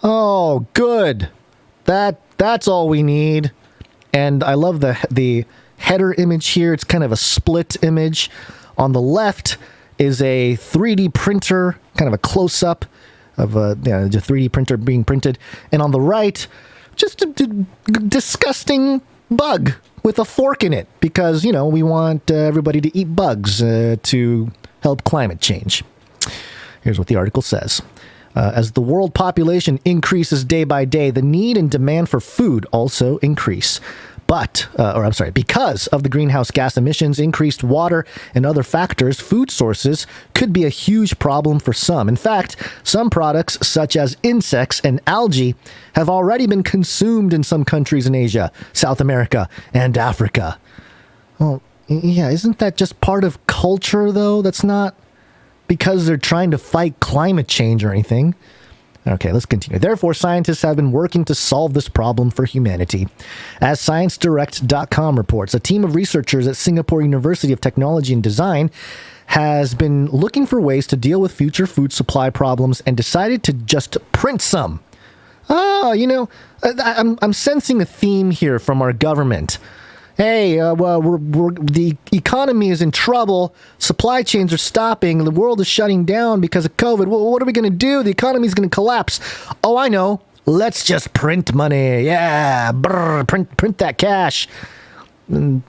Oh, good. That's all we need. And I love the header image here. It's kind of a split image. On the left is a 3D printer, kind of a close-up of the 3D printer being printed. And on the right, just a disgusting bug with a fork in it because, we want everybody to eat bugs to help climate change. Here's what the article says. As the world population increases day by day, the need and demand for food also increase. Because of the greenhouse gas emissions, increased water, and other factors, food sources could be a huge problem for some. In fact, some products, such as insects and algae, have already been consumed in some countries in Asia, South America, and Africa. Well, yeah, isn't that just part of culture, though? That's not because they're trying to fight climate change or anything. Okay, let's continue. Therefore, scientists have been working to solve this problem for humanity. As ScienceDirect.com reports, a team of researchers at Singapore University of Technology and Design has been looking for ways to deal with future food supply problems and decided to just print some. I'm sensing a theme here from our government. Hey, the economy is in trouble. Supply chains are stopping. The world is shutting down because of COVID. What are we going to do? The economy is going to collapse. Oh, I know. Let's just print money. Yeah, print that cash. And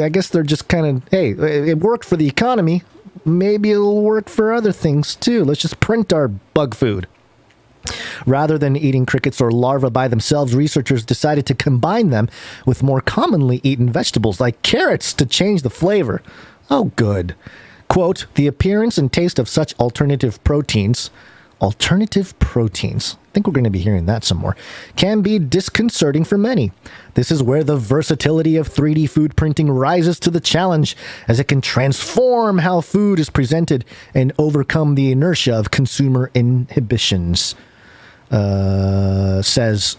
I guess they're just kind of, hey, it worked for the economy. Maybe it'll work for other things too. Let's just print our bug food. Rather than eating crickets or larvae by themselves, researchers decided to combine them with more commonly eaten vegetables like carrots to change the flavor. Oh, good. Quote, the appearance and taste of such alternative proteins, I think we're going to be hearing that some more, can be disconcerting for many. This is where the versatility of 3D food printing rises to the challenge, as it can transform how food is presented and overcome the inertia of consumer inhibitions. Says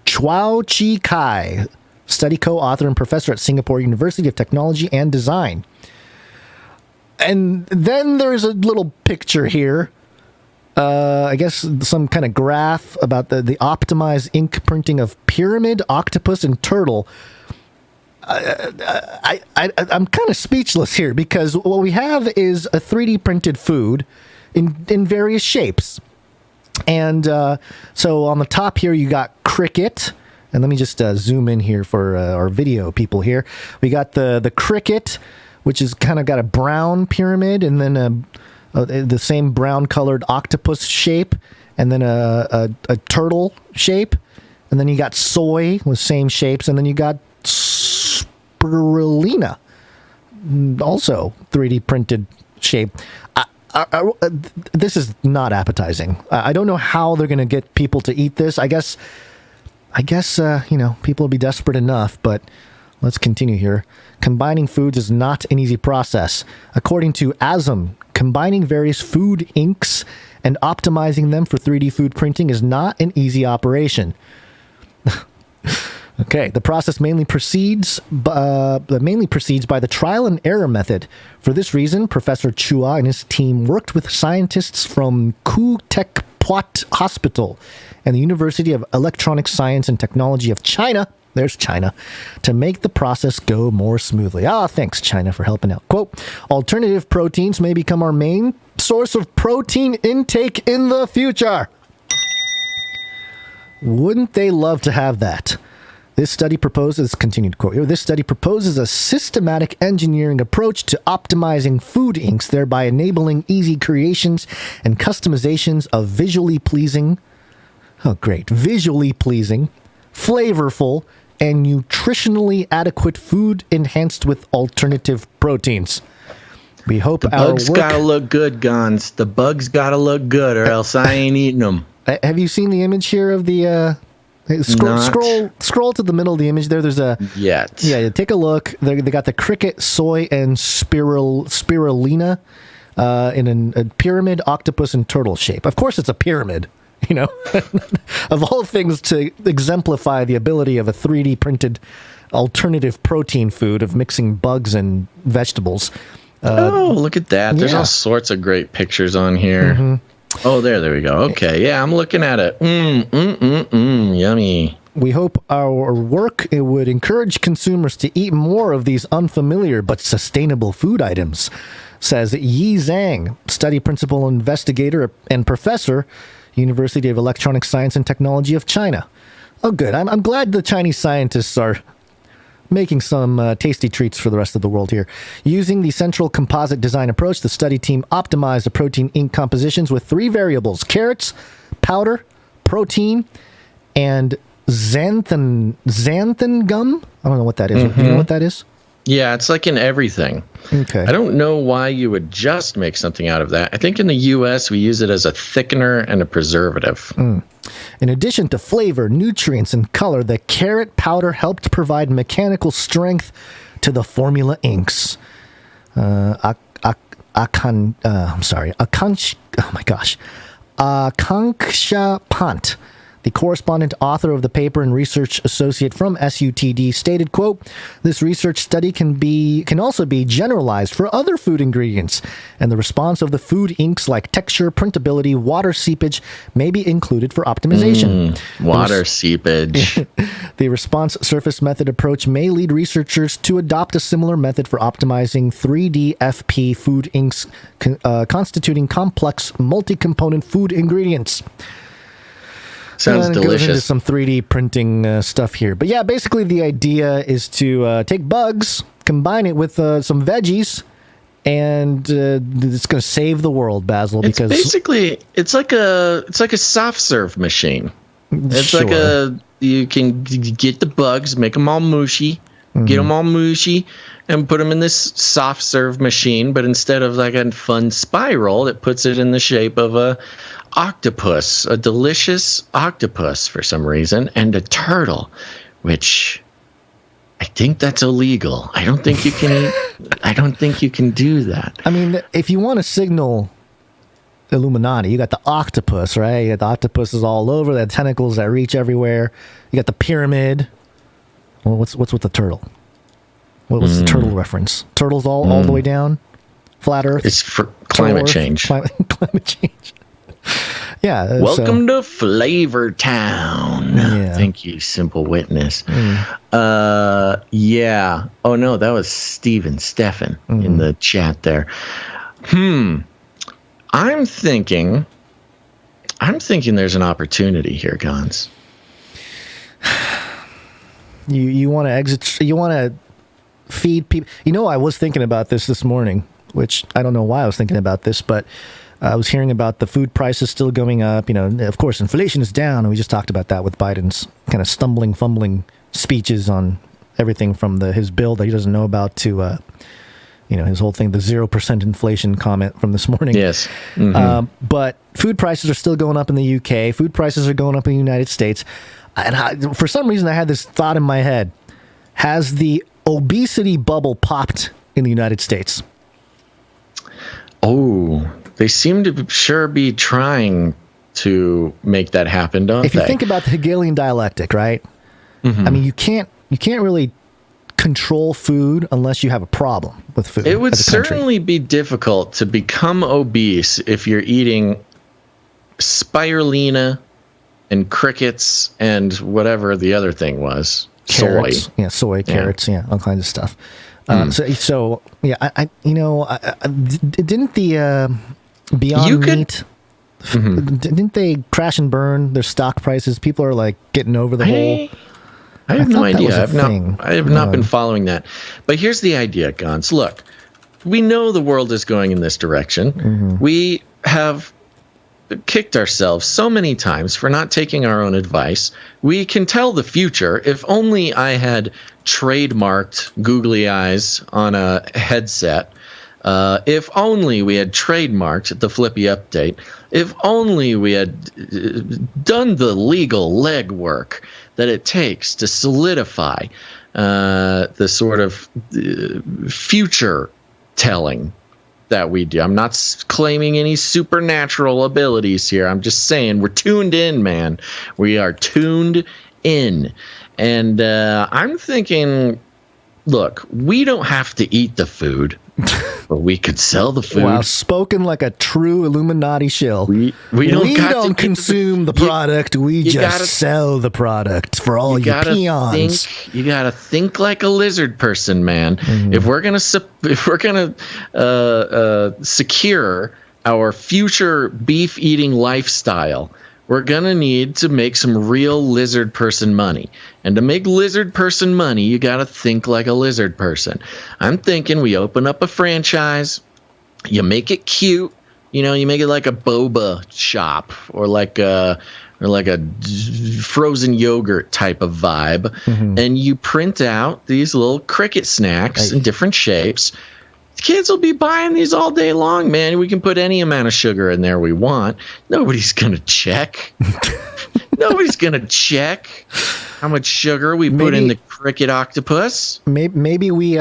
Chuao Chi Kai, study co-author and professor at Singapore University of Technology and Design. And then there's a little picture here. I guess some kind of graph about the optimized ink printing of pyramid, octopus, and turtle. I'm kind of speechless here because what we have is a 3D printed food in various shapes. And so on the top here, you got cricket. And let me just zoom in here for our video people here. We got the cricket, which is kind of got a brown pyramid, and then the same brown colored octopus shape. and then a turtle shape, and then you got soy with same shapes, and then you got spirulina, also 3D printed shape. This is not appetizing. I don't know how they're going to get people to eat this. I guess people will be desperate enough, but let's continue here. Combining foods is not an easy process. According to EXIM, combining various food inks and optimizing them for 3D food printing is not an easy operation. Okay, the process mainly proceeds by the trial and error method. For this reason, Professor Chua and his team worked with scientists from Ku Tek Puat Hospital and the University of Electronic Science and Technology of China. There's China, to make the process go more smoothly. Thanks, China, for helping out. Quote, alternative proteins may become our main source of protein intake in the future. Wouldn't they love to have that? This study proposes, continued quote here, this study proposes a systematic engineering approach to optimizing food inks, thereby enabling easy creations and customizations of visually pleasing, flavorful, and nutritionally adequate food enhanced with alternative proteins. We hope the our bugs work... gotta look good, Gons. The bugs gotta look good, or else I ain't eating them. Have you seen the image here of the... Scroll to the middle of the image there. There's a... Yet. Yeah, take a look. They got the cricket, soy, and spirulina in a pyramid, octopus, and turtle shape. Of course it's a pyramid. Of all things to exemplify the ability of a 3D printed alternative protein food of mixing bugs and vegetables. Look at that. There's all sorts of great pictures on here. Mm-hmm. Oh, there we go. Okay, yeah, I'm looking at it. Yummy. We hope our work would encourage consumers to eat more of these unfamiliar but sustainable food items, says Yi Zhang, study principal investigator and professor, University of Electronic Science and Technology of China. Oh, good. I'm glad the Chinese scientists are making some tasty treats for the rest of the world here. Using the central composite design approach, the study team optimized the protein ink compositions with 3 variables: carrots, powder, protein, and xanthan gum. I don't know what that is. Mm-hmm. Do you know what that is? Yeah, it's like in everything. Okay. I don't know why you would just make something out of that. I think in the U.S. we use it as a thickener and a preservative. In addition to flavor, nutrients, and color, the carrot powder helped provide mechanical strength to the formula inks. Akanksha Pant, the correspondent author of the paper and research associate from SUTD, stated, quote, this research study can also be generalized for other food ingredients, and the response of the food inks like texture, printability, water seepage may be included for optimization. Water seepage. The response surface method approach may lead researchers to adopt a similar method for optimizing 3D FP food inks constituting complex multi-component food ingredients. Sounds delicious. Goes into some 3D printing stuff here. But yeah, basically the idea is to take bugs, combine it with some veggies, and it's going to save the world, Basil. Because basically it's like a soft serve machine. It's like you can get the bugs, make them all mushy, get them all mushy, and put them in this soft serve machine. But instead of like a fun spiral, it puts it in the shape of a octopus, a delicious octopus for some reason, and a turtle, which I think that's illegal. I don't think you can do that. I mean, if you want to signal Illuminati, you got the octopus, right? You got the octopuses all over, the tentacles that reach everywhere. You got the pyramid. Well, what's with the turtle? What's the turtle reference? Turtles all the way down? Flat Earth? It's for climate change. Climate change. Yeah. Welcome to Flavor Town. Yeah. Thank you, Simple Witness. Yeah. Oh no, that was Stephen in the chat there. I'm thinking there's an opportunity here, Gons. You want to exit? You want to feed people? I was thinking about this morning, which I don't know why I was thinking about this, but I was hearing about the food prices still going up. Of course, inflation is down, and we just talked about that with Biden's kind of fumbling speeches on everything from his bill that he doesn't know about to, his whole thing, the 0% inflation comment from this morning. Yes. Mm-hmm. But food prices are still going up in the UK. Food prices are going up in the United States. And for some reason, I had this thought in my head. Has the obesity bubble popped in the United States? Oh, they seem to be trying to make that happen, don't they? If you think about the Hegelian dialectic, right? Mm-hmm. I mean, you can't really control food unless you have a problem with food. It would certainly be difficult to become obese if you're eating spirulina and crickets and whatever the other thing was. Carrots. Soy. Yeah, soy, carrots, all kinds of stuff. So yeah, didn't the Beyond Meat, didn't they crash and burn their stock prices? People are like getting over the whole... I have no idea. I have not been following that. But here's the idea, Gons. Look, we know the world is going in this direction. Mm-hmm. We have kicked ourselves so many times for not taking our own advice. We can tell the future. If only I had trademarked googly eyes on a headset. If only we had trademarked the Flippy update. If only we had done the legal legwork that it takes to solidify the sort of future telling that we do. I'm not claiming any supernatural abilities here. I'm just saying we're tuned in, man. We are tuned in. And I'm thinking, look, we don't have to eat the food, but we could sell the food. Wow, spoken like a true Illuminati shill. We don't consume the product. We just sell the product for all you peons. You gotta think like a lizard person, man. Mm-hmm. If we're gonna secure our future beef eating lifestyle, we're going to need to make some real lizard person money. And to make lizard person money, you got to think like a lizard person. I'm thinking we open up a franchise, you make it cute, you make it like a boba shop or like a frozen yogurt type of vibe. Mm-hmm. And you print out these little cricket snacks in different shapes. Kids will be buying these all day long, man. We can put any amount of sugar in there we want. Nobody's going to check. Nobody's going to check how much sugar we put in the cricket octopus. Maybe we,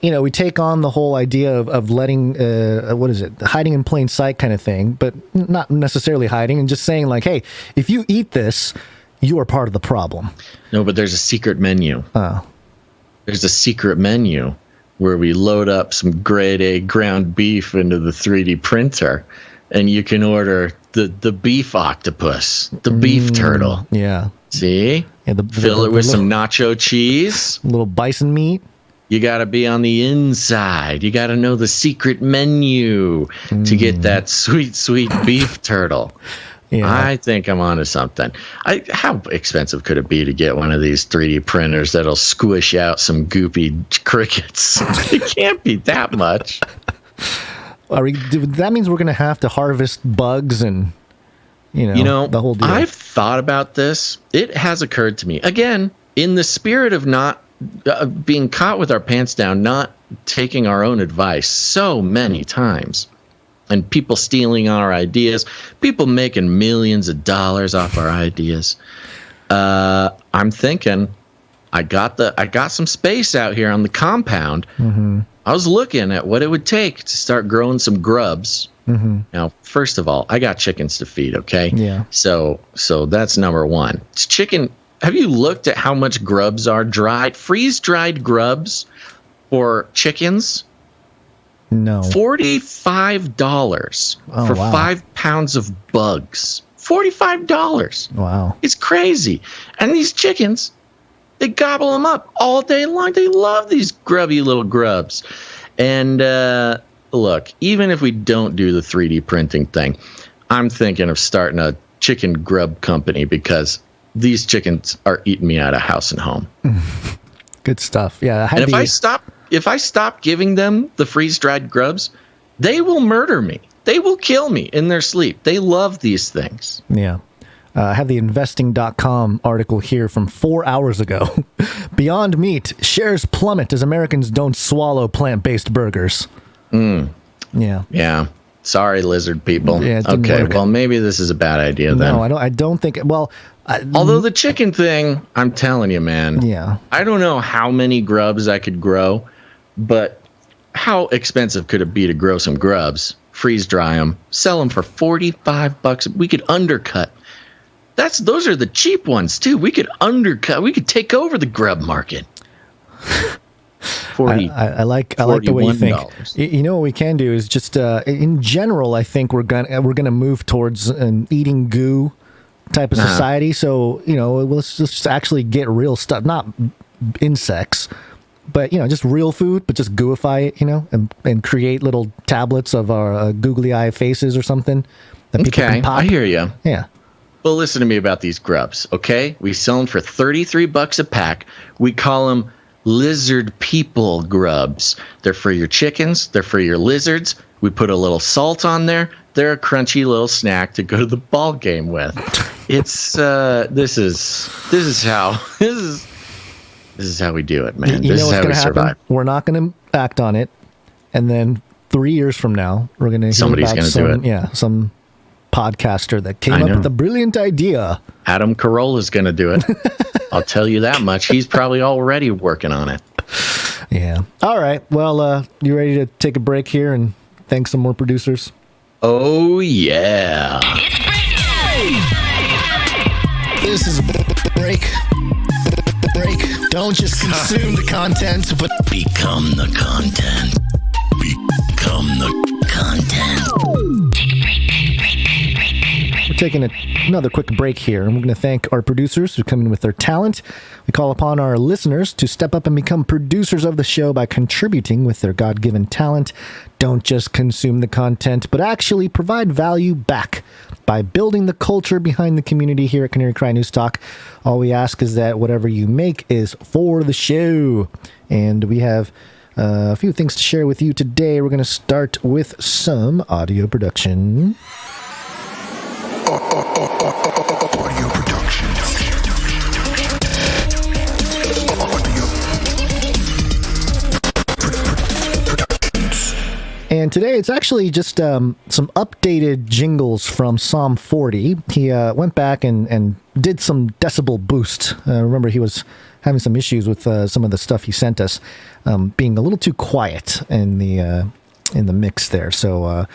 we take on the whole idea of letting, hiding in plain sight kind of thing, but not necessarily hiding and just saying like, hey, if you eat this, you are part of the problem. No, but there's a secret menu. Oh. There's a secret menu where we load up some grade A ground beef into the 3D printer, and you can order the beef octopus, the beef turtle. Yeah. See? Yeah, fill it with some nacho cheese. A little bison meat. You got to be on the inside. You got to know the secret menu to get that sweet, sweet beef turtle. Yeah. I think I'm onto something. How expensive could it be to get one of these 3D printers that'll squish out some goopy crickets? It can't be that much. That means we're going to have to harvest bugs and, the whole deal. I've thought about this. It has occurred to me. Again, in the spirit of not being caught with our pants down, not taking our own advice so many times. And people stealing our ideas, people making millions of dollars off our ideas. I'm thinking, I got some space out here on the compound. Mm-hmm. I was looking at what it would take to start growing some grubs. Mm-hmm. Now, first of all, I got chickens to feed. Okay. Yeah. So that's number one. It's chicken. Have you looked at how much grubs are freeze-dried grubs for chickens? No. $45 for 5 pounds of bugs. $45. Wow. It's crazy. And these chickens, they gobble them up all day long. They love these grubby little grubs. And look, even if we don't do the 3D printing thing, I'm thinking of starting a chicken grub company because these chickens are eating me out of house and home. Good stuff. Yeah. If I stop giving them the freeze-dried grubs, they will murder me. They will kill me in their sleep. They love these things. Yeah. I have the investing.com article here from 4 hours ago. Beyond Meat, shares plummet as Americans don't swallow plant-based burgers. Yeah. Yeah. Sorry, lizard people. Yeah, okay, well, maybe this is a bad idea then. No, I don't think... Well... Although the chicken thing, I'm telling you, man. Yeah. I don't know how many grubs I could grow, but how expensive could it be to grow some grubs, freeze dry them, sell them for $45? We could undercut. Those are the cheap ones too. We could undercut. We could take over the grub market. I like the way you think. You know what we can do is just in general. I think we're gonna move towards an eating goo type of society. So let's just actually get real stuff, not insects, but just real food, but just gooify it, and create little tablets of our googly eye faces or something that people can pop. I hear you. Yeah. Well, listen to me about these grubs, okay? We sell them for $33 a pack. We call them lizard people grubs. They're for your chickens. They're for your lizards. We put a little salt on there. They're a crunchy little snack to go to the ball game with. It's this is how we do it, man. You this know is what's how going we to happen? survive. We're not going to act on it, and then 3 years from now, we're going to Somebody's going to do it. Yeah, some podcaster that came up with a brilliant idea. Adam Carolla's going to do it. I'll tell you that much. He's probably already working on it. Yeah. All right. Well, you ready to take a break here and thank some more producers? Oh, yeah. This is a break. Don't just consume the content, but become the content. Become the content. We're taking another quick break here, and we're going to thank our producers who come in with their talent. We call upon our listeners to step up and become producers of the show by contributing with their God-given talent. Don't just consume the content, but actually provide value back by building the culture behind the community here at Canary Cry News Talk. All we ask is that whatever you make is for the show. And we have a few things to share with you today. We're going to start with some audio production. Audio production. And today it's actually just some updated jingles from Psalm 40. He went back and did some decibel boost. Remember, he was having some issues with some of the stuff he sent us, being a little too quiet in the mix there. So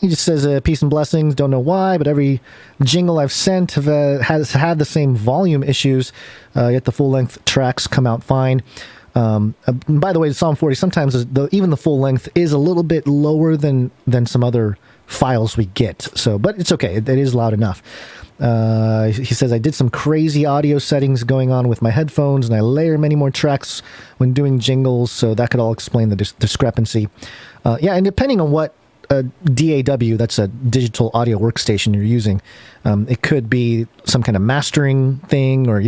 he just says, peace and blessings, don't know why, but every jingle I've sent has had the same volume issues, yet the full-length tracks come out fine. By the way, Psalm 40, sometimes even the full length is a little bit lower than some other files we get. So, but it's okay. It is loud enough. He says, I did some crazy audio settings going on with my headphones, and I layer many more tracks when doing jingles, so that could all explain the discrepancy. And depending on what DAW, that's a digital audio workstation you're using, it could be some kind of mastering thing, or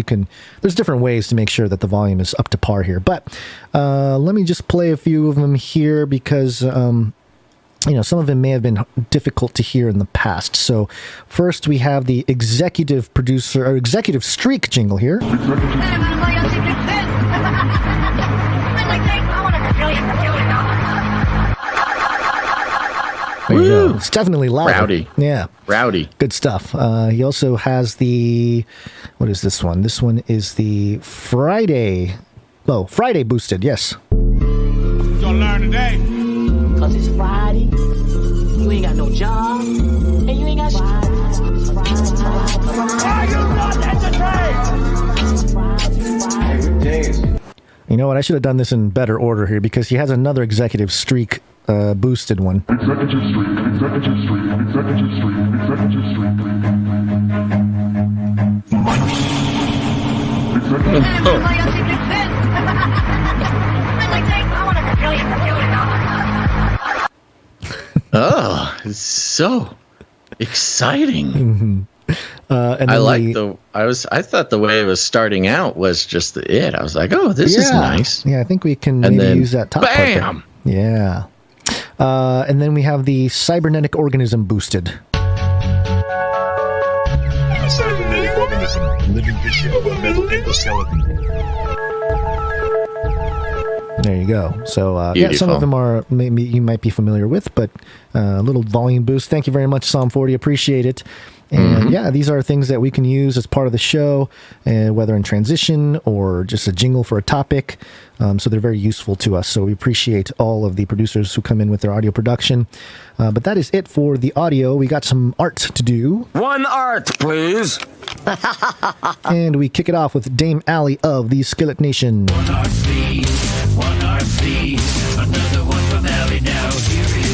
there's different ways to make sure that the volume is up to par here. But let me just play a few of them here because some of them may have been difficult to hear in the past. So first we have the executive producer or executive streak jingle here. Woo! It's definitely loud. Rowdy. Yeah. Rowdy. Good stuff. He also has what is this one? This one is the Friday boosted, yes. You gonna learn today? Cause it's Friday, you ain't got no job, and you ain't got shit. Are you not entertained? You know what? I should have done this in better order here because he has another executive streak boosted one. Executive streak. Oh, it's so exciting. Mm-hmm. And I thought the way it was starting out was just it. I was like, oh, this is nice. Yeah, I think we can use that top bam! part there. Yeah. And then we have the cybernetic organism boosted. A cybernetic organism, living tissue of a metal endoskeleton. There you go. So, yeah, some of them are maybe you might be familiar with, but a little volume boost. Thank you very much, Psalm 40. Appreciate it. And yeah, these are things that we can use as part of the show, whether in transition or just a jingle for a topic. So they're very useful to us. So we appreciate all of the producers who come in with their audio production. But that is it for the audio. We got some art to do. One art, please. And we kick it off with Dame Allie of the Skillet Nation. One art, please. One art, please. Another one from Allie now. Here it is.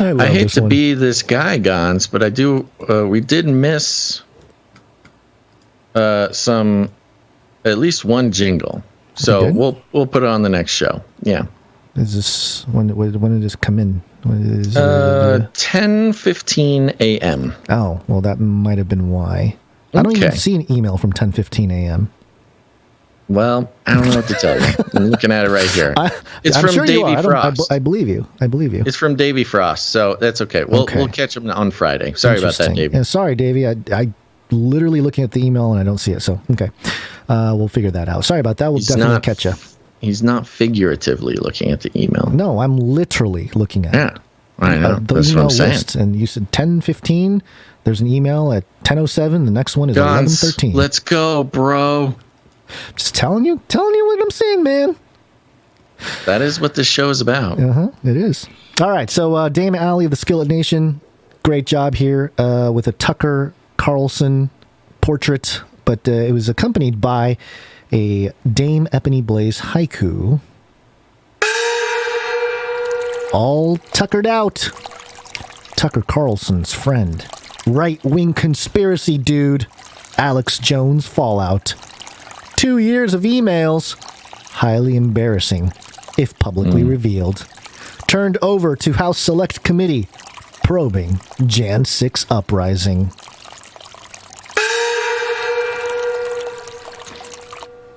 I hate to be this guy, Gons, but I do. We did miss some, at least one jingle, so we'll put it on the next show. Yeah. Is this when did this come in? 10:15 a.m. Oh, well, that might have been why. I don't even see an email from 10:15 a.m. Well, I don't know what to tell you. I'm looking at it right here. It's I'm from sure Davy Frost. I believe you. I believe you. It's from Davy Frost, so that's okay. We'll catch him on Friday. Sorry about that, Davy. Yeah, sorry, Davy. I literally looking at the email and I don't see it. So okay, we'll figure that out. Sorry about that. We'll definitely catch you. He's not figuratively looking at the email. No, I'm literally looking at it. I know. That's what I'm saying. List, and you said 10:15. There's an email at 10:07. The next one is 11:13. Let's go, bro. Just telling you what I'm saying, man. That is what this show is about. It is. All right, so Dame Allie of the Skillet Nation, great job here with a Tucker Carlson portrait, but it was accompanied by a Dame Ebony Blaze haiku. All tuckered out. Tucker Carlson's friend. Right-wing conspiracy dude. Alex Jones fallout. 2 years of emails, highly embarrassing, if publicly revealed. Turned over to House Select Committee, probing Jan 6 uprising.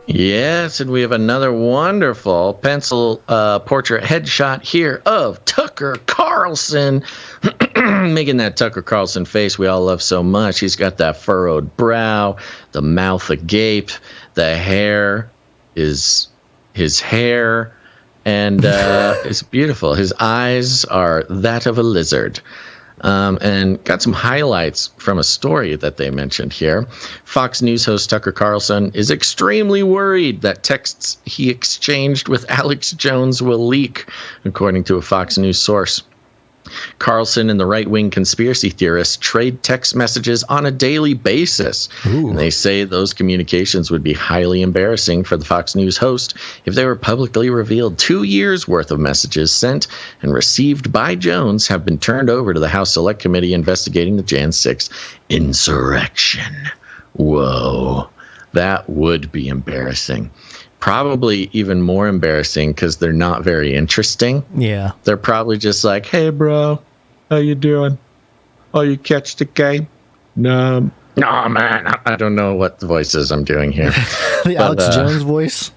Yes, and we have another wonderful pencil portrait headshot here of Tucker Carlson, making that Tucker Carlson face we all love so much. He's got that furrowed brow, the mouth agape, the hair is his hair, and it's beautiful. His eyes are that of a lizard. And got some highlights from a story that they mentioned here. Fox News host Tucker Carlson is extremely worried that texts he exchanged with Alex Jones will leak, according to a Fox News source. Carlson and the right-wing conspiracy theorists trade text messages on a daily basis. And they say those communications would be highly embarrassing for the Fox News host if they were publicly revealed. 2 years' worth of messages sent and received by Jones have been turned over to the House Select Committee investigating the Jan 6 insurrection. Whoa, that would be embarrassing. Probably even more embarrassing because they're not very interesting. Yeah. They're probably just like, hey, bro, how you doing? Oh, you catch the game? No, man, I don't know what the voices I'm doing here. The Alex Jones voice?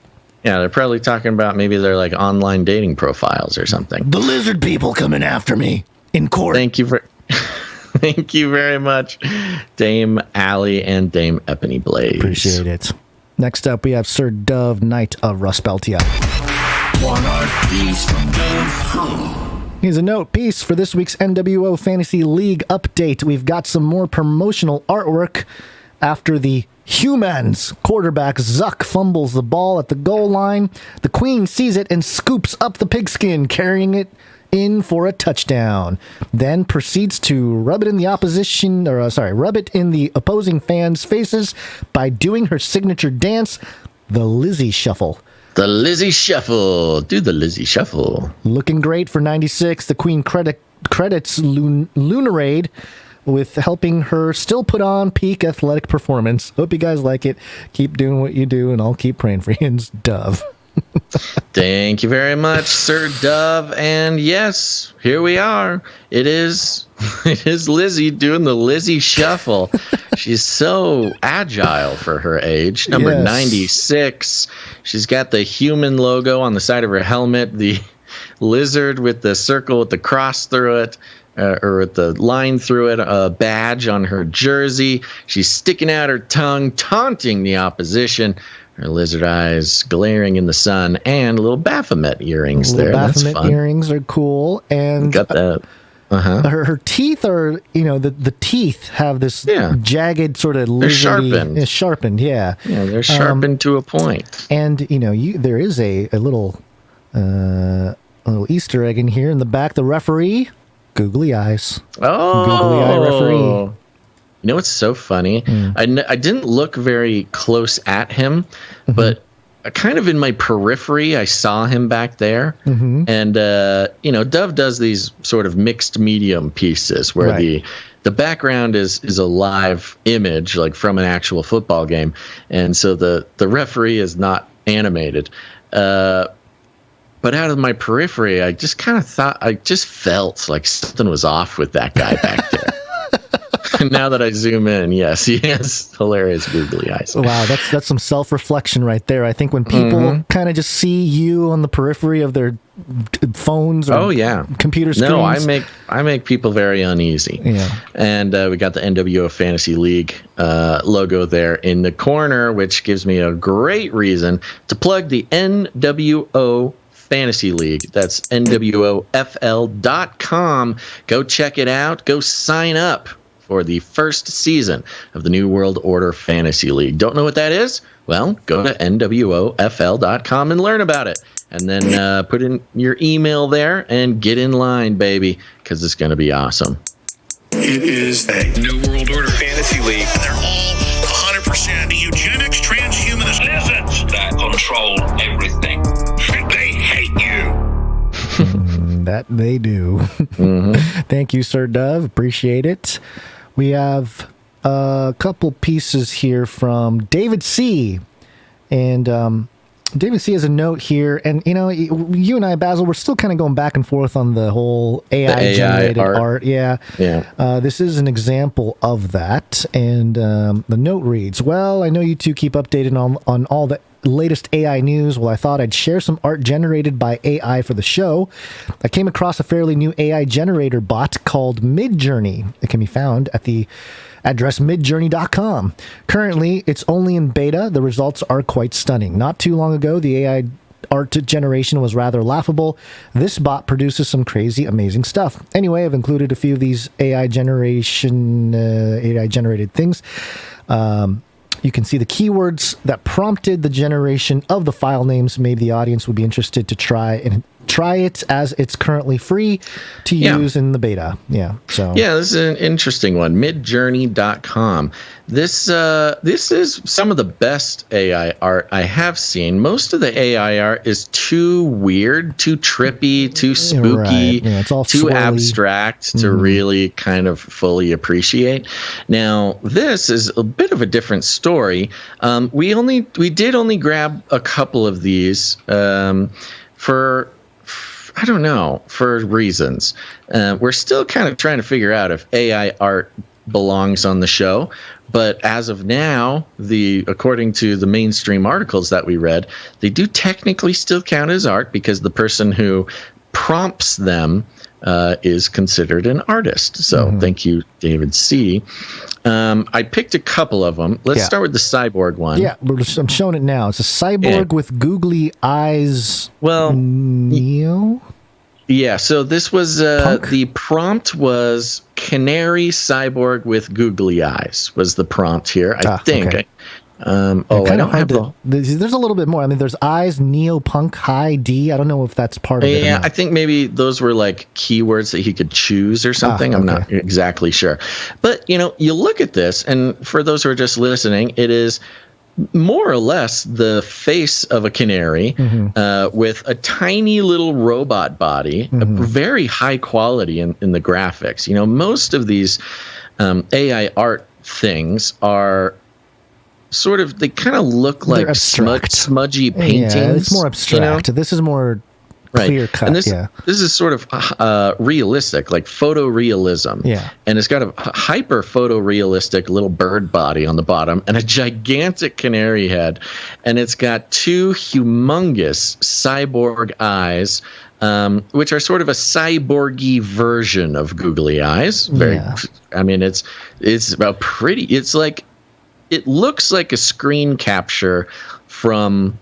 Yeah, they're probably talking about maybe they're like online dating profiles or something. The lizard people coming after me in court. Thank you very much, Dame Allie and Dame Ebony Blaze. Appreciate it. Next up, we have Sir Dove, Knight of Ruspeltia. One art piece from Dove. Here's a note piece for this week's NWO Fantasy League update. We've got some more promotional artwork after the Humans quarterback Zuck fumbles the ball at the goal line. The Queen sees it and scoops up the pigskin, carrying it in for a touchdown. Then proceeds to rub it in the opposing fans' faces by doing her signature dance, the Lizzie Shuffle. The Lizzie Shuffle. Do the Lizzie Shuffle. Looking great for 96. The Queen credits Lunarade with helping her still put on peak athletic performance. Hope you guys like it. Keep doing what you do, and I'll keep praying for you. It's Dove. Thank you very much, Sir Dove. And yes, here we are. It is Lizzie doing the Lizzie Shuffle. She's so agile for her age. Number 96. She's got the human logo on the side of her helmet, the lizard with the circle with the cross through it, or with the line through it, a badge on her jersey. She's sticking out her tongue, taunting the opposition. Her lizard eyes glaring in the sun, and little Baphomet earrings there. That's fun. Baphomet earrings are cool, and got that. Her teeth are, the teeth have this jagged sort of they're sharpened. It's sharpened, yeah. Yeah, they're sharpened to a point. And there is a little Easter egg in here in the back. The referee, googly eyes. Oh, googly eye referee. You know what's so funny? I didn't look very close at him, but kind of in my periphery, I saw him back there. And, Dove does these sort of mixed medium pieces where the background is a live image, like from an actual football game. And so the referee is not animated. But out of my periphery, I just kind of felt like something was off with that guy back there. Now that I zoom in, yes, he has hilarious googly eyes. Wow, that's some self-reflection right there. I think when people kind of just see you on the periphery of their phones or computer screens. No, I make people very uneasy. Yeah. And we got the NWO Fantasy League logo there in the corner, which gives me a great reason to plug the NWO Fantasy League. That's NWOFL.com. Go check it out. Go sign up for the first season of the New World Order Fantasy League. Don't know what that is? Well, go to NWOFL.com and learn about it. And then put in your email there and get in line, baby, because it's going to be awesome. It is a New World Order Fantasy League. They're all 100% eugenics, transhumanist lizards that control everything. They hate you. That they do. Thank you, Sir Dove. Appreciate it. We have a couple pieces here from David C. And David C. has a note here. And, you and I, Basil, we're still kind of going back and forth on the whole AI-generated art. Yeah. This is an example of that. And the note reads, well, I know you two keep updated on all the latest AI news. Well, I thought I'd share some art generated by AI for the show. I came across a fairly new AI generator bot called Midjourney. It can be found at the address midjourney.com. Currently, it's only in beta. The results are quite stunning. Not too long ago, the AI art generation was rather laughable. This bot produces some crazy, amazing stuff. Anyway, I've included a few of these AI generated things. You can see the keywords that prompted the generation of the file names. Maybe the audience would be interested to try it, as it's currently free to use in the beta. This is an interesting one. Midjourney.com. This is some of the best AI art I have seen. Most of the AI art is too weird, too trippy, too spooky, it's all too swirly, abstract to really kind of fully appreciate. Now, this is a bit of a different story. We did only grab a couple of these for reasons. We're still kind of trying to figure out if AI art belongs on the show. But as of now, according to the mainstream articles that we read, they do technically still count as art because the person who prompts them is considered an artist. So thank you, David C. I picked a couple of them. Let's start with the cyborg one. Yeah, I'm showing it now. It's a cyborg with googly eyes. Well, Neo? Yeah, so this was the prompt was Canary Cyborg with googly eyes was the prompt here, I think. Okay. I don't have there's a little bit more. I mean, there's eyes, Neopunk, High D. I don't know if that's part of it. Yeah, I think maybe those were like keywords that he could choose or something. I'm not exactly sure. But, you look at this, and for those who are just listening, it is more or less the face of a canary with a tiny little robot body, a very high quality in the graphics. Most of these AI art things are sort of, they kind of look like smudgy paintings. Yeah, it's more abstract. This is more Right. Clear cut, and this is sort of realistic, like photorealism. Yeah. And it's got a hyper photorealistic little bird body on the bottom and a gigantic canary head. And it's got two humongous cyborg eyes, which are sort of a cyborgy version of googly eyes. I mean, it's about pretty. It's like, it looks like a screen capture from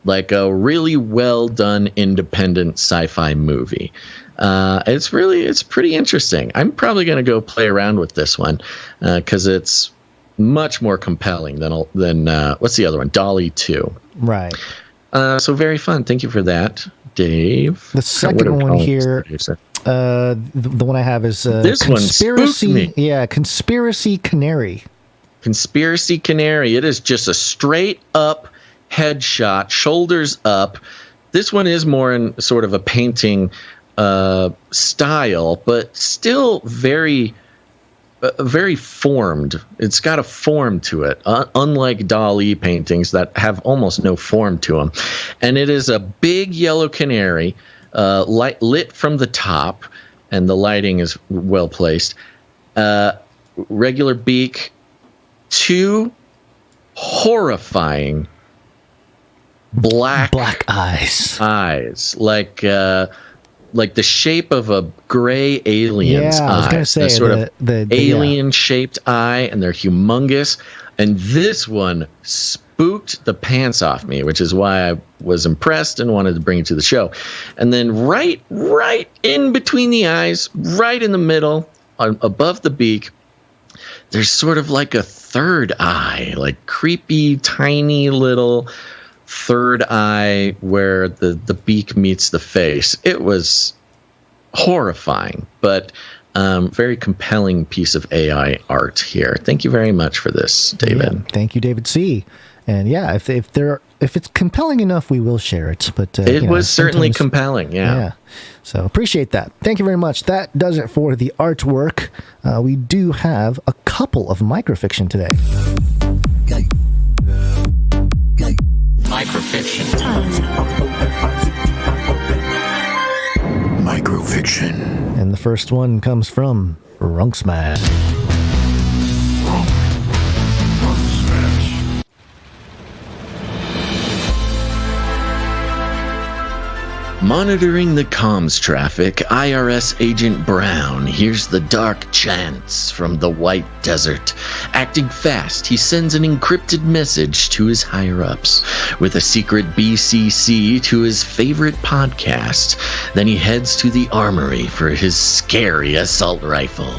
like a really well done independent sci-fi movie. It's pretty interesting. I'm probably going to go play around with this one because it's much more compelling than what's the other one? DALL-E 2. Right. So very fun. Thank you for that, Dave. The second one here, the one I have is this Conspiracy. One spooked me. Yeah, Conspiracy Canary. Conspiracy Canary. It is just a straight up headshot, shoulders up. This one is more in sort of a painting style, but still very formed. It's got a form to it, unlike DALL-E paintings that have almost no form to them. And it is a big yellow canary, lit from the top, and the lighting is well placed. Regular beak, two horrifying black eyes, like the shape of a gray alien's eye. I was gonna say sort of alien shaped eye, and they're humongous. And this one spooked the pants off me, which is why I was impressed and wanted to bring it to the show. And then right in between the eyes, right in the middle, above the beak, there's sort of like a third eye, like creepy, tiny little third eye where the beak meets the face. It was horrifying, but very compelling piece of AI art here. Thank you very much for this, David. Yeah, thank you, David C. And yeah, if it's compelling enough, we will share it. But it was certainly compelling. Yeah. So appreciate that. Thank you very much. That does it for the artwork. We do have a couple of microfiction today. Microfiction. Microfiction. And the first one comes from Runksmash. Monitoring the comms traffic, IRS Agent Brown hears the dark chants from the White Desert. Acting fast, he sends an encrypted message to his higher-ups with a secret BCC to his favorite podcast. Then he heads to the armory for his scary assault rifle.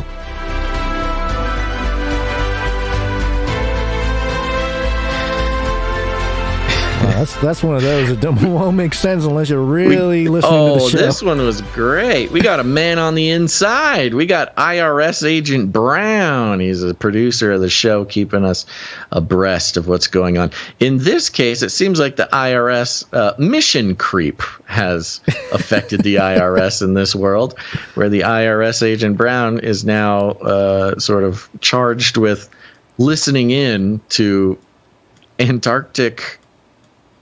That's one of those that won't make sense unless you're really listening to the show. This one was great. We got a man on the inside. We got IRS Agent Brown. He's a producer of the show, keeping us abreast of what's going on. In this case, it seems like the IRS mission creep has affected the IRS in this world, where the IRS Agent Brown is now sort of charged with listening in to Antarctic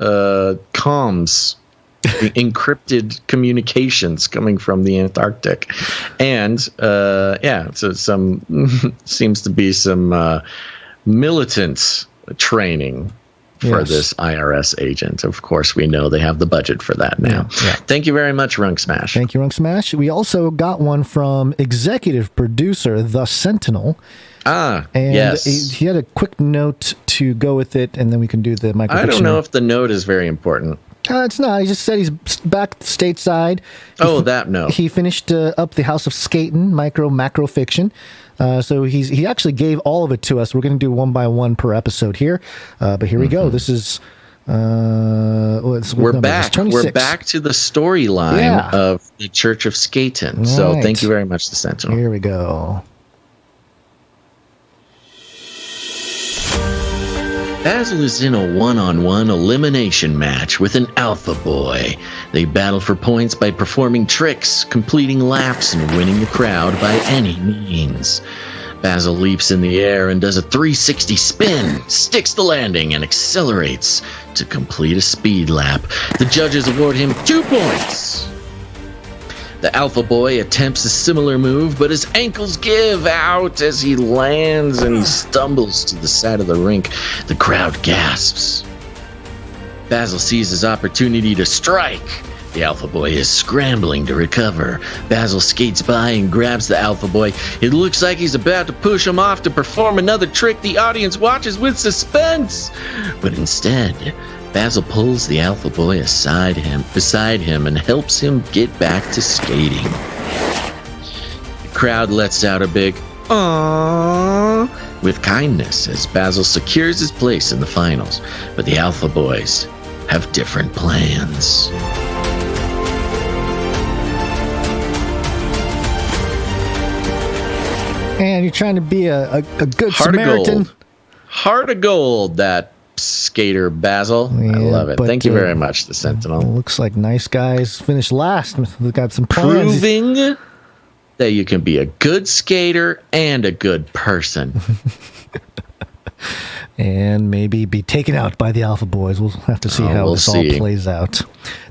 comms, encrypted communications coming from the Antarctic, and so some seems to be some militant training for this IRS agent. Of course, we know they have the budget for that now. Yeah. Thank you very much, Runksmash. Thank you, Runksmash. We also got one from executive producer The Sentinel. And yes. He had a quick note to go with it, and then we can do the microfiction. I don't know if the note is very important. It's not. He just said he's back stateside. That note. He finished up the House of Skaten, macro fiction. So he actually gave all of it to us. We're going to do one by one per episode here. But here we go. This is... we're back. We're back to the storyline of the Church of Skaten. Right. So thank you very much, The Sentinel. Here we go. Basil is in a one-on-one elimination match with an alpha boy. They battle for points by performing tricks, completing laps, and winning the crowd by any means. Basil leaps in the air and does a 360 spin, sticks the landing, and accelerates to complete a speed lap. The judges award him 2 points. The Alpha Boy attempts a similar move, but his ankles give out as he lands and he stumbles to the side of the rink. The crowd gasps. Basil sees his opportunity to strike. The Alpha Boy is scrambling to recover. Basil skates by and grabs the Alpha Boy. It looks like he's about to push him off to perform another trick. The audience watches with suspense. But instead, Basil pulls the Alpha Boy beside him and helps him get back to skating. The crowd lets out a big "Aww" with kindness as Basil secures his place in the finals. But the Alpha Boys have different plans. And you're trying to be a good Heart Samaritan. Of gold. Heart of gold, that skater Basil. I love it. Thank you very much, the Sentinel. Looks like nice guys finished last. We've got some plans. Proving that you can be a good skater and a good person. And maybe be taken out by the Alpha Boys. We'll have to see how this all plays out.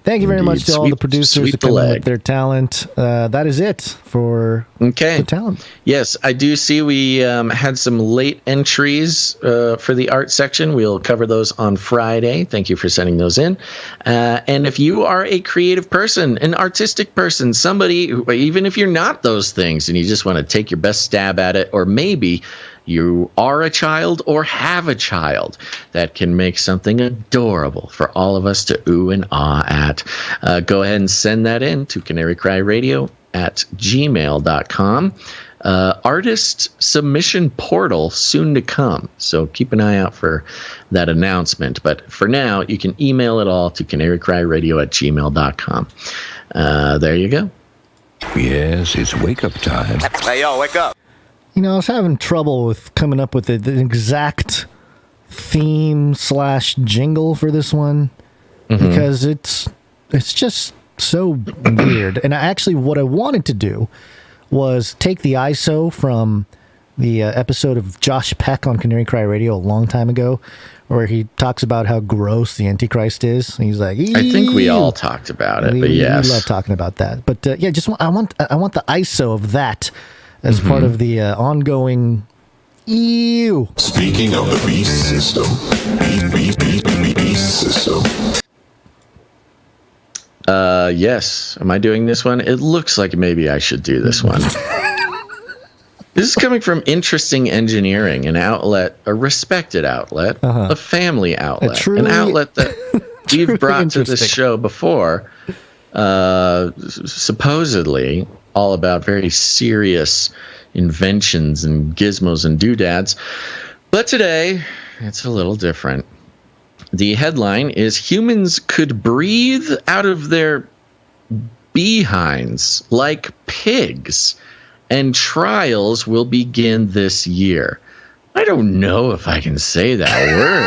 Thank you very much to all the producers who come in with their talent. That is it for the talent. Yes, I do see we had some late entries for the art section. We'll cover those on Friday. Thank you for sending those in. And if you are a creative person, an artistic person, somebody, even if you're not those things and you just want to take your best stab at it, or maybe you are a child or have a child that can make something adorable for all of us to ooh and ah at, go ahead and send that in to canarycryradio@gmail.com. Artist submission portal soon to come, so keep an eye out for that announcement. But for now, you can email it all to canarycryradio@gmail.com. There you go. Yes, it's wake-up time. Hey, yo, wake up. You know, I was having trouble with coming up with the exact theme/jingle for this one because it's just so weird. And what I wanted to do was take the ISO from the episode of Josh Peck on Canary Cry Radio a long time ago, where he talks about how gross the Antichrist is. And he's like, ew. I think we all talked about it, but yes, we love talking about that. But I want the ISO of that as part of the ongoing ew. Speaking of the beast system, beast system. Yes. Am I doing this one? It looks like maybe I should do this one. This is coming from Interesting Engineering, an outlet, a respected outlet, a family outlet, an outlet that we've brought to this show before, supposedly all about very serious inventions and gizmos and doodads. But today, it's a little different. The headline is "Humans could breathe out of their behinds like pigs, and trials will begin this year." I don't know if I can say that word.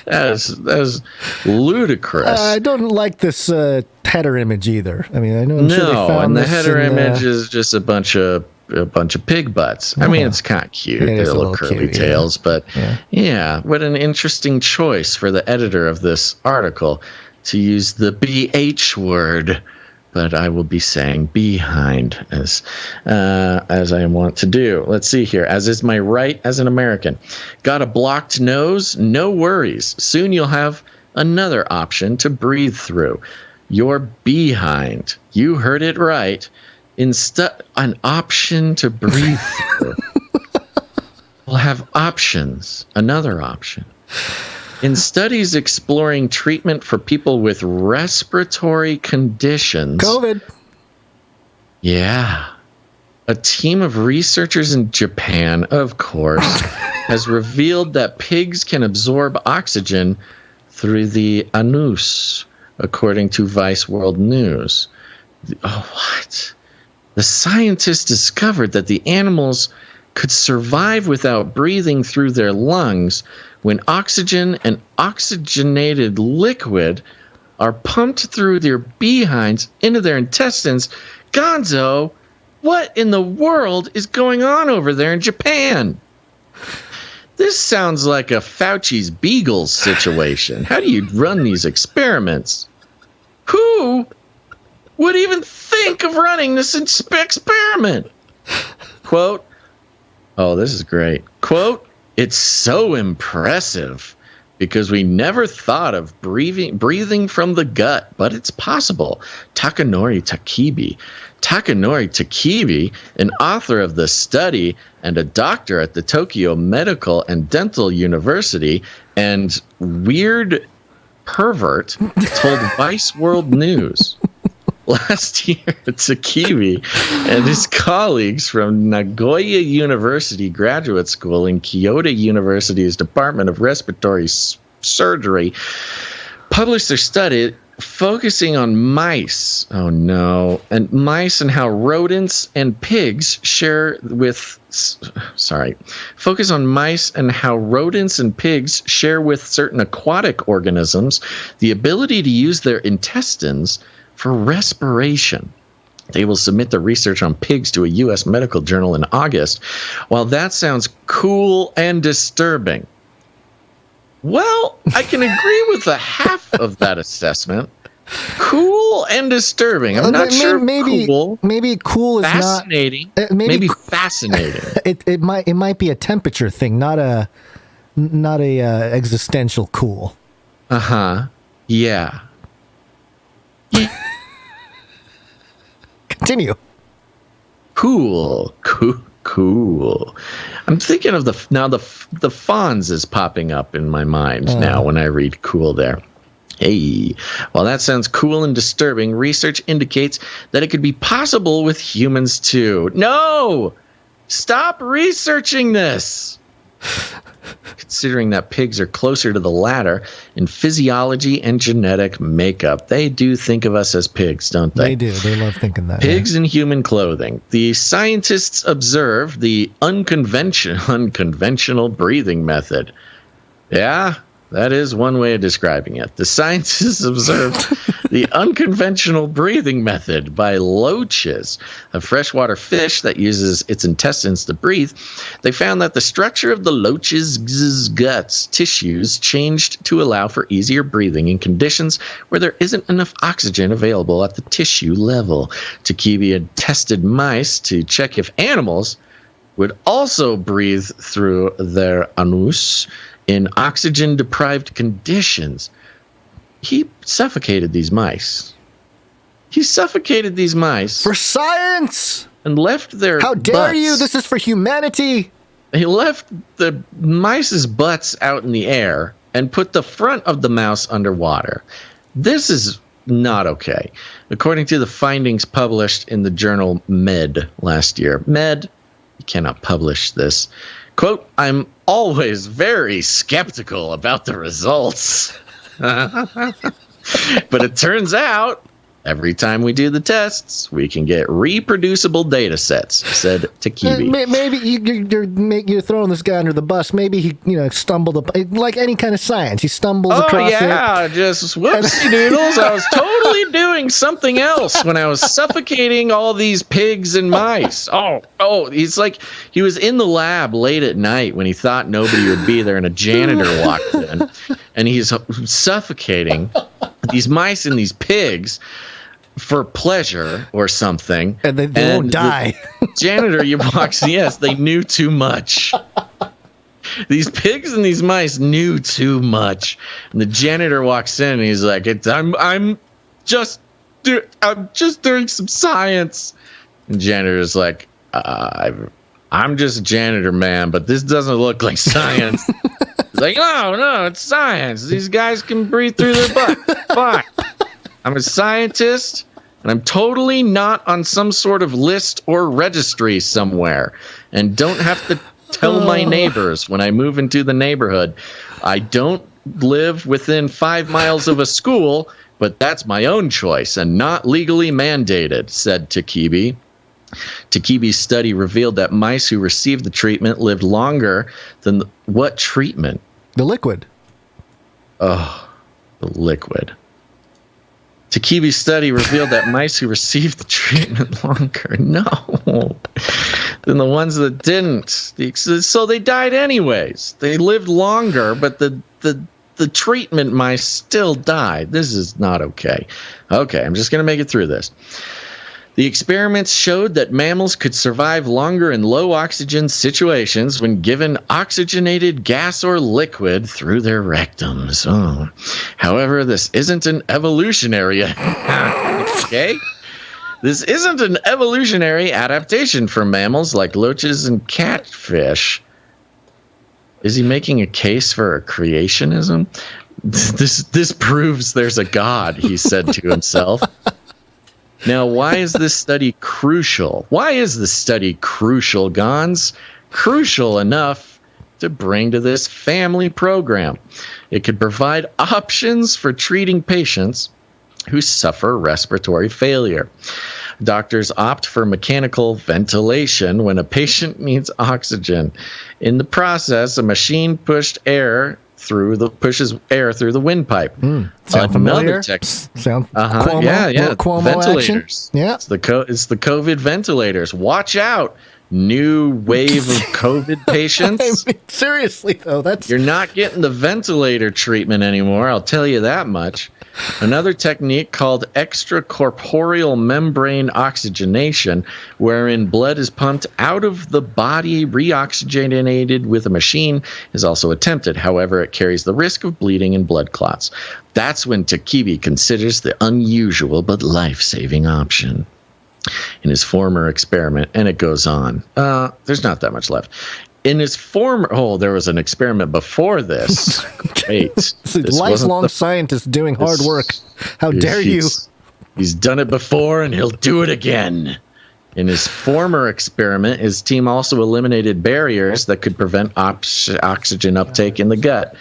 That was ludicrous. I don't like this header image either. I mean, I know. I'm sure they found and the this header image is just a bunch of pig butts. I mean, it's kind of cute. They're little curly tails, but yeah, what an interesting choice for the editor of this article to use the BH word. But I will be saying behind as I want to do. Let's see here. As is my right as an American. Got a blocked nose? No worries. Soon you'll have another option to breathe through. Your behind. You heard it right. Instead, an option to breathe through. We'll have options. Another option. In studies exploring treatment for people with respiratory conditions. COVID. Yeah. A team of researchers in Japan, of course, has revealed that pigs can absorb oxygen through the anus, according to Vice World News. Oh, what? The scientists discovered that the animals could survive without breathing through their lungs when oxygen and oxygenated liquid are pumped through their behinds into their intestines. Gonzo, what in the world is going on over there in Japan? This sounds like a Fauci's Beagles situation. How do you run these experiments? Who would even think of running this experiment? Quote, oh, this is great. Quote, it's so impressive because we never thought of breathing from the gut, but it's possible. Takanori Takibi, an author of the study and a doctor at the Tokyo Medical and Dental University, and weird pervert, told Vice World News last year Takibi and his colleagues from Nagoya University Graduate School and Kyoto University's Department of Respiratory Surgery published their study focusing on mice. Oh no. And mice and how rodents and pigs share with focus on mice and how rodents and pigs share with certain aquatic organisms the ability to use their intestines for respiration. They will submit the research on pigs to a U.S. medical journal in August. While that sounds cool and disturbing, well, I can agree with the half of that assessment. Cool and disturbing. I'm not sure. Maybe cool is fascinating. Maybe fascinating. It might be a temperature thing, not a existential cool. Yeah. Continue. Cool. I'm thinking of the Fonz is popping up in my mind now when I read cool there. Hey, while that sounds cool and disturbing, research indicates that it could be possible with humans too. No! Stop researching this! Considering that pigs are closer to the latter in physiology and genetic makeup. They do think of us as pigs, don't they? They do. They love thinking that. Pigs in human clothing. The scientists observed the unconventional breathing method. Yeah, that is one way of describing it. The scientists observed the unconventional breathing method by loaches, a freshwater fish that uses its intestines to breathe. They found that the structure of the loach's guts tissues changed to allow for easier breathing in conditions where there isn't enough oxygen available at the tissue level. Takibi had tested mice to check if animals would also breathe through their anus in oxygen-deprived conditions. He suffocated these mice. For science! And left their How dare you? This is for humanity! He left the mice's butts out in the air and put the front of the mouse underwater. This is not okay. According to the findings published in the journal Med last year. Med, you cannot publish this. Quote, I'm always very skeptical about the results. But it turns out every time we do the tests, we can get reproducible data sets, said Takibi. Maybe you're throwing this guy under the bus. Maybe he stumbled like any kind of science. He stumbles across it. Oh, yeah, just whoopsie doodles. I was totally doing something else when I was suffocating all these pigs and mice. Oh, he's like, he was in the lab late at night when he thought nobody would be there and a janitor walked in and he's suffocating these mice and these pigs for pleasure or something. And they won't die. The janitor walks, yes, they knew too much. These pigs and these mice knew too much. And the janitor walks in and he's like, I'm just doing some science. And the janitor's like, I'm just a janitor, man, but this doesn't look like science. He's like, no, it's science. These guys can breathe through their butt. Fine. I'm a scientist, and I'm totally not on some sort of list or registry somewhere, and don't have to tell my neighbors when I move into the neighborhood. I don't live within 5 miles of a school, but that's my own choice and not legally mandated, said Takibi. Takibi's study revealed that mice who received the treatment lived longer than what treatment? The liquid. Oh, the liquid. Takibi's study revealed that mice who received the treatment longer, than the ones that didn't. So they died anyways. They lived longer, but the the treatment mice still died. This is not okay. Okay, I'm just going to make it through this. The experiments showed that mammals could survive longer in low oxygen situations when given oxygenated gas or liquid through their rectums. Oh. However, this isn't an evolutionary okay? This isn't an evolutionary adaptation for mammals like loaches and catfish. Is he making a case for creationism? This proves there's a God, he said to himself. Now, why is this study crucial? Why is this study crucial, Gons? Crucial enough to bring to this family program. It could provide options for treating patients who suffer respiratory failure. Doctors opt for mechanical ventilation when a patient needs oxygen. In the process, a machine pushes air through the windpipe. Sound familiar? Sound Cuomo, yeah. Cuomo Ventilators. Action? Yeah. It's the COVID ventilators. Watch out. New wave of COVID patients. I mean, seriously, though, you're not getting the ventilator treatment anymore. I'll tell you that much. Another technique called extracorporeal membrane oxygenation, wherein blood is pumped out of the body, reoxygenated with a machine, is also attempted. However, it carries the risk of bleeding and blood clots. That's when Takibi considers the unusual but life-saving option. In his former experiment, and it goes on. There's not that much left. In his former, there was an experiment before this. Great. Lifelong scientist doing hard work. How dare you? He's done it before, and he'll do it again. In his former experiment, his team also eliminated barriers that could prevent oxygen uptake in the gut.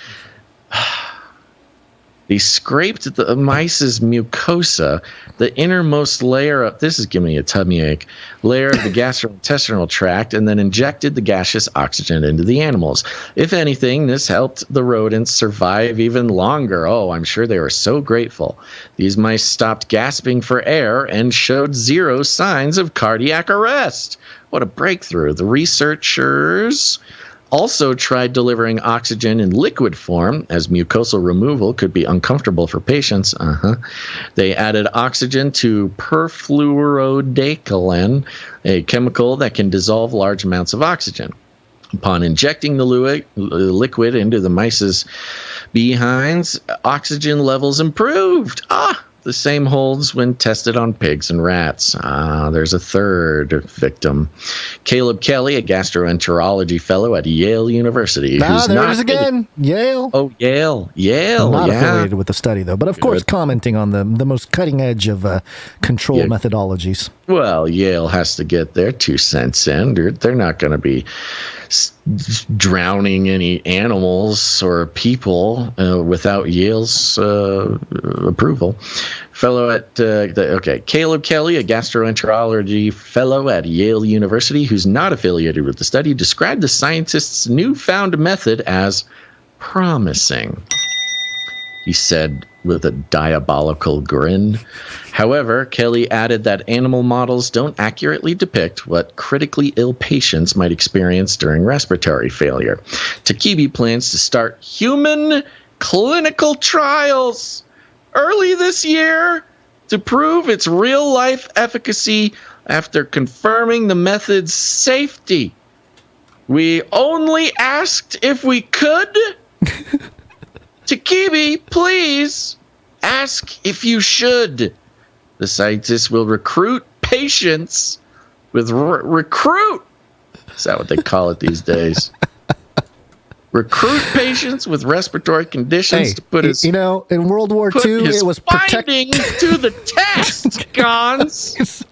He scraped the mice's mucosa, the innermost layer of, this is giving me a tummy ache, layer of the gastrointestinal tract, and then injected the gaseous oxygen into the animals. If anything, this helped the rodents survive even longer. Oh, I'm sure they were so grateful. These mice stopped gasping for air and showed zero signs of cardiac arrest. What a breakthrough. The researchers also tried delivering oxygen in liquid form, as mucosal removal could be uncomfortable for patients. They added oxygen to perfluorodecalan, a chemical that can dissolve large amounts of oxygen. Upon injecting the liquid into the mice's behinds, oxygen levels improved. The same holds when tested on pigs and rats. There's a third victim. Caleb Kelly, a gastroenterology fellow at Yale University. There it is again. Yale. Oh, Yale. I'm not affiliated with the study, though, but of course commenting on the most cutting edge of control methodologies. Well, Yale has to get their 2 cents in. They're not going to be drowning any animals or people without Yale's approval. Fellow at Caleb Kelly, a gastroenterology fellow at Yale University who's not affiliated with the study, described the scientists' newfound method as promising. He said with a diabolical grin. However, Kelly added that animal models don't accurately depict what critically ill patients might experience during respiratory failure. Takibi plans to start human clinical trials early this year to prove its real-life efficacy after confirming the method's safety. We only asked if we could. Takibi, please ask if you should. The scientists will recruit patients with recruit. Is that what they call it these days? Recruit patients with respiratory conditions to put his, in World War II, it was finding to the test, Gons.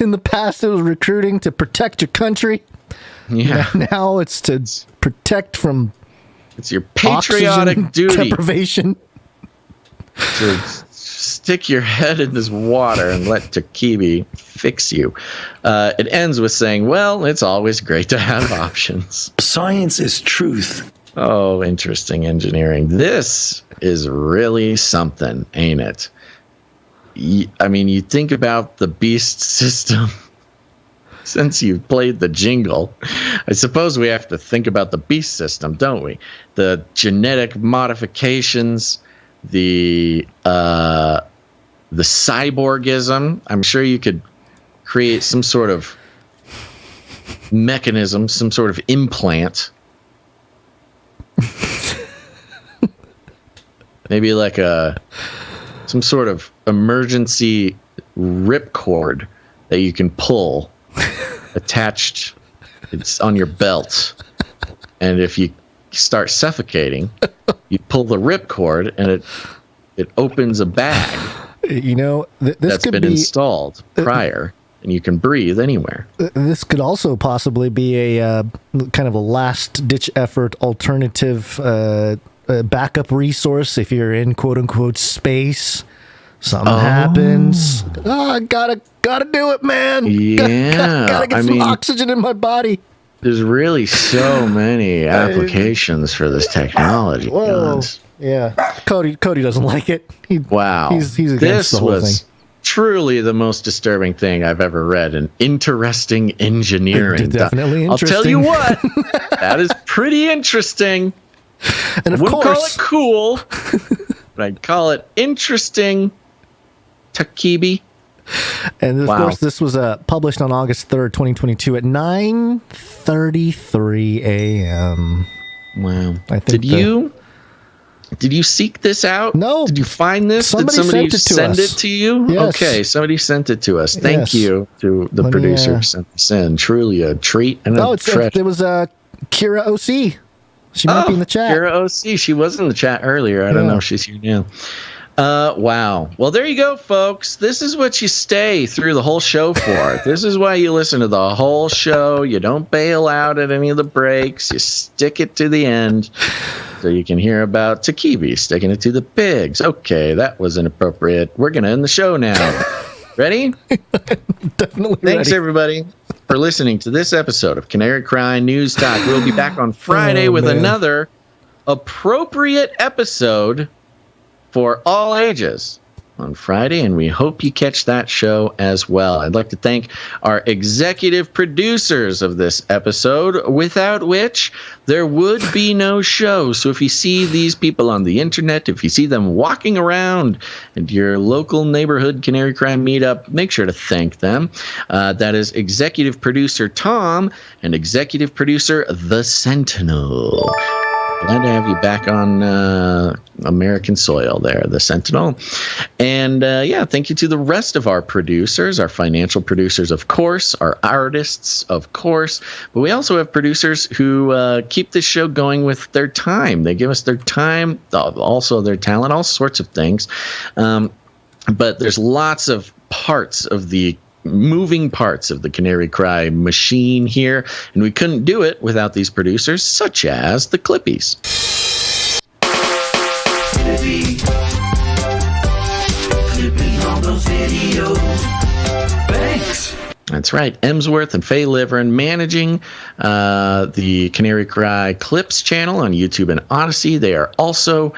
In the past, it was recruiting to protect your country. Yeah. Now it's to protect from. It's your patriotic duty. Deprivation. To stick your head in this water and let Takibi fix you. It ends with saying, well, it's always great to have options. Science is truth. Oh, interesting engineering. This is really something, ain't it? I mean, you think about the beast system. since you played the jingle, I suppose we have to think about the beast system, don't we? The genetic modifications, the cyborgism. I'm sure you could create some sort of mechanism, some sort of implant. Maybe like some sort of emergency ripcord that you can pull attached. It's on your belt. And if you start suffocating, you pull the ripcord and it opens a bag. You know, this that's could been be installed prior, and you can breathe anywhere. This could also possibly be a kind of a last-ditch effort alternative backup resource if you're in quote-unquote space. Something happens. Oh, gotta do it, man. Yeah. Gotta get some oxygen in my body. There's really so many applications for this technology. Whoa. Yeah. Cody doesn't like it. Wow. He's against the whole thing. Truly the most disturbing thing I've ever read in interesting engineering. Definitely interesting. I'll tell you what, that is pretty interesting. And of wouldn't course, call it cool, but I'd call it interesting. Takibi. And of course, this was published on August 3rd, 2022 at 9:33 a.m. Wow. I think Did you seek this out? No. Did you find this? Did somebody send it to you? Yes. Okay, somebody sent it to us. Thank you to the producer who sent this in. Truly a treat and a treasure. It was Kira OC. She might be in the chat. Kira OC. She was in the chat earlier. I don't know if she's here now. Wow. Well, there you go, folks. This is what you stay through the whole show for. This is why you listen to the whole show. You don't bail out at any of the breaks. You stick it to the end so you can hear about Takibi sticking it to the pigs. Okay, that was inappropriate. We're going to end the show now. Ready? Definitely Thanks, ready. everybody, for listening to this episode of Canary Cry News Talk. We'll be back on Friday with another appropriate episode for all ages on Friday, and we hope you catch that show as well. I'd like to thank our executive producers of this episode, without which there would be no show. So if you see these people on the internet, if you see them walking around at your local neighborhood Canary Cry meetup, make sure to thank them. That is executive producer Tom and executive producer The Sentinel. Glad to have you back on American soil there, The Sentinel. And thank you to the rest of our producers, our financial producers, of course, our artists, of course. But we also have producers who keep this show going with their time. They give us their time, also their talent, all sorts of things. But there's lots of moving parts of the Canary Cry machine here, and we couldn't do it without these producers, such as the Clippies. Clipping all those videos. Thanks. That's right. Emsworth and Faye Liverin managing the Canary Cry Clips channel on YouTube and Odyssey. They are also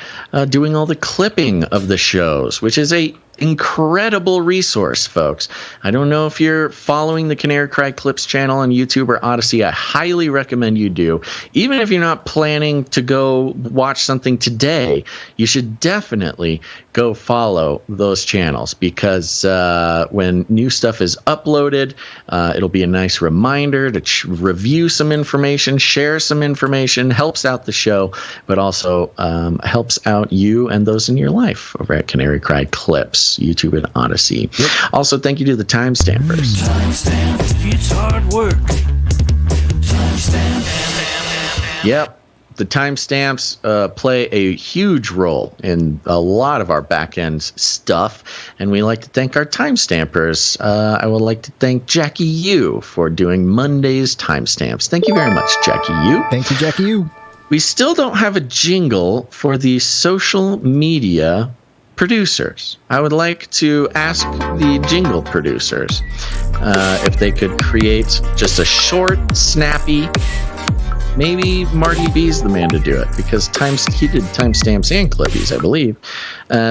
doing all the clipping of the shows, which is a incredible resource, folks. I don't know if you're following the Canary Cry Clips channel on YouTube or Odyssey. I highly recommend you do. Even if you're not planning to go watch something today, you should definitely go follow those channels, because when new stuff is uploaded, it'll be a nice reminder to review some information, share some information, helps out the show, but also helps out you and those in your life over at Canary Cry Clips, YouTube and Odyssey. Yep. Also, thank you to the timestampers. Timestamp, it's hard work. Timestamp. Yep. The timestamps play a huge role in a lot of our back-end stuff, and we like to thank our timestampers. I would like to thank Jackie Yu for doing Monday's timestamps. Thank you very much, Jackie Yu. Thank you, Jackie Yu. We still don't have a jingle for the social media producers. I would like to ask the jingle producers if they could create just a short, snappy maybe Marty B's the man to do it because he did timestamps and clippies, I believe.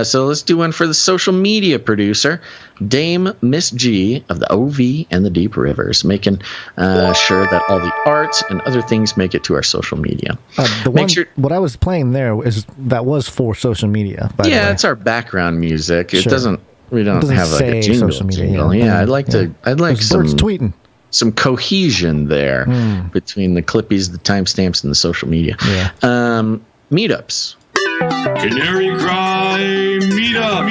So let's do one for the social media producer, Dame Miss G of the OV and the Deep Rivers, making sure that all the art and other things make it to our social media. What I was playing there was for social media. Yeah, it's our background music. It doesn't. We don't have like a jingle. Social media, jingle. Yeah, I'd like some tweeting. Some cohesion there between the clippies, the timestamps, and the social media. Yeah. Meetups. Canary Cry Meetup.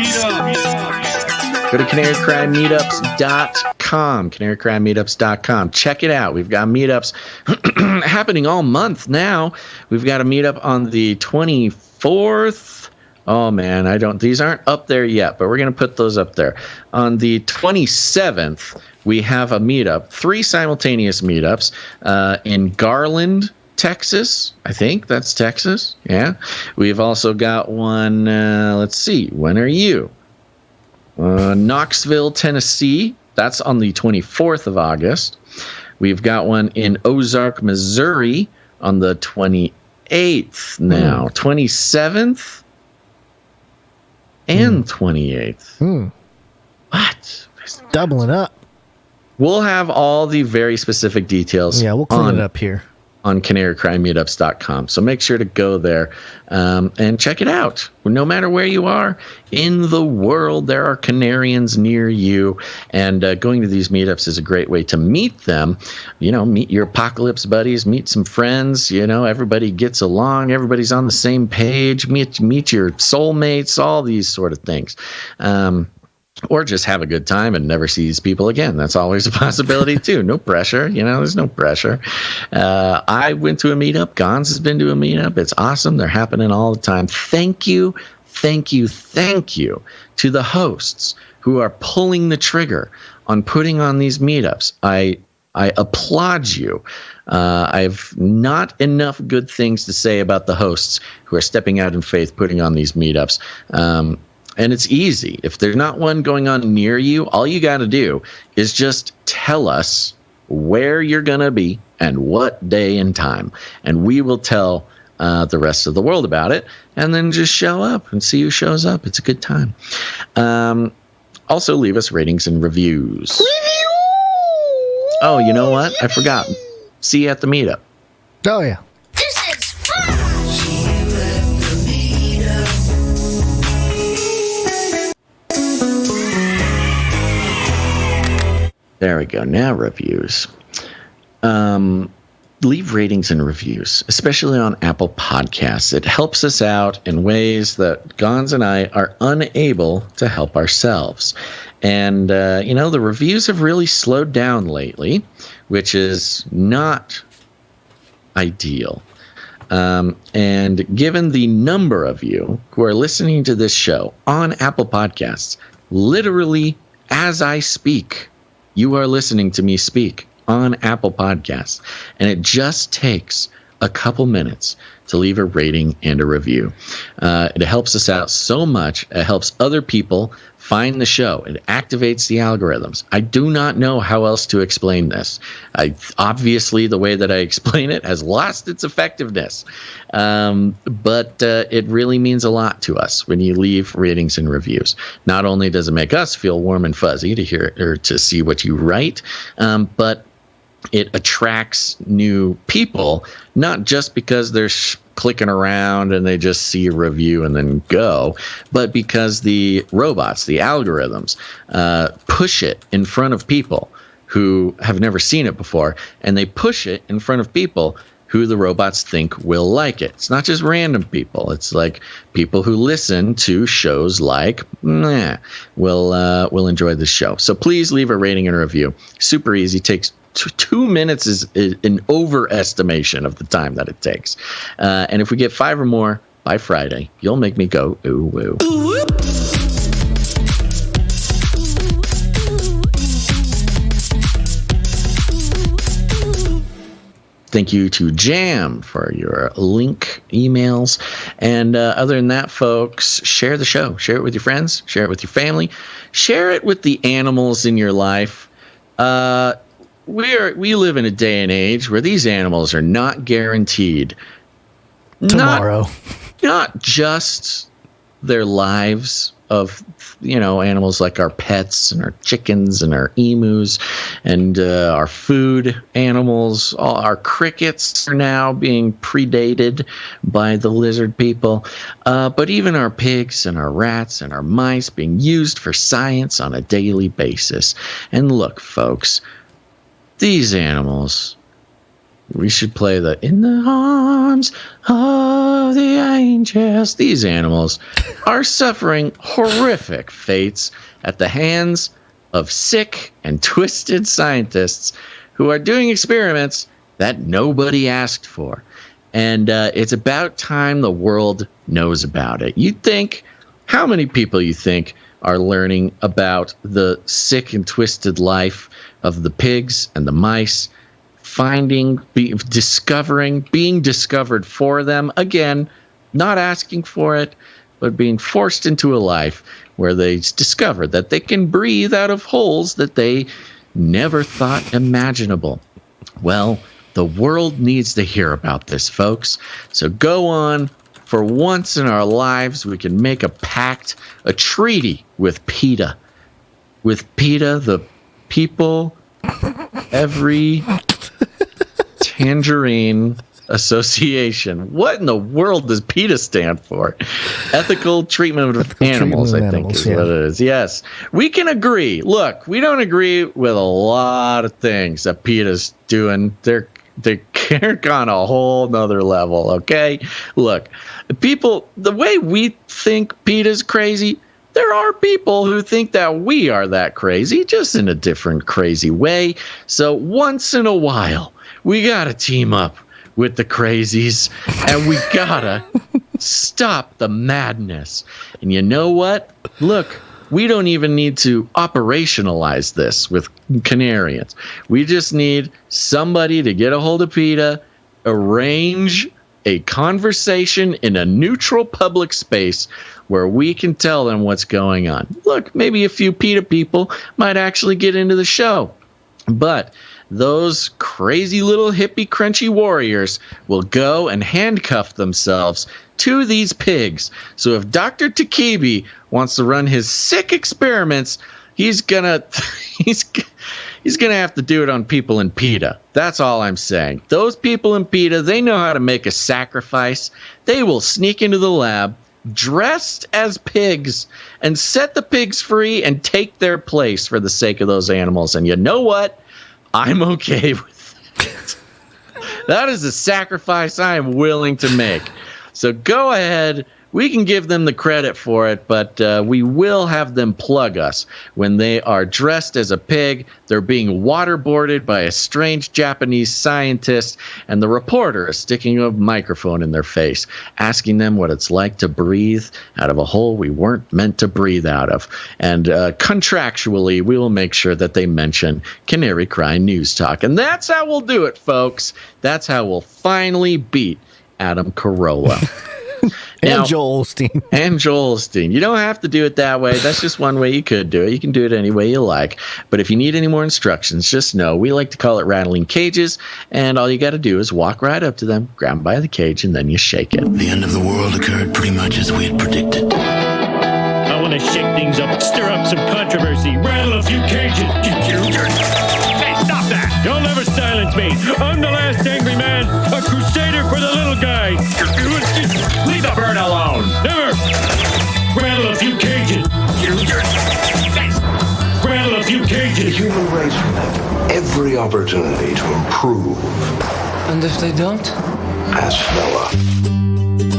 Go to canarycrymeetups.com. Canarycrymeetups.com. Check it out. We've got meetups happening all month now. We've got a meetup on the 24th. Oh man, these aren't up there yet, but we're going to put those up there. On the 27th, we have a meetup, 3 simultaneous meetups in Garland, Texas. I think that's Texas. Yeah. We've also got one, let's see, when are you? Knoxville, Tennessee. That's on the 24th of August. We've got one in Ozark, Missouri on the 28th now. 27th. And 28th. What? Doubling up. We'll have all the very specific details. Yeah, we'll clean it up here. On canarycrymeetups.com. So make sure to go there and check it out. No matter where you are in the world, there are Canarians near you. And going to these meetups is a great way to meet them. Meet your apocalypse buddies, meet some friends. Everybody gets along. Everybody's on the same page. Meet your soulmates, all these sort of things. Or just have a good time and never see these people again. That's always a possibility, too. No pressure. There's no pressure. I went to a meetup. Gonz has been to a meetup. It's awesome. They're happening all the time. Thank you to the hosts who are pulling the trigger on putting on these meetups. I applaud you. I've not enough good things to say about the hosts who are stepping out in faith, putting on these meetups. And it's easy. If there's not one going on near you, all you got to do is just tell us where you're going to be and what day and time. And we will tell the rest of the world about it. And then just show up and see who shows up. It's a good time. Also, leave us ratings and reviews. Oh, you know what? I forgot. See you at the meetup. Oh, yeah. There we go. Now reviews. Leave ratings and reviews, especially on Apple Podcasts. It helps us out in ways that Gonz and I are unable to help ourselves. And, the reviews have really slowed down lately, which is not ideal. And given the number of you who are listening to this show on Apple Podcasts, literally as I speak, you are listening to me speak on Apple Podcasts. And it just takes a couple minutes to leave a rating and a review. It helps us out so much. It helps other people find the show. It activates the algorithms. I do not know how else to explain this. Obviously, the way that I explain it has lost its effectiveness. But it really means a lot to us when you leave ratings and reviews. Not only does it make us feel warm and fuzzy to hear or to see what you write, but it attracts new people, not just because they're clicking around and they just see a review and then go, but because the robots, the algorithms, push it in front of people who have never seen it before, and they push it in front of people who the robots think will like it. It's not just random people. It's like people who listen to shows like will enjoy this show. So please leave a rating and a review. Super easy. Takes 2 minutes is an overestimation of the time that it takes. And if we get 5 or more by Friday, you'll make me go, ooh, woo. Thank you to Jam for your link emails. And other than that, folks, share the show. Share it with your friends. Share it with your family. Share it with the animals in your life. we live in a day and age where these animals are not guaranteed tomorrow. Not just their lives of, animals like our pets and our chickens and our emus and our food animals. All our crickets are now being predated by the lizard people. But even our pigs and our rats and our mice being used for science on a daily basis. And look, folks, these animals, we should play the "In the Arms of the Angels." These animals are suffering horrific fates at the hands of sick and twisted scientists who are doing experiments that nobody asked for. And it's about time the world knows about it. How many people you think are learning about the sick and twisted life of the pigs and the mice, being discovered for them, again, not asking for it, but being forced into a life where they discover that they can breathe out of holes that they never thought imaginable. Well, the world needs to hear about this, folks. So go on. For once in our lives, we can make a pact, a treaty with PETA. With PETA, the people, every Tangerine Association. What in the world does PETA stand for? Ethical Treatment of Animals, I think is what it is. Yes. We can agree. Look, we don't agree with a lot of things that PETA's doing. They're on a whole nother level, okay? Look, the way we think PETA's crazy, there are people who think that we are that crazy, just in a different crazy way. So once in a while, we got to team up with the crazies, and we got to stop the madness. And you know what? Look, we don't even need to operationalize this with Canarians. We just need somebody to get a hold of PETA, arrange a conversation in a neutral public space where we can tell them what's going on. Look, maybe a few PETA people might actually get into the show, but those crazy little hippie crunchy warriors will go and handcuff themselves to these pigs. So if Dr. Takibi wants to run his sick experiments, he's gonna have to do it on people in PETA. That's all I'm saying. Those people in PETA, they know how to make a sacrifice. They will sneak into the lab dressed as pigs and set the pigs free and take their place for the sake of those animals. And you know what? I'm okay with it. That is a sacrifice I am willing to make. So go ahead. We can give them the credit for it, but we will have them plug us when they are dressed as a pig. They're being waterboarded by a strange Japanese scientist, and the reporter is sticking a microphone in their face, asking them what it's like to breathe out of a hole we weren't meant to breathe out of. And contractually, we will make sure that they mention Canary Cry News Talk. And that's how we'll do it, folks. That's how we'll finally beat Adam Carolla. And Joel Osteen. And Joel Osteen. You don't have to do it that way. That's just one way you could do it. You can do it any way you like. But if you need any more instructions, just know we like to call it rattling cages. And all you got to do is walk right up to them, grab them by the cage, and then you shake it. The end of the world occurred pretty much as we had predicted. I want to shake things up, stir up some controversy, rattle a few cages. Hey, stop that! You'll never silence me. I'm the last angry man, a crusader for the little guy. Leave the bird alone. Never. Rattle a few cages. Rattle a few cages. The human race will have every opportunity to improve. And if they don't? Ask Noah.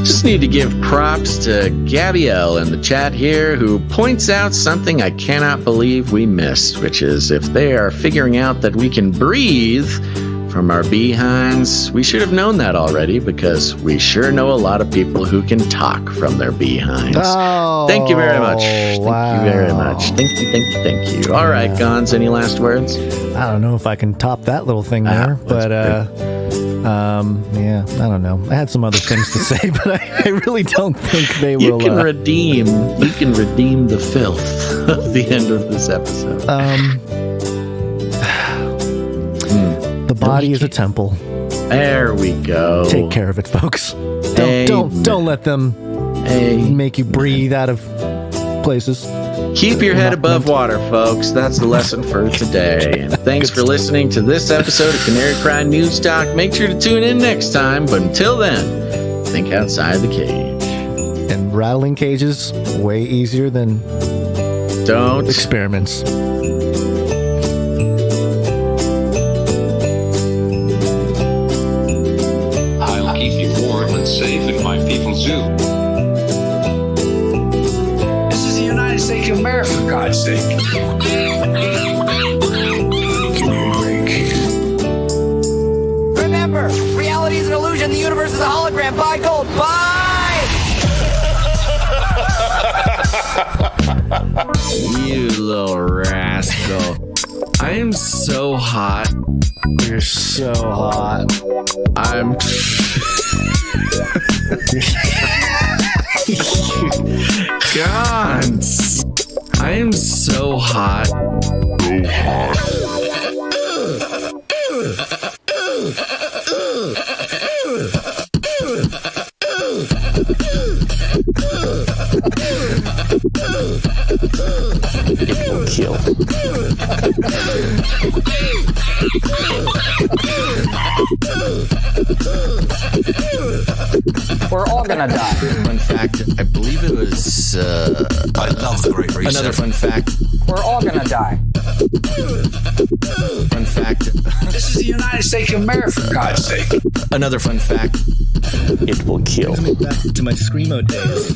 Just need to give props to Gabrielle in the chat here, who points out something I cannot believe we missed, which is if they are figuring out that we can breathe from our behinds, we should have known that already, because we sure know a lot of people who can talk from their behinds. Oh, thank you very much. Wow. Thank you very much. Thank you. All right, Gons, any last words? I don't know if I can top that little thing there, but yeah, I don't know. I had some other things to say, but I really don't think they will. You can redeem the filth of the end of this episode. body is a temple. There we go. Take care of it, folks. Don't let them make you breathe out of places. Keep your head above water, folks. That's the lesson for today. And thanks for listening to this episode of Canary Cry News Talk. Make sure to tune in next time. But until then, think outside the cage. And rattling cages, way easier than experiments. I'll keep you warm and safe in my people's zoo. This is the United States of America, for God's sake. Remember, reality is an illusion. The universe is a hologram. Buy gold. Buy! You little rascal. I am so hot. You're so hot. I'm... God. I am so hot. So hot. It will kill. We're all gonna die. Fun fact, I believe it was, I love the Great Reset. Another fun fact. We're all gonna die. Fun fact. This is the United States of America, for God's sake. Another fun fact. It will kill. Brings me back to my Screamo days.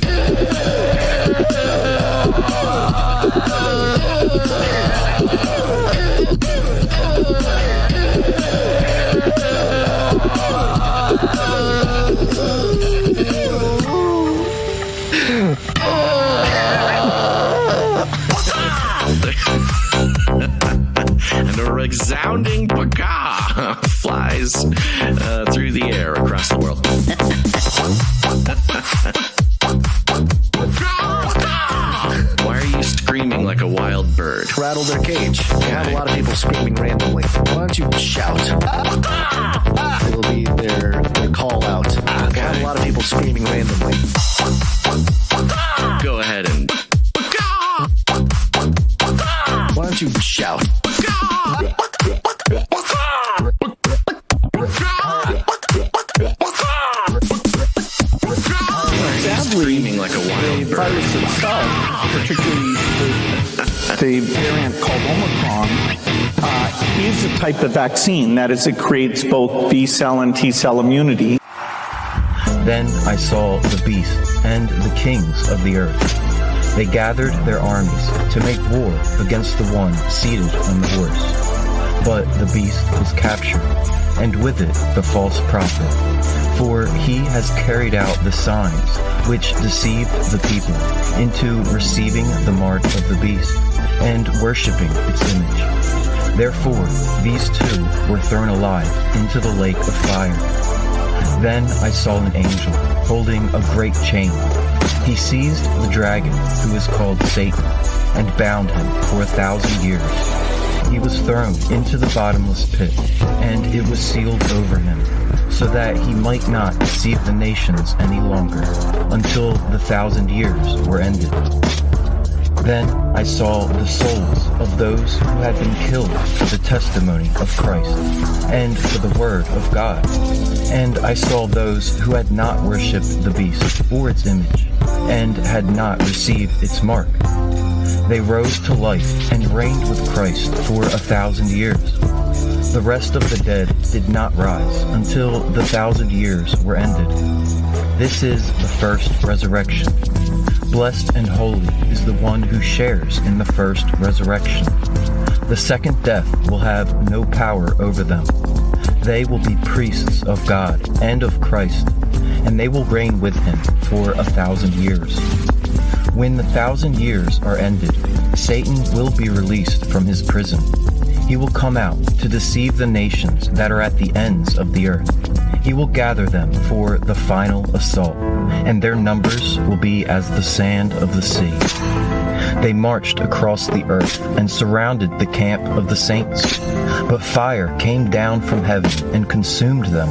And a resounding baka flies through the air across the world. Why are you screaming like a wild bird? Rattle their cage. They have a lot of people screaming randomly. Why don't you shout? It'll be their call out. They have a lot of people screaming randomly. Go ahead and... Why don't you shout? Screaming like a wild bird. Virus itself, particularly the variant called Omicron, is a type of vaccine. That is, it creates both B-cell and T-cell immunity. Then I saw the beast and the kings of the earth. They gathered their armies to make war against the one seated on the horse. But the beast was captured, and with it the false prophet. For he has carried out the signs which deceived the people into receiving the mark of the beast and worshipping its image. Therefore these two were thrown alive into the lake of fire. Then I saw an angel holding a great chain. He seized the dragon, who is called Satan, and bound him for 1,000 years. He was thrown into the bottomless pit, and it was sealed over him, so that he might not deceive the nations any longer, until the 1,000 years were ended. Then I saw the souls of those who had been killed for the testimony of Christ, and for the word of God. And I saw those who had not worshipped the beast or its image, and had not received its mark. They rose to life and reigned with Christ for 1,000 years. The rest of the dead did not rise until the 1,000 years were ended. This is the first resurrection. Blessed and holy is the one who shares in the first resurrection. The second death will have no power over them. They will be priests of God and of Christ, and they will reign with him for 1,000 years. When the 1,000 years are ended, Satan will be released from his prison. He will come out to deceive the nations that are at the ends of the earth. He will gather them for the final assault, and their numbers will be as the sand of the sea. They marched across the earth and surrounded the camp of the saints. But fire came down from heaven and consumed them,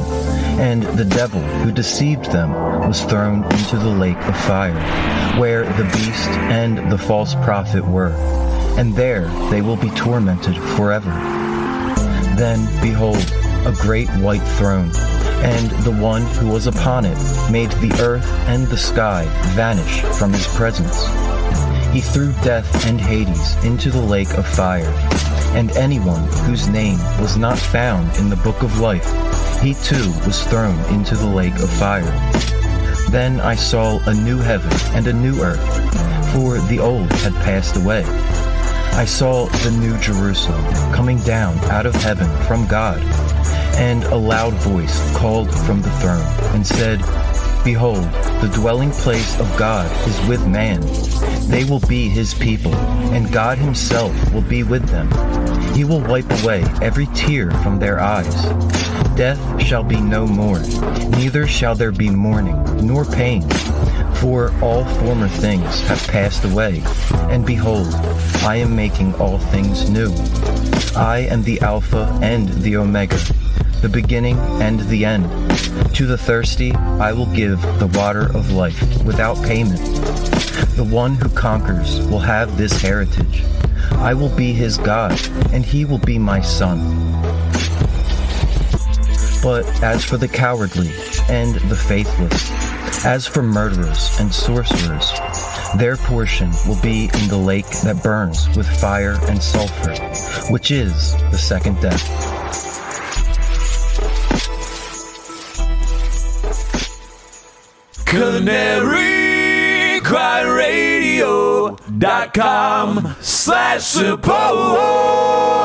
and the devil who deceived them was thrown into the lake of fire, where the beast and the false prophet were, and there they will be tormented forever. Then, behold, a great white throne, and the one who was upon it made the earth and the sky vanish from his presence. He threw death and Hades into the lake of fire, and anyone whose name was not found in the book of life, he too was thrown into the lake of fire. Then I saw a new heaven and a new earth, for the old had passed away. I saw the new Jerusalem coming down out of heaven from God, and a loud voice called from the throne and said, Behold, the dwelling place of God is with man. They will be his people, and God himself will be with them. He will wipe away every tear from their eyes. Death shall be no more, neither shall there be mourning, nor pain, for all former things have passed away. And behold, I am making all things new. I am the Alpha and the Omega, the beginning and the end. To the thirsty I will give the water of life without payment. The one who conquers will have this heritage. I will be his God, and he will be my son. But as for the cowardly and the faithless, as for murderers and sorcerers, their portion will be in the lake that burns with fire and sulfur, which is the second death. Canary Cry Radio.com/support